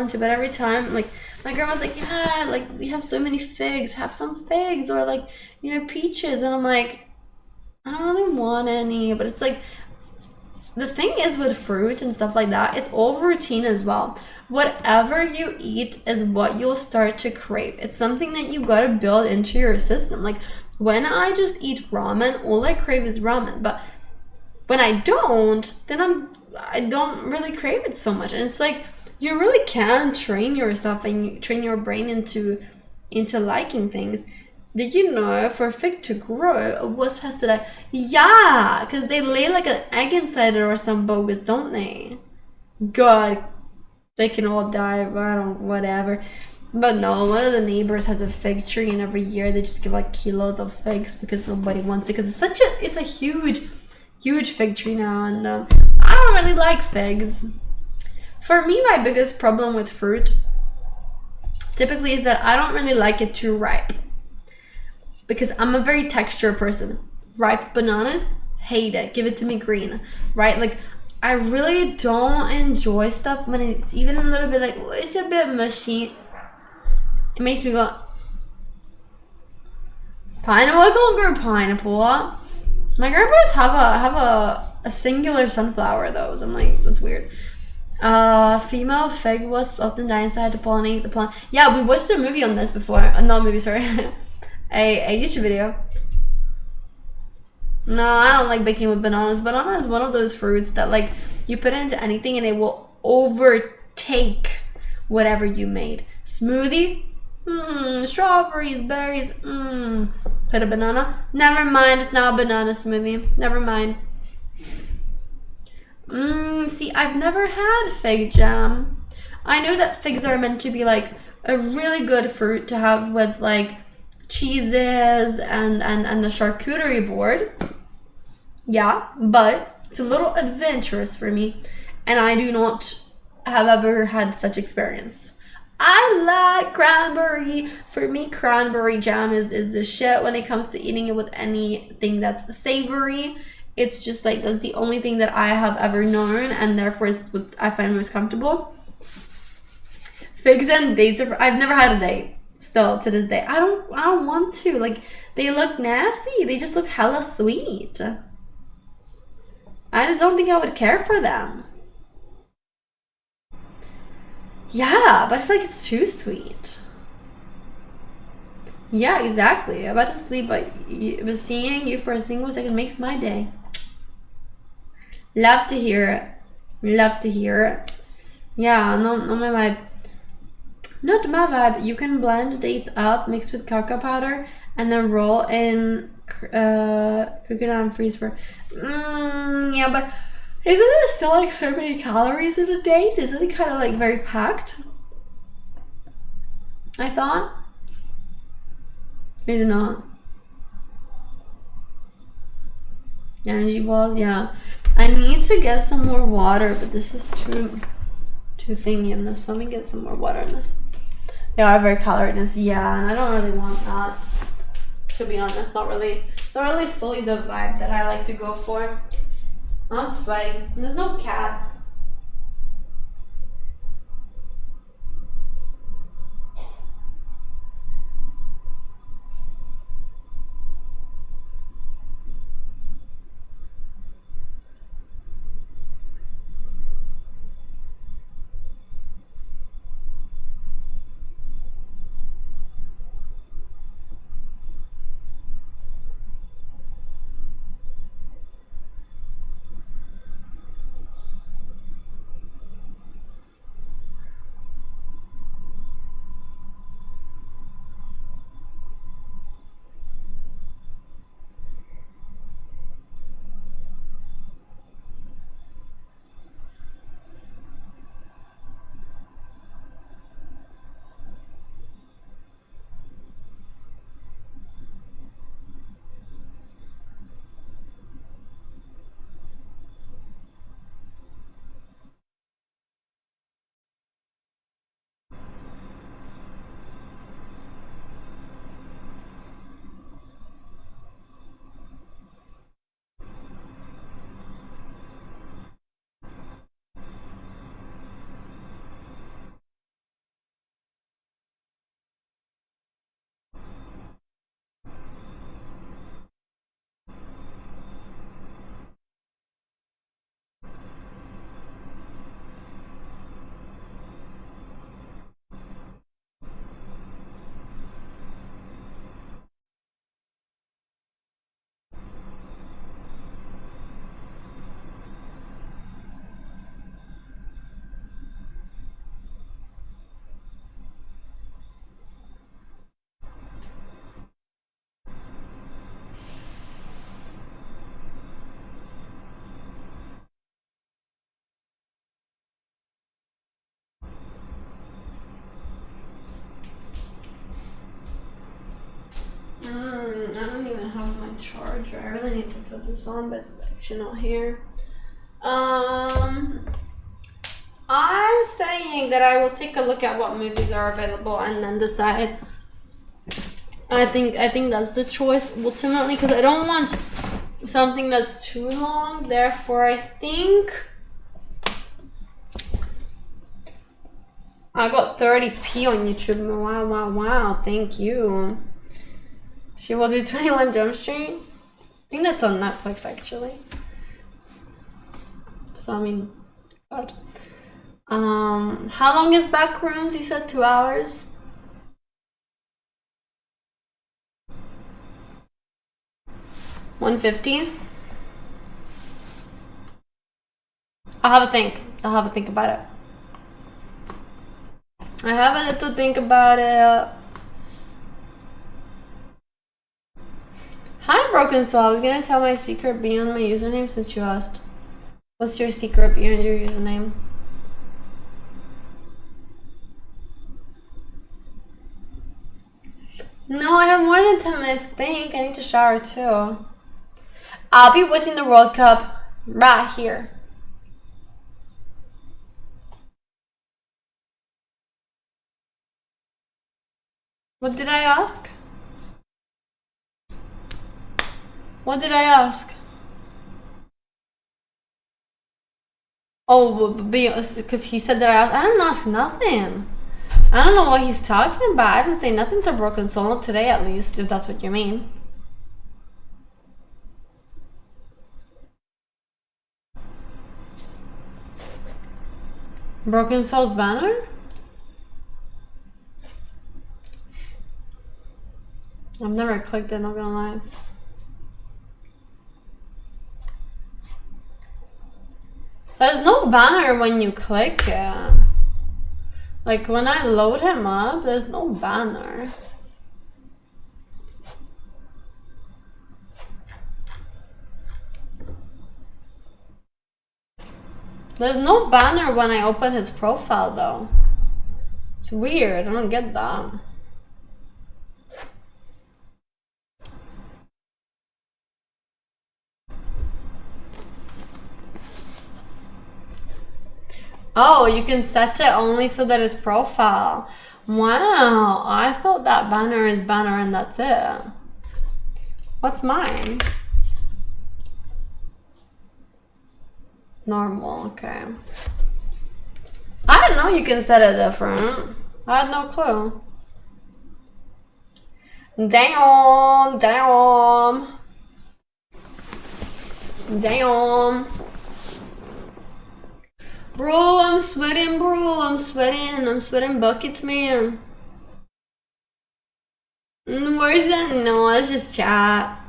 to, but every time, like, my grandma's like, yeah, like, we have so many figs, have some figs, or like, you know, peaches, and I'm like, I don't really want any. But it's like, the thing is with fruit and stuff like that, it's all routine as well. Whatever you eat is what you'll start to crave. It's something that you gotta build into your system. Like, when I just eat ramen, all I crave is ramen. But when I don't, then I don't really crave it so much. And it's like, you really can train yourself and you train your brain into liking things. Did you know for a fig to grow, what has to die? Yeah, because they lay like an egg inside it or some bogus, don't they? God, they can all die, whatever. But no, one of the neighbors has a fig tree, and every year they just give like kilos of figs because nobody wants it. Because it's a huge fig tree now, and I don't really like figs. For me, my biggest problem with fruit typically is that I don't really like it too ripe. because I'm a very texture person. Ripe bananas, hate it. Give it to me green, right? Like, I really don't enjoy stuff when it's even a little bit like, it's a bit mushy. It makes me go, pineapple. I call girl pineapple. My grandparents have a singular sunflower though, so I'm like, that's weird. Female fig wasp often die inside to pollinate the plant. Yeah, we watched a movie on this before. Not a movie, sorry. a YouTube video. No, I don't like baking with bananas. Banana is one of those fruits that like you put it into anything and it will overtake whatever you made. Smoothie, strawberries, berries, put a banana. Never mind, it's now a banana smoothie. Never mind. See, I've never had fig jam. I know that figs are meant to be like a really good fruit to have with like cheeses and the charcuterie board. Yeah, but it's a little adventurous for me, and I do not have ever had such experience. I like cranberry. For me, cranberry jam is the shit when it comes to eating it with anything that's savory. It's just like, that's the only thing that I have ever known, and therefore it's what I find most comfortable. Figs and dates I've never had a date. Still to this day, I don't want to. Like, they look nasty. They just look hella sweet. I just don't think I would care for them. Yeah, but I feel like it's too sweet. Yeah, exactly. I'm about to sleep, but seeing you for a single second makes my day. Love to hear it. Love to hear it. Yeah, no my vibe. Not my vibe. You can blend dates up, mix with cocoa powder, and then roll in, cook it down, freeze for. Yeah, but isn't it still like so many calories in a date? Isn't it kind of like very packed? I thought. Is it not? Energy balls, yeah. I need to get some more water, but this is too thingy in this. Let me get some more water in this. Yeah, very calorie-dense. Yeah, and I don't really want that. To be honest, not really fully the vibe that I like to go for. I'm sweating. There's no cats. I don't even have my charger. I really need to put this on, but it's actually not here. I'm saying that I will take a look at what movies are available and then decide I think that's the choice ultimately, because I don't want something that's too long. Therefore, I think I got 30p on YouTube. Wow, thank you. She will do 21 Jump Street. I think that's on Netflix actually. So I mean, God. How long is Backrooms? You said 2 hours. $150. I'll have a think about it. I have a little think about it. Hi, Broken Soul. I was gonna tell my secret beyond my username since you asked. What's your secret beyond your username? No, I have more than 10 minutes to think. I need to shower too. I'll be watching the World Cup right here. What did I ask? What did I ask? Oh, because he said that I didn't ask nothing. I don't know what he's talking about. I didn't say nothing to Broken Soul, not today at least, if that's what you mean. Broken Soul's banner? I've never clicked it, not gonna lie. There's no banner when you click it. Like when I load him up, there's no banner. There's no banner when I open his profile though. It's weird, I don't get that. Oh, you can set it only so that it's profile. Wow, I thought that banner is banner and that's it. What's mine? Normal, okay. I didn't know you can set it different. I had no clue. Damn. Bro, I'm sweating, I'm sweating buckets, man. Where's that? No, let's just chat.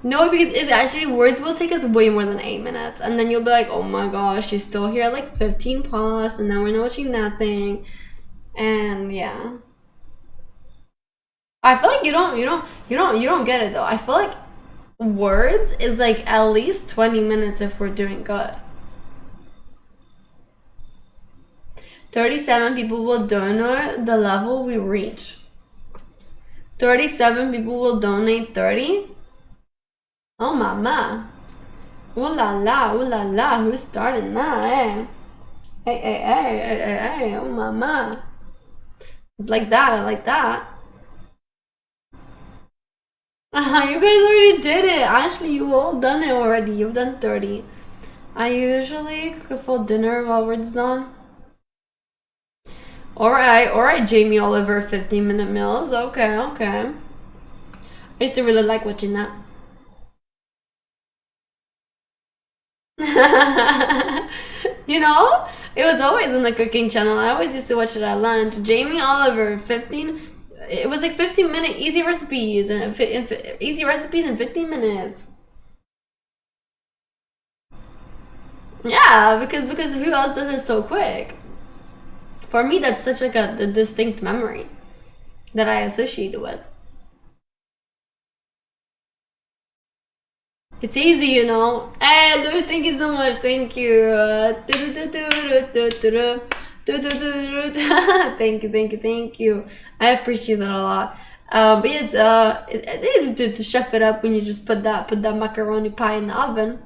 No, because it's actually, words will take us way more than 8 minutes. And then you'll be like, oh my gosh, she's still here at like 15 past and now we're not watching nothing. And yeah. I feel like you don't get it though. I feel like words is like at least 20 minutes if we're doing good. 37 people will donate the level we reach. 37 people will donate 30. Oh mama. Ooh la la, who's starting that, eh? Hey, oh mama. Like that, I like that. You guys already did it. Ashley, you all done it already. You've done 30. I usually cook a full dinner while we're done. Alright, Jamie Oliver 15-minute meals. Okay. I used to really like watching that. You know, it was always in the cooking channel. I always used to watch it at lunch. Jamie Oliver, 15. It was like 15-minute easy recipes and easy recipes in 15 minutes. Yeah, because who else does it so quick? For me, that's such like a distinct memory that I associate with. It's easy, you know. Hey, Louis, thank you so much. Thank you. Thank you. I appreciate that a lot. But it's easy to chef it up when you just put that macaroni pie in the oven.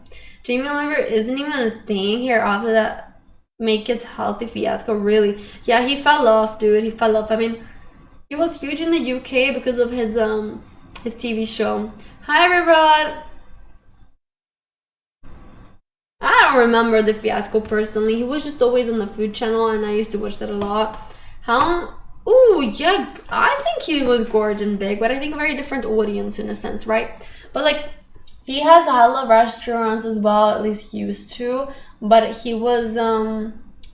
Jamie Oliver isn't even a thing here after that Make It Healthy fiasco. Really? Yeah, he fell off, dude. He fell off. I mean, He was huge in the UK because of his TV show. Hi, everyone. I don't remember the fiasco personally. He was just always on the food channel, and I used to watch that a lot. How? Oh yeah, I think he was Gordon Big, but I think a very different audience in a sense, right? But like, he has hella restaurants as well, at least used to. But he was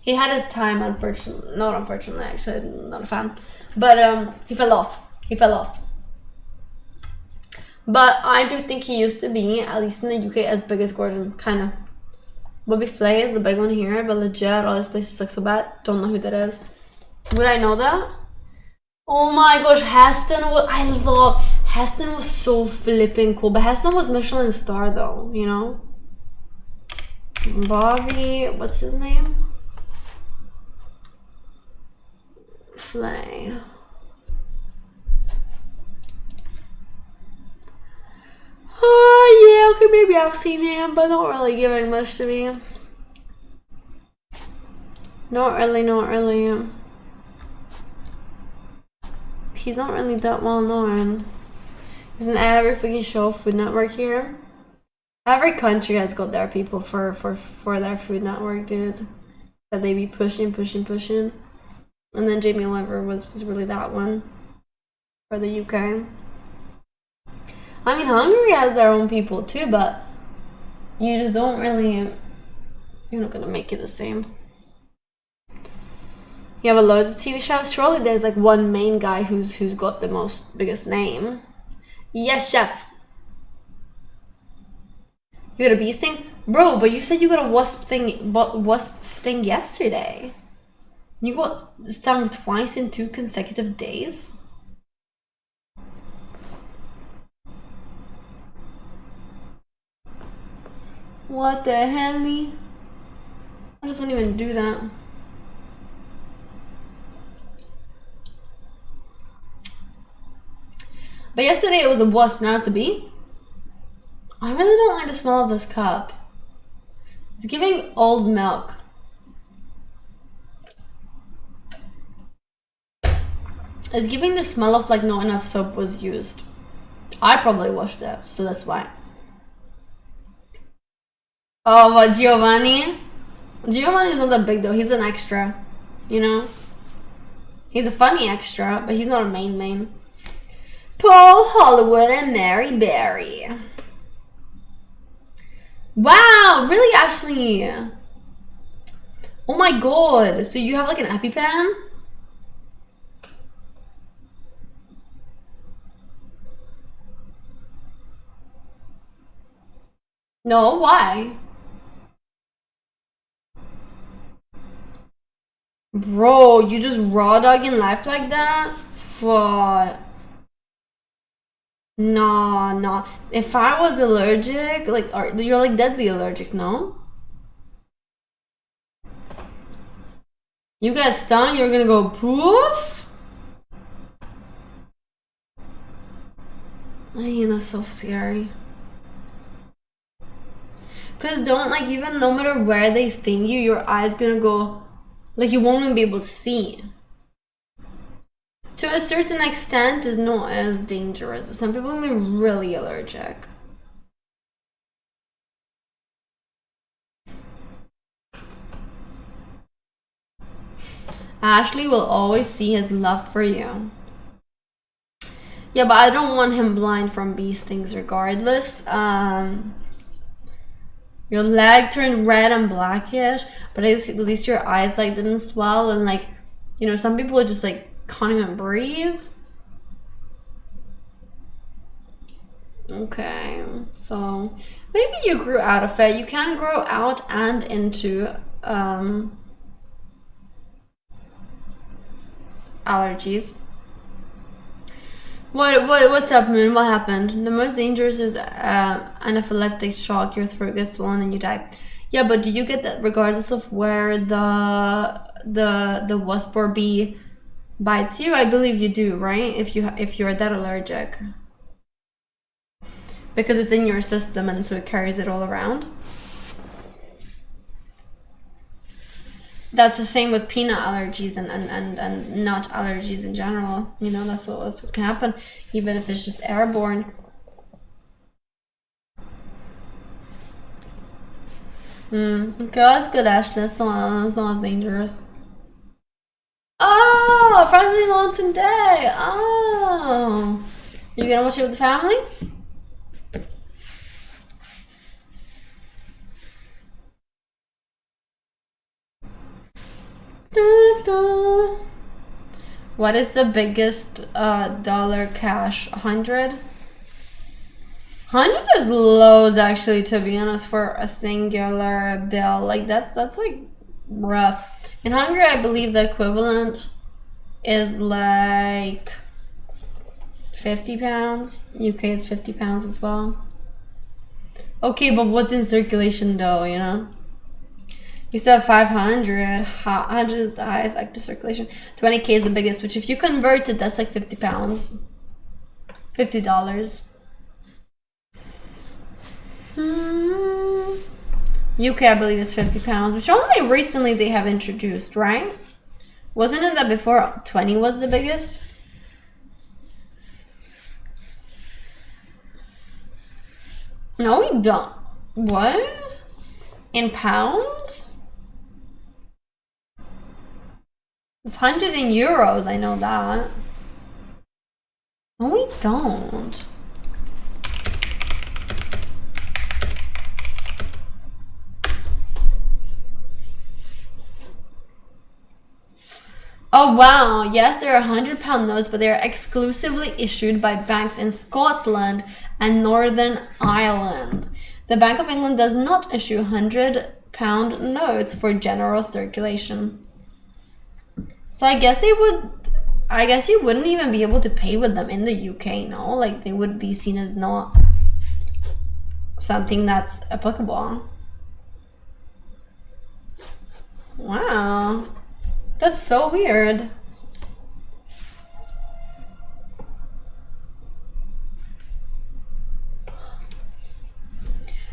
he had his time, unfortunately. Not unfortunately, actually, I'm not a fan. But he fell off. He fell off. But I do think he used to be, at least in the UK, as big as Gordon, kind of. Bobby Flay is the big one here, but legit, all this places suck so bad. Don't know who that is. Would I know that? Oh my gosh, Heston was, I love, Heston was so flipping cool, but Heston was Michelin star though, you know? Bobby, what's his name? Flay. Oh yeah, okay, maybe I've seen him, but not really giving much to me. Not really. He's not really that well known. He's in every freaking show, Food Network here. Every country has got their people for their Food Network, dude. That they be pushing. And then Jamie Oliver was really that one for the UK. I mean, Hungary has their own people too, but you just don't really, you're not gonna make it the same. You have loads of TV shows. Surely there's like one main guy who's got the biggest name. Yes, chef. You got a bee sting, bro? But you said you got a wasp sting yesterday. You got stung twice in 2 consecutive days. What the hell? I just wouldn't even do that. But yesterday it was a wasp, now it's a bee. I really don't like the smell of this cup. It's giving old milk. It's giving the smell of like not enough soap was used. I probably washed it, so that's why. Oh, what, Giovanni? Giovanni's not that big though, he's an extra, you know? He's a funny extra, but he's not a main. Paul Hollywood and Mary Berry. Wow, really, Ashley? Oh my god, so you have like an EpiPen? No, why? Bro, you just raw dogging life like that? Fuck. No. If I was allergic, like, you're like deadly allergic, no? You get stung, you're gonna go poof? I mean, that's so scary. Cause don't, like, even no matter where they sting you, your eye's gonna go, like, you won't even be able to see. To a certain extent, is not as dangerous, but some people can be really allergic. Ashley will always see his love for you. Yeah, but I don't want him blind from bee stings regardless. Your leg turned red and blackish, but at least your eyes like didn't swell, and like, you know, some people just like can't even breathe. Okay, so maybe you grew out of it. You can grow out and into allergies. What's up, Moon? What happened? The most dangerous is anaphylactic shock. Your throat gets swollen and you die. Yeah, but do you get that regardless of where the wasp or bee bites you? I believe you do, right? If you're that allergic, because it's in your system and so it carries it all around. That's the same with peanut allergies and nut allergies in general. You know, that's what can happen, even if it's just airborne. Okay, that's good, Ashley. It's not as dangerous. Oh, Friday Mountain Day. Oh, you gonna watch it with the family? What is the biggest dollar cash? 100? 100 is loads, actually, to be honest, for a singular bill. Like, that's like rough. In Hungary, I believe the equivalent is like 50 pounds. UK is 50 pounds as well. Okay, but what's in circulation though, you know? You said 500. 100 is the highest active circulation. 20k is the biggest, which if you convert it, that's like 50 pounds. $50. UK, I believe, is 50 pounds, which only recently they have introduced, right? Wasn't it that before 20 was the biggest? No, we don't. What? In pounds? It's 100 in euros, I know that. No, we don't. Oh wow, yes, there are 100-pound notes, but they are exclusively issued by banks in Scotland and Northern Ireland. The Bank of England does not issue 100-pound notes for general circulation. So I guess you wouldn't even be able to pay with them in the UK, no? Like, they would be seen as not something that's applicable. Wow. That's so weird.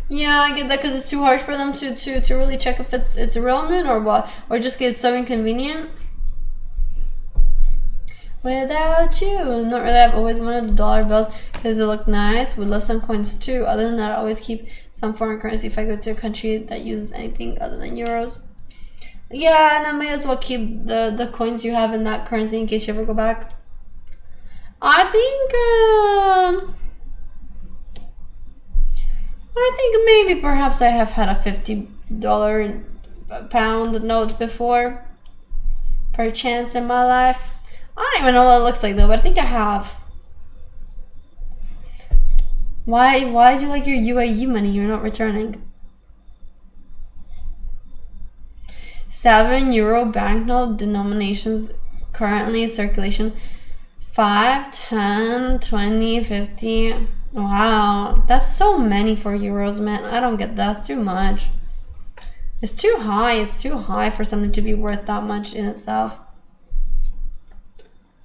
Yeah, I get that, because it's too hard for them to really check if it's a real moon or what, or just because it's so inconvenient. Without you, not really. I've always wanted dollar bills because they look nice. Would love some coins too. Other than that, I always keep some foreign currency if I go to a country that uses anything other than euros. Yeah, and I may as well keep the coins you have in that currency in case you ever go back. I think maybe perhaps I have had a $50 pound note before, per chance in my life. I don't even know what it looks like though, but I think I have. Why do you like your UAE money you're not returning? €7 banknote denominations currently in circulation. 5, 10, 20, 50. Wow, that's so many for euros, man. I don't get that. That's too much. It's too high. It's too high for something to be worth that much in itself.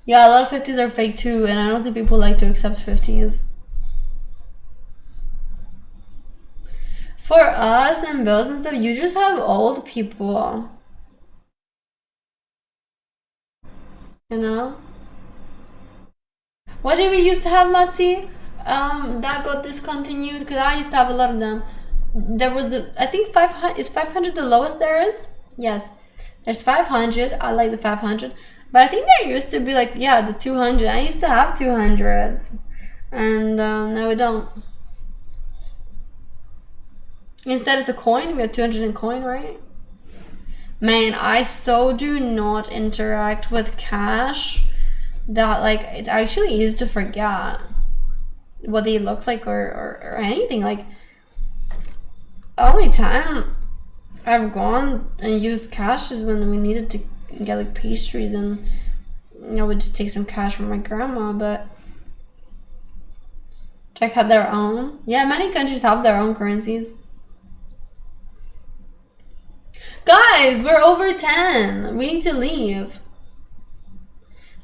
Yeah, a lot of 50s are fake too, and I don't think people like to accept 50s. For us and bills and stuff, you just have old people. You know? What did we used to have, Matzi? That got discontinued, because I used to have a lot of them. There was I think 500, is 500 the lowest there is? Yes. There's 500, I like the 500. But I think there used to be like, yeah, the 200. I used to have 200s. And now we don't. Instead it's a coin. We have 200 in coin, right? Man, I so do not interact with cash that like it's actually easy to forget what they look like or anything. Like, only time I've gone and used cash is when we needed to get like pastries, and you know, we'd just take some cash from my grandma. But Czech had their own. Yeah, many countries have their own currencies. Guys, we're over 10. We need to leave.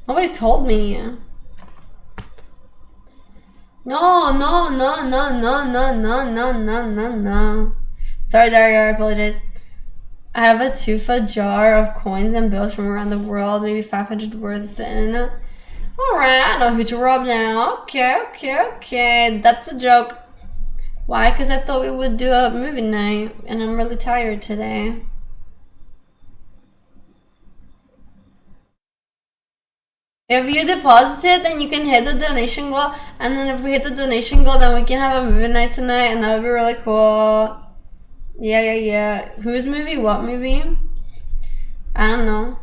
Nobody told me. No. Sorry, Dario, I apologize. I have a tufa jar of coins and bills from around the world, maybe 500 worth in it. Alright, I know who to rob now. Okay. That's a joke. Why? Because I thought we would do a movie night, and I'm really tired today. If you deposit it, then you can hit the donation goal, and then if we hit the donation goal, then we can have a movie night tonight, and that would be really cool. Yeah. Whose movie? What movie? I don't know.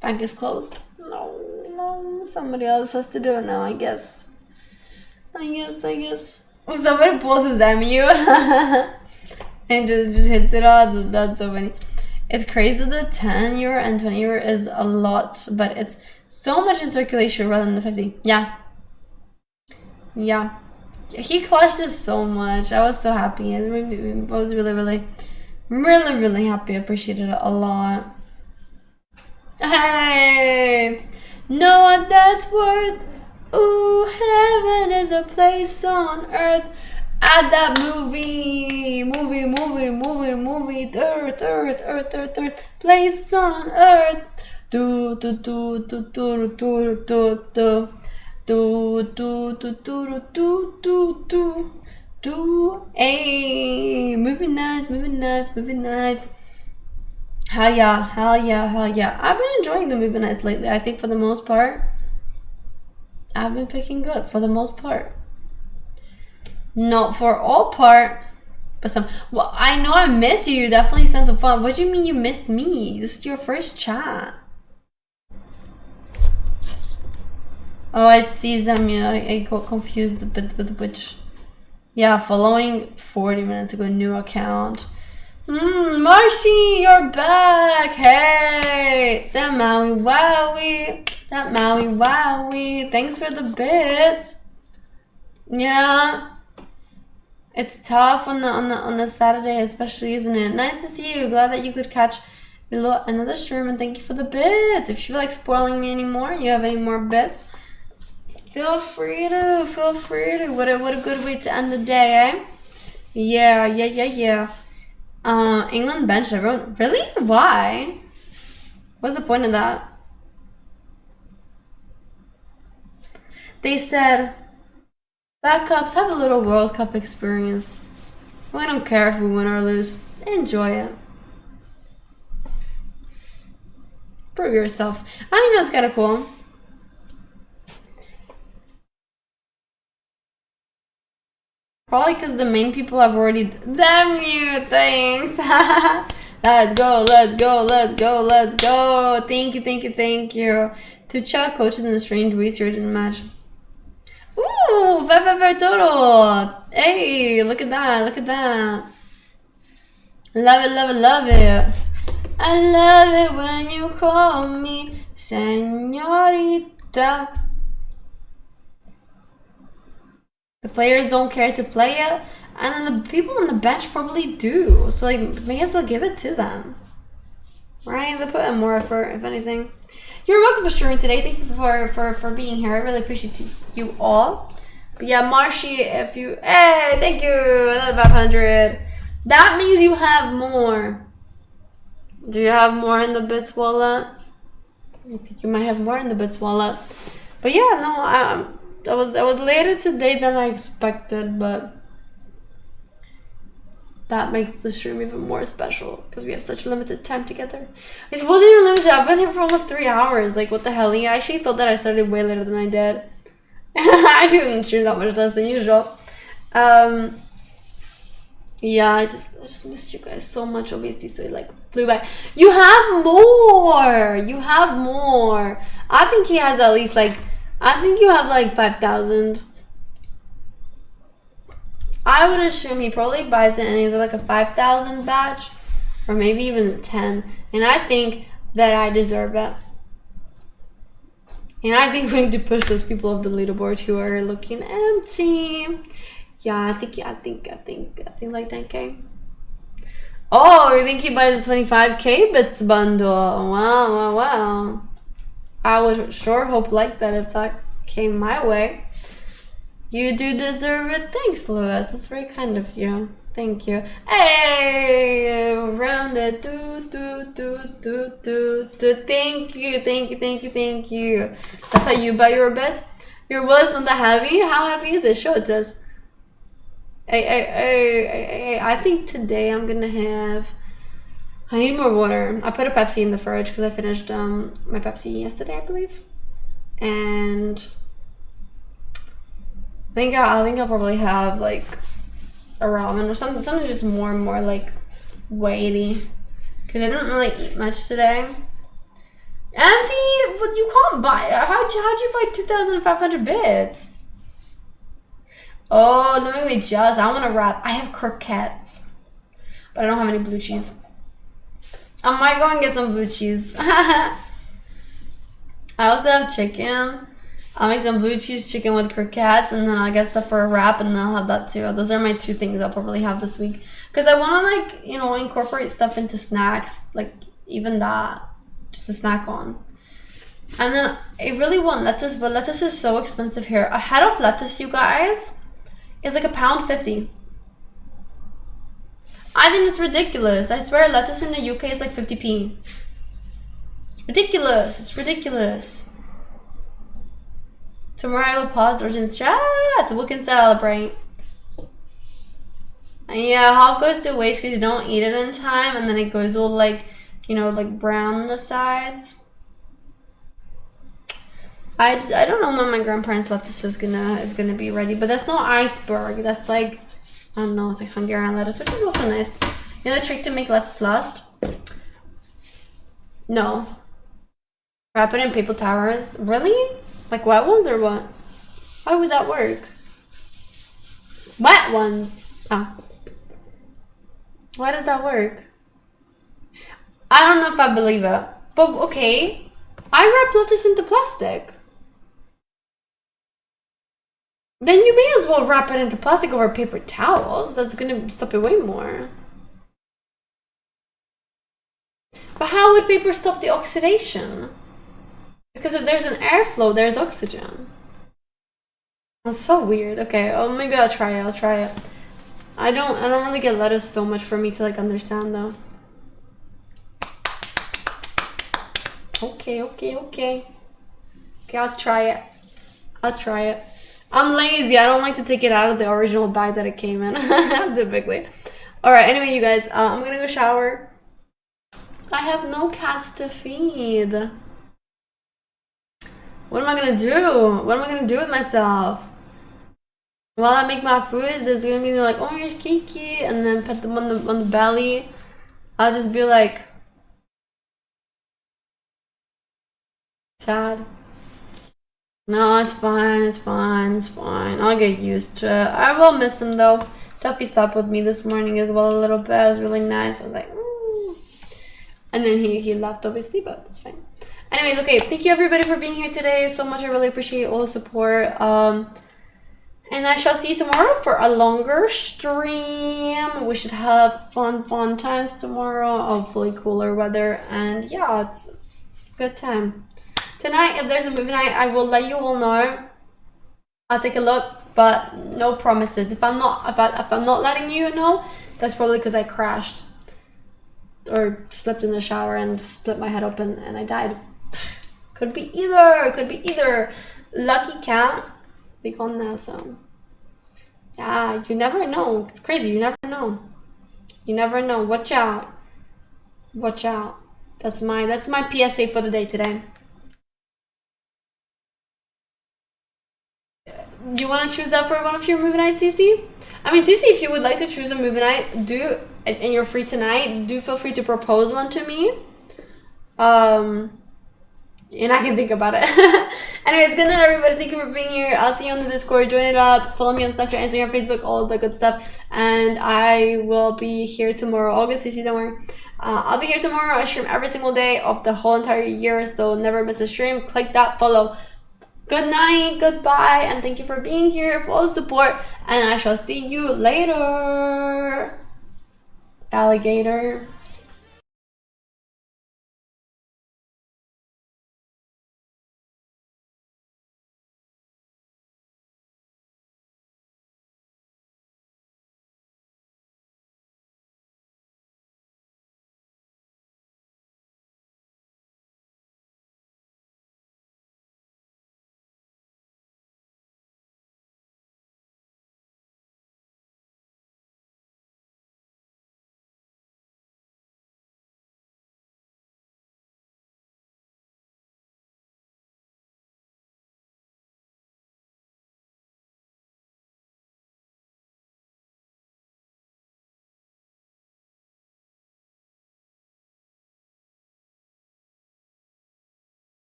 Bank is closed. No. Somebody else has to do it now, I guess. Somebody pulls his MU and just hits it all. That's so funny. It's crazy that 10 euro and 20 euro is a lot, but it's so much in circulation rather than the 50. Yeah. He clutched us so much. I was so happy. I was really happy. I appreciated it a lot. Hey! Know what that's worth? Ooh, heaven is a place on earth. Add that movie. Earth. Place on earth. Do. Hey, movie nights. Hell yeah. I've been enjoying the movie nights lately. I think for the most part, I've been picking good for the most part. Not for all part, but some. Well, I know I miss you. Definitely sense of fun. What do you mean you missed me? This is your first chat. Oh, I see them. Yeah, I got confused a bit with which. Yeah, following 40 minutes ago, new account. Marshy, you're back. Hey, that Maui Wowie. Thanks for the bits. Yeah, it's tough on the Saturday, especially, isn't it? Nice to see you. Glad that you could catch another stream, and thank you for the bits. If you feel like spoiling me anymore, you have any more bits, feel free to. What a good way to end the day, eh? Yeah. England benched everyone. Really? Why? What's the point of that? They said backups have a little World Cup experience. We don't care if we win or lose. Enjoy it. Prove yourself. I think that's kind of cool. Probably because the main people have already. Damn you! Thanks. Let's go. Thank you. To Chuck, coaches in the strange resurgent match. Ooh, very total. Hey, look at that. Love it. I love it when you call me señorita. The players don't care to play it, and then the people on the bench probably do. So like, may as well give it to them, right? They put in more effort, if anything. You're welcome for streaming today. Thank you for being here. I really appreciate you all. But yeah, Marshy, if you, hey, thank you, another 500. That means you have more. Do you have more in the bits wallet? I think you might have more in the bits wallet. But yeah, no, I was later today than I expected, but that makes the stream even more special because we have such limited time together. It wasn't even limited. I've been here for almost 3 hours. Like, what the hell? I actually thought that I started way later than I did. I didn't stream that much less than usual. Yeah, I just missed you guys so much, obviously, so it like flew by. You have more. I think he has at least like, I think you have like 5,000. I would assume he probably buys it in either like a 5,000 batch or maybe even 10. And I think that I deserve it. And I think we need to push those people off the leaderboard who are looking empty. Yeah, I think like 10K. Oh, you think he buys a 25K bits bundle? Wow. I would sure hope like that if that came my way. You do deserve it. Thanks, Louis. That's very kind of you. Thank you. Hey, round it. Thank you, thank you, thank you, thank you. That's how you buy your bed? Your wallet's not that heavy? How heavy is it? Show it to us. I think today I'm gonna have... I need more water. I put a Pepsi in the fridge because I finished my Pepsi yesterday, I believe. And I think I'll probably have like a ramen or something just more and more like weighty. Because I didn't really eat much today. Empty? But you can't buy. How'd you buy 2,500 bits? Oh, don't make me jealous. I want to wrap. I have croquettes, but I don't have any blue cheese. I might go and get some blue cheese. I also have chicken. I'll make some blue cheese chicken with croquettes, and then I'll get stuff for a wrap, and then I'll have that too. Those are my 2 things I'll probably have this week. Because I want to, like, you know, incorporate stuff into snacks, like even that, just to snack on. And then I really want lettuce, but lettuce is so expensive here. A head of lettuce, you guys, is like £1.50. I think it's ridiculous. I swear lettuce in the UK is like 50p. It's ridiculous. It's ridiculous. Tomorrow I will pause Origins chat so we can celebrate. And yeah, half goes to waste because you don't eat it in time, and then it goes all like, you know, like brown on the sides. I don't know when my grandparents' lettuce is gonna be ready, but that's not iceberg. That's like, I don't know, it's like Hungarian lettuce, which is also nice. You know the trick to make lettuce last? No. Wrap it in paper towels. Really? Like wet ones or what? Why would that work? Wet ones? Oh. Why does that work? I don't know if I believe it. But okay. I wrap lettuce into plastic. Then you may as well wrap it into plastic over paper towels. That's gonna stop it way more. But how would paper stop the oxidation? Because if there's an airflow, there's oxygen. That's so weird. Okay, oh maybe I'll try it. I don't really get lettuce so much for me to like understand though. Okay, I'll try it. I'm lazy. I don't like to take it out of the original bag that it came in, typically. Alright, anyway, you guys, I'm gonna go shower. I have no cats to feed. What am I gonna do? What am I gonna do with myself? While I make my food, there's gonna be like, oh, here's Kiki, and then pet them on the belly. I'll just be like, sad. No, it's fine. I'll get used to it. I will miss him though. Duffy slept with me this morning as well a little bit. It was really nice. I was like, and then he left obviously, but that's fine. Anyways, okay, thank you everybody for being here today so much. I really appreciate all the support. And I shall see you tomorrow for a longer stream. We should have fun times tomorrow. Hopefully cooler weather, and yeah, it's a good time. Tonight, if there's a movie night, I will let you all know. I'll take a look, but no promises. If I'm not letting you know, that's probably because I crashed or slipped in the shower and split my head open and I died. Could be either. Lucky cat. They gone now, so yeah, you never know. It's crazy. You never know. Watch out. That's my PSA for the day today. You want to choose that for one of your movie nights, Cece? I mean, Cece, if you would like to choose a movie night, and you're free tonight, do feel free to propose one to me. And I can think about it. Anyways, good night, everybody. Thank you for being here. I'll see you on the Discord. Join it up. Follow me on Snapchat, Instagram, Facebook, all of the good stuff. And I will be here tomorrow. August, Cece, don't worry. I'll be here tomorrow. I stream every single day of the whole entire year, so never miss a stream. Click that follow. Good night, goodbye, and thank you for being here, for all the support, and I shall see you later, alligator.